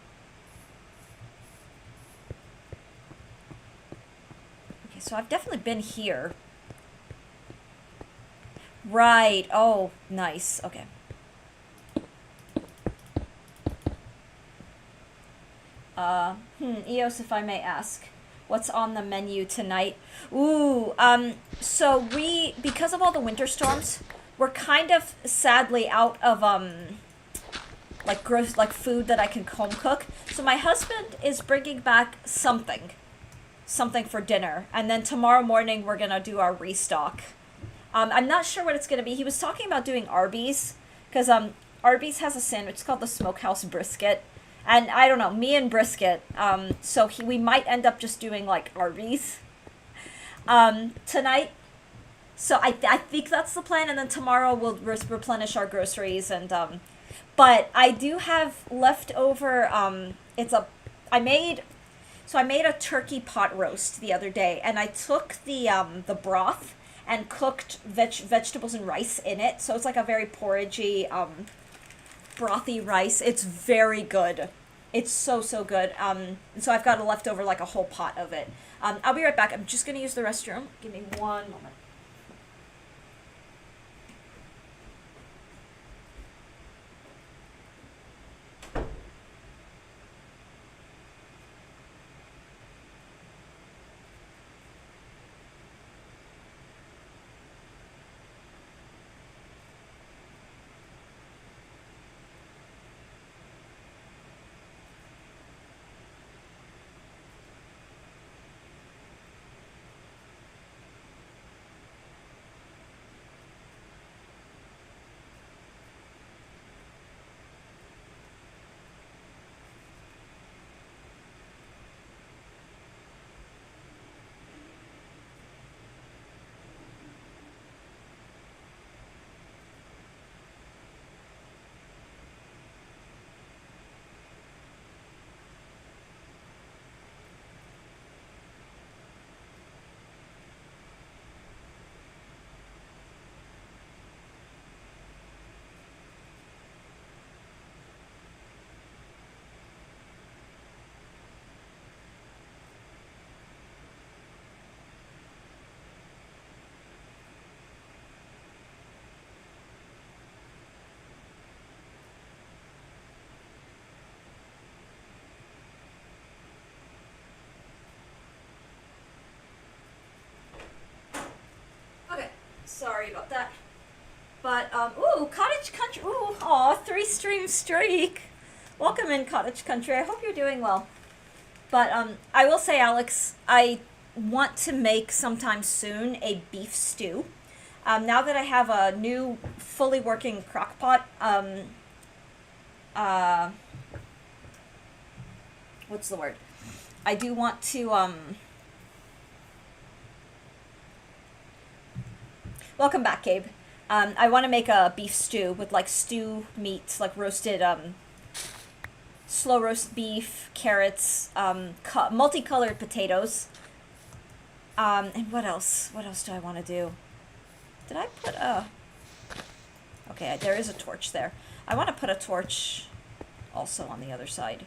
Okay, so I've definitely been here. Right. Oh, nice. Okay. Eos, if I may ask, what's on the menu tonight? Ooh, so because of all the winter storms, we're kind of sadly out of, like, gross, like, food that I can home cook. So my husband is bringing back something for dinner, and then tomorrow morning we're gonna do our restock. I'm not sure what it's gonna be. He was talking about doing Arby's, because Arby's has a sandwich called the Smokehouse Brisket, and I don't know, me and brisket. So we might end up just doing, like, Arby's tonight. So I think that's the plan, and then tomorrow we'll replenish our groceries, and but I do have leftover. I made a turkey pot roast the other day, and I took the broth and cooked vegetables and rice in it. So it's like a very porridgey, brothy rice. It's very good. It's so good. And so I've got a leftover, like, a whole pot of it. I'll be right back. I'm just gonna use the restroom. Give me one moment. Sorry about that. But, ooh, Cottage Country. Ooh, aw, 3-stream streak. Welcome in, Cottage Country. I hope you're doing well. But, I will say, Alex, I want to make sometime soon a beef stew. Now that I have a new, fully working crock pot, what's the word? I do want to, welcome back, Gabe. I want to make a beef stew with, like, stew meats, like roasted, slow roast beef, carrots, multicolored potatoes. And what else? What else do I want to do? Did I put a... Okay, there is a torch there. I want to put a torch also on the other side.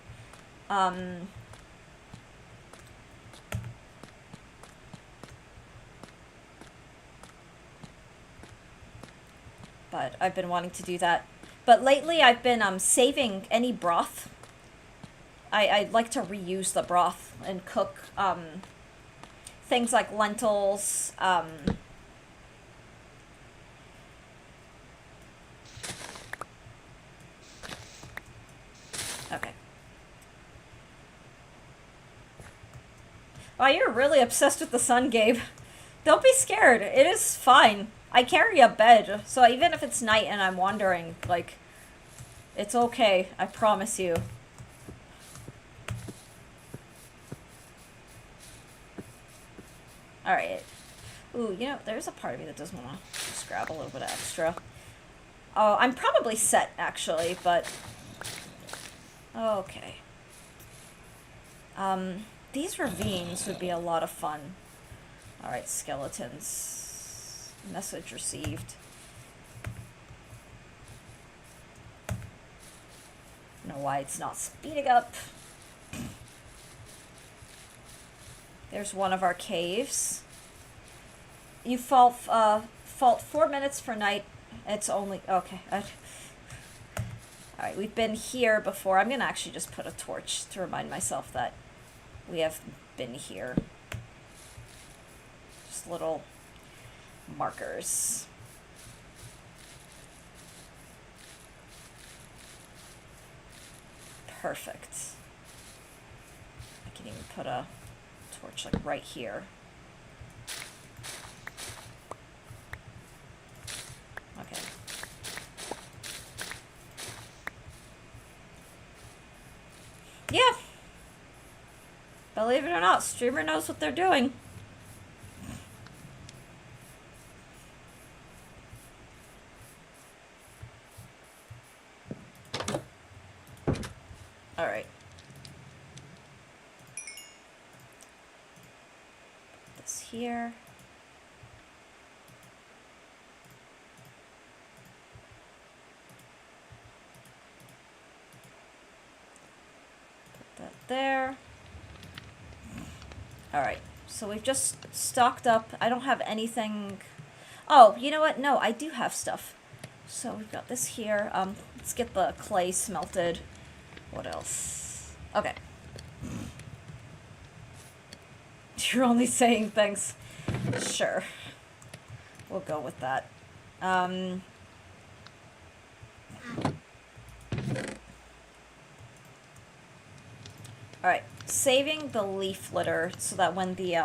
But I've been wanting to do that. But lately I've been saving any broth. I like to reuse the broth and cook things like lentils. Okay. Wow, you're really obsessed with the sun, Gabe. Don't be scared. It is fine. I carry a bed, so even if it's night and I'm wandering, like, it's okay. I promise you. Alright. Ooh, you know, there's a part of me that does want to just grab a little bit of extra. Oh, I'm probably set, actually, but... Okay. These ravines would be a lot of fun. Alright, skeletons. Message received. I don't know why it's not speeding up. There's one of our caves. You fault 4 minutes for night. It's only... Okay. Alright, we've been here before. I'm going to actually just put a torch to remind myself that we have been here. Just little markers. Perfect. I can even put a torch like right here. Okay. Yeah. Believe it or not, streamer knows what they're doing. Alright. Put this here. Put that there. Alright, so we've just stocked up. I don't have anything... Oh, you know what? No, I do have stuff. So we've got this here. Let's get the clay smelted. What else? Okay. You're only saying things. Sure. We'll go with that. Alright. Saving the leaf litter so that when the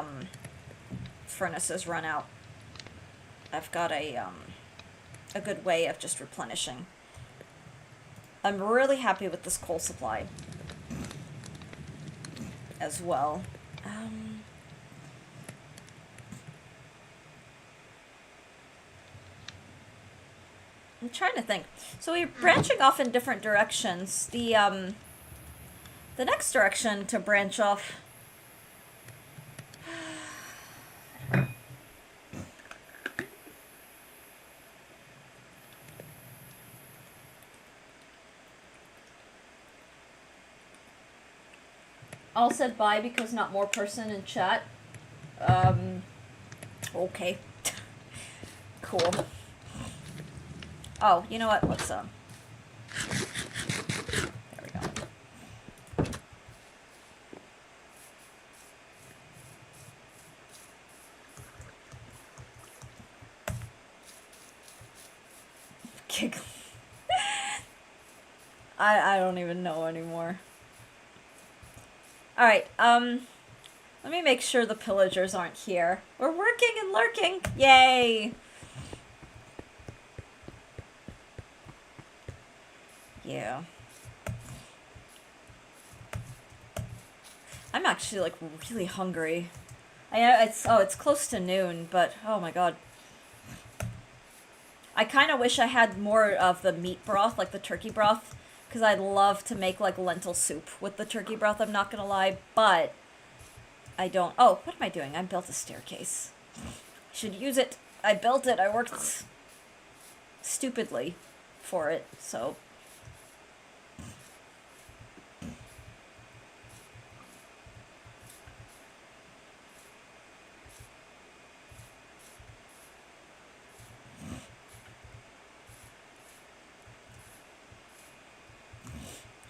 furnaces run out, I've got a good way of just replenishing. I'm really happy with this coal supply as well. I'm trying to think. So we're branching off in different directions. The next direction to branch off... All said bye because not more person in chat. Okay. Cool. Oh, you know what? Let's, there we go. Giggle. I don't even know anymore. Alright, let me make sure the pillagers aren't here. We're working and lurking! Yay! Yeah. I'm actually, like, really hungry. I know it's close to noon, but oh my god. I kind of wish I had more of the meat broth, like the turkey broth, because I'd love to make, like, lentil soup with the turkey broth, I'm not gonna lie, but I don't. Oh, what am I doing? I built a staircase. I should use it. I built it. I worked stupidly for it, so...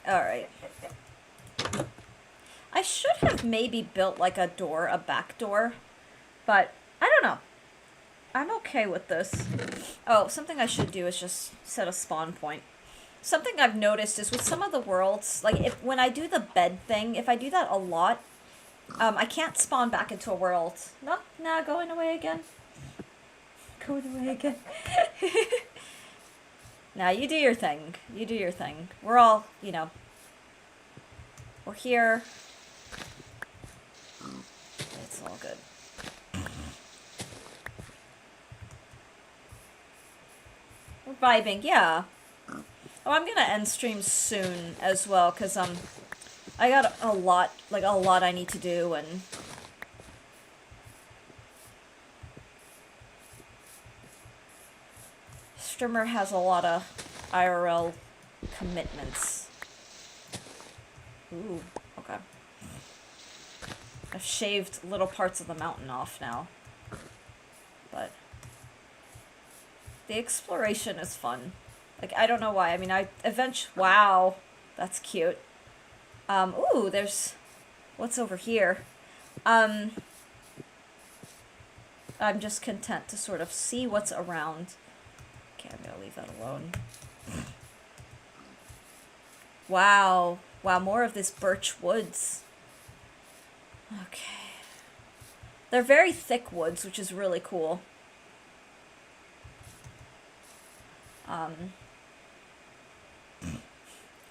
Alright. I should have maybe built, like, a door, a back door, but I don't know. I'm okay with this. Oh, something I should do is just set a spawn point. Something I've noticed is with some of the worlds, like, when I do the bed thing, if I do that a lot, I can't spawn back into a world. No, nah, going away again. Going away again. Now, you do your thing. You do your thing. We're all, you know, we're here. It's all good. We're vibing, yeah. Oh, I'm gonna end stream soon as well, because, I got a lot I need to do, and... Streamer has a lot of IRL commitments. Ooh, okay. I've shaved little parts of the mountain off now. But the exploration is fun. Like, I don't know why. I mean, wow, that's cute. Ooh, there's... What's over here? I'm just content to sort of see what's around. Okay, I'm gonna leave that alone. Wow. Wow, more of this birch woods. Okay. They're very thick woods, which is really cool.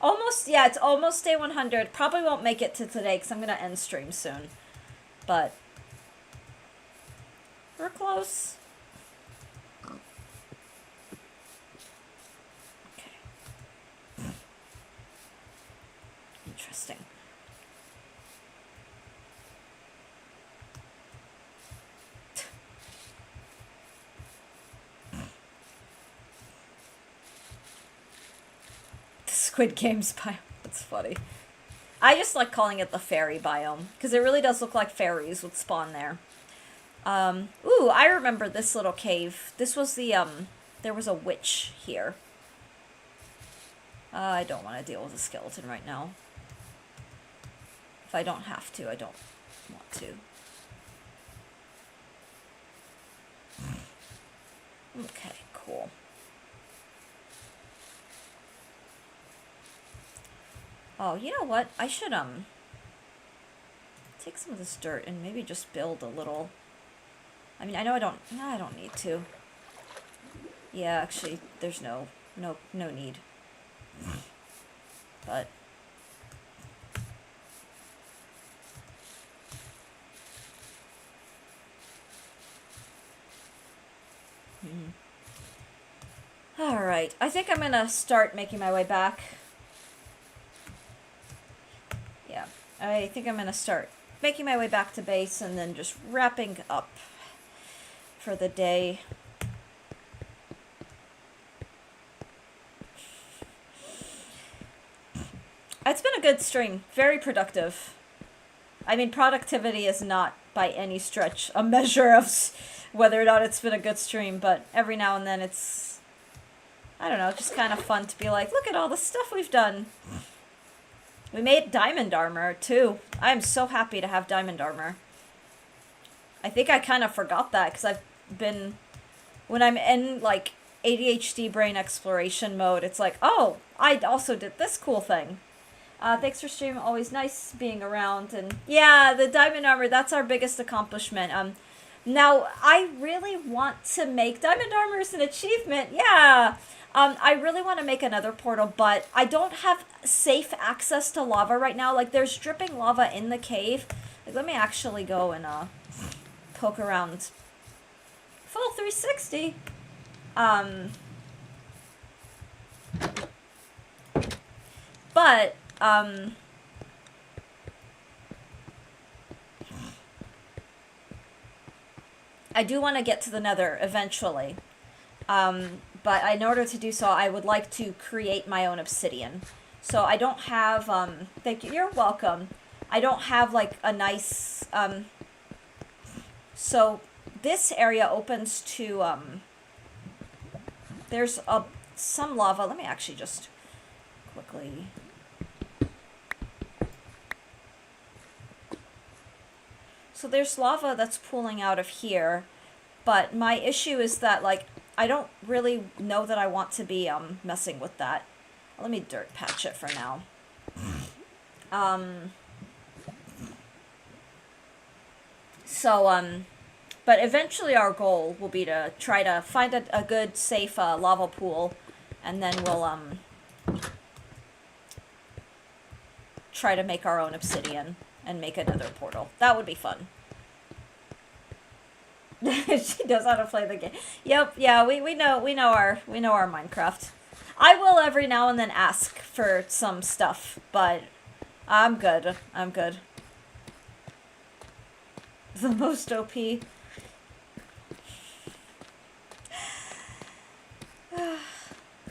Almost, yeah, it's almost day 100. Probably won't make it to today, because I'm gonna end stream soon. But we're close. Interesting. The Squid Games biome. That's funny. I just like calling it the fairy biome, because it really does look like fairies would spawn there. Ooh, I remember this little cave. This was the, there was a witch here. I don't want to deal with a skeleton right now. If I don't have to, I don't want to. Okay, cool. Oh, you know what? I should, take some of this dirt and maybe just build a little... I mean, I know I don't need to. Yeah, actually, there's no need. But... Alright, I think I'm gonna start making my way back. Yeah, I think I'm gonna start making my way back to base and then just wrapping up for the day. It's been a good stream. Very productive. I mean, productivity is not by any stretch a measure of whether or not it's been a good stream, but every now and then it's, I don't know, just kind of fun to be like, look at all the stuff we've done. We made diamond armor, too. I'm so happy to have diamond armor. I think I kind of forgot that, because I've been, when I'm in, like, ADHD brain exploration mode. It's like, oh, I also did this cool thing. Thanks for streaming. Always nice being around. And yeah, the diamond armor, that's our biggest accomplishment. Now, I really want to make diamond armor as an achievement. Yeah. I really want to make another portal, but I don't have safe access to lava right now. Like, there's dripping lava in the cave. Like, let me actually go and poke around. Full 360. But I do want to get to the Nether eventually. But in order to do so, I would like to create my own obsidian. So I don't have, thank you, you're welcome. I don't have like a nice, so this area opens to, there's some lava. Let me actually just quickly. So there's lava that's pooling out of here, but my issue is that, like, I don't really know that I want to be messing with that. Let me dirt patch it for now. But eventually our goal will be to try to find a good, safe lava pool, and then we'll try to make our own obsidian and make another portal. That would be fun. She knows how to play the game. Yep, yeah, we know our Minecraft. I will every now and then ask for some stuff, but I'm good. I'm good. The most OP.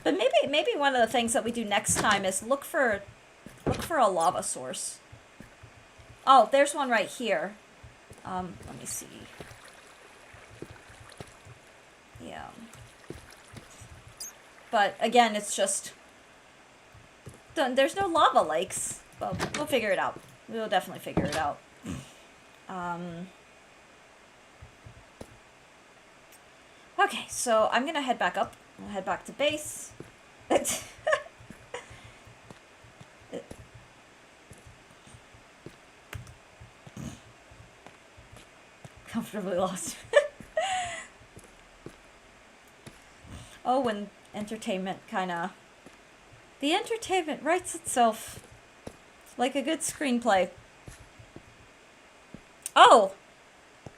But maybe one of the things that we do next time is look for a lava source. Oh, there's one right here. Let me see. Yeah. But again, it's just there's no lava lakes. Well, we'll figure it out. We'll definitely figure it out. Okay, so I'm gonna head back up. I'll head back to base. Comfortably lost. Oh, when entertainment kinda... The entertainment writes itself like a good screenplay. Oh!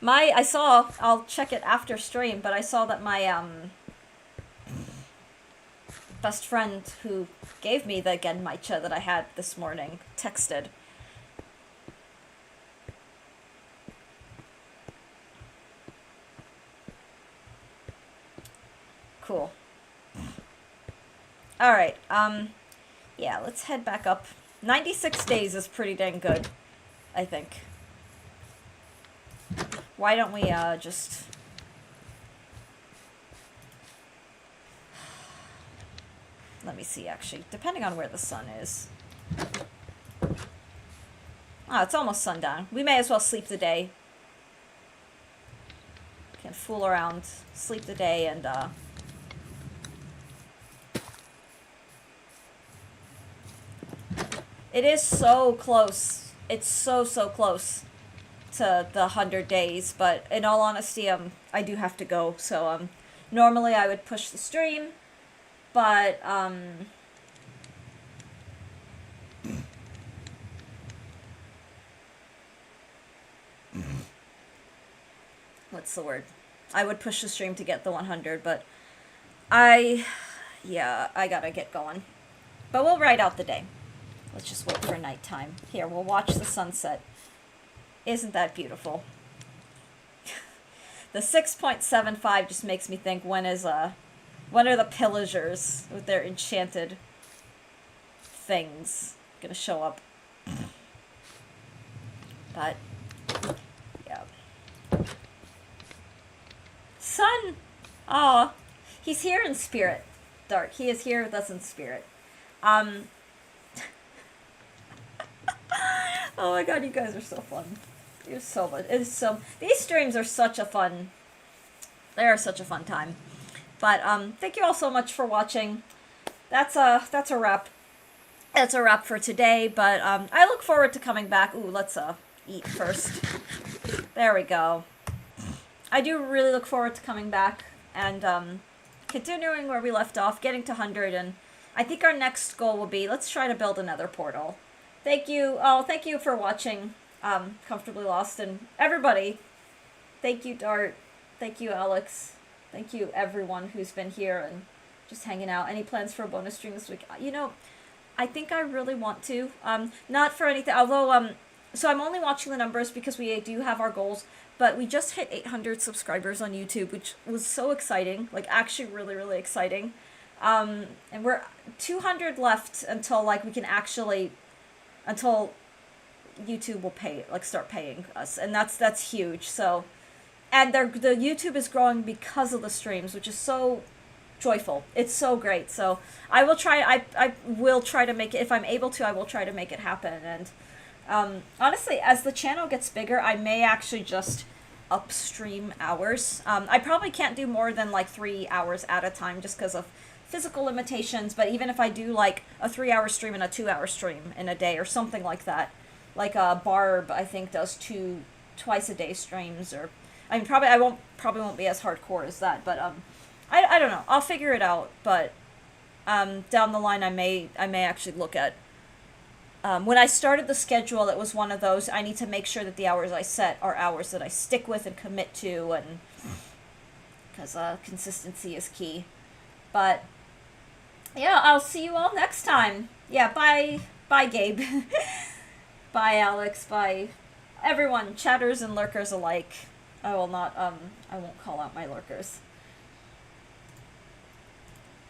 I saw, I'll check it after stream, but I saw that my, best friend who gave me the Genmaicha that I had this morning texted. Cool. Alright, yeah, let's head back up. 96 days is pretty dang good, I think. Why don't we, just... Let me see, actually. Depending on where the sun is. Oh, it's almost sundown. We may as well sleep the day. Can fool around, sleep the day, and, It is so close. It's so close to the 100 days, but in all honesty, I do have to go, so, normally I would push the stream, but, what's the word? I would push the stream to get the 100, but yeah, I gotta get going. But we'll ride out the day. Let's just wait for nighttime. Here, we'll watch the sunset. Isn't that beautiful? The 6.75 just makes me think, when are the pillagers with their enchanted things gonna show up? But, yeah. Sun! Aw, he's here in spirit, Dark. He is here with us in spirit. Oh my god, you guys are so fun. You're so much. These streams are such a fun. They are such a fun time. But thank you all so much for watching. That's a wrap. That's a wrap for today. But I look forward to coming back. Ooh, let's eat first. There we go. I do really look forward to coming back and continuing where we left off, getting to 100, and I think our next goal will be, let's try to build another portal. Thank you. Oh, thank you for watching Comfortably Lost, and everybody. Thank you, Dart. Thank you, Alex. Thank you, everyone who's been here and just hanging out. Any plans for a bonus stream this week? You know, I think I really want to. Not for anything, although, so I'm only watching the numbers because we do have our goals, but we just hit 800 subscribers on YouTube, which was so exciting, like actually really, really exciting. And we're 200 left until like we can actually, until YouTube will pay, like start paying us, and that's huge. So, and the YouTube is growing because of the streams, which is so joyful. It's so great. So I will try. I will try to make it, if I'm able to. I will try to make it happen. And honestly, as the channel gets bigger, I may actually just upstream hours. I probably can't do more than like 3 hours at a time just because of physical limitations. But even if I do like a 3-hour stream and a 2-hour stream in a day or something like that, like Barb, I think does twice a day streams, or I mean probably won't be as hardcore as that, but I don't know. I'll figure it out. But down the line, I may actually look at. When I started the schedule, it was one of those, I need to make sure that the hours I set are hours that I stick with and commit to, and because consistency is key. But yeah, I'll see you all next time. Yeah, bye Gabe. Bye Alex, bye everyone, chatters and lurkers alike. I will not, I won't call out my lurkers.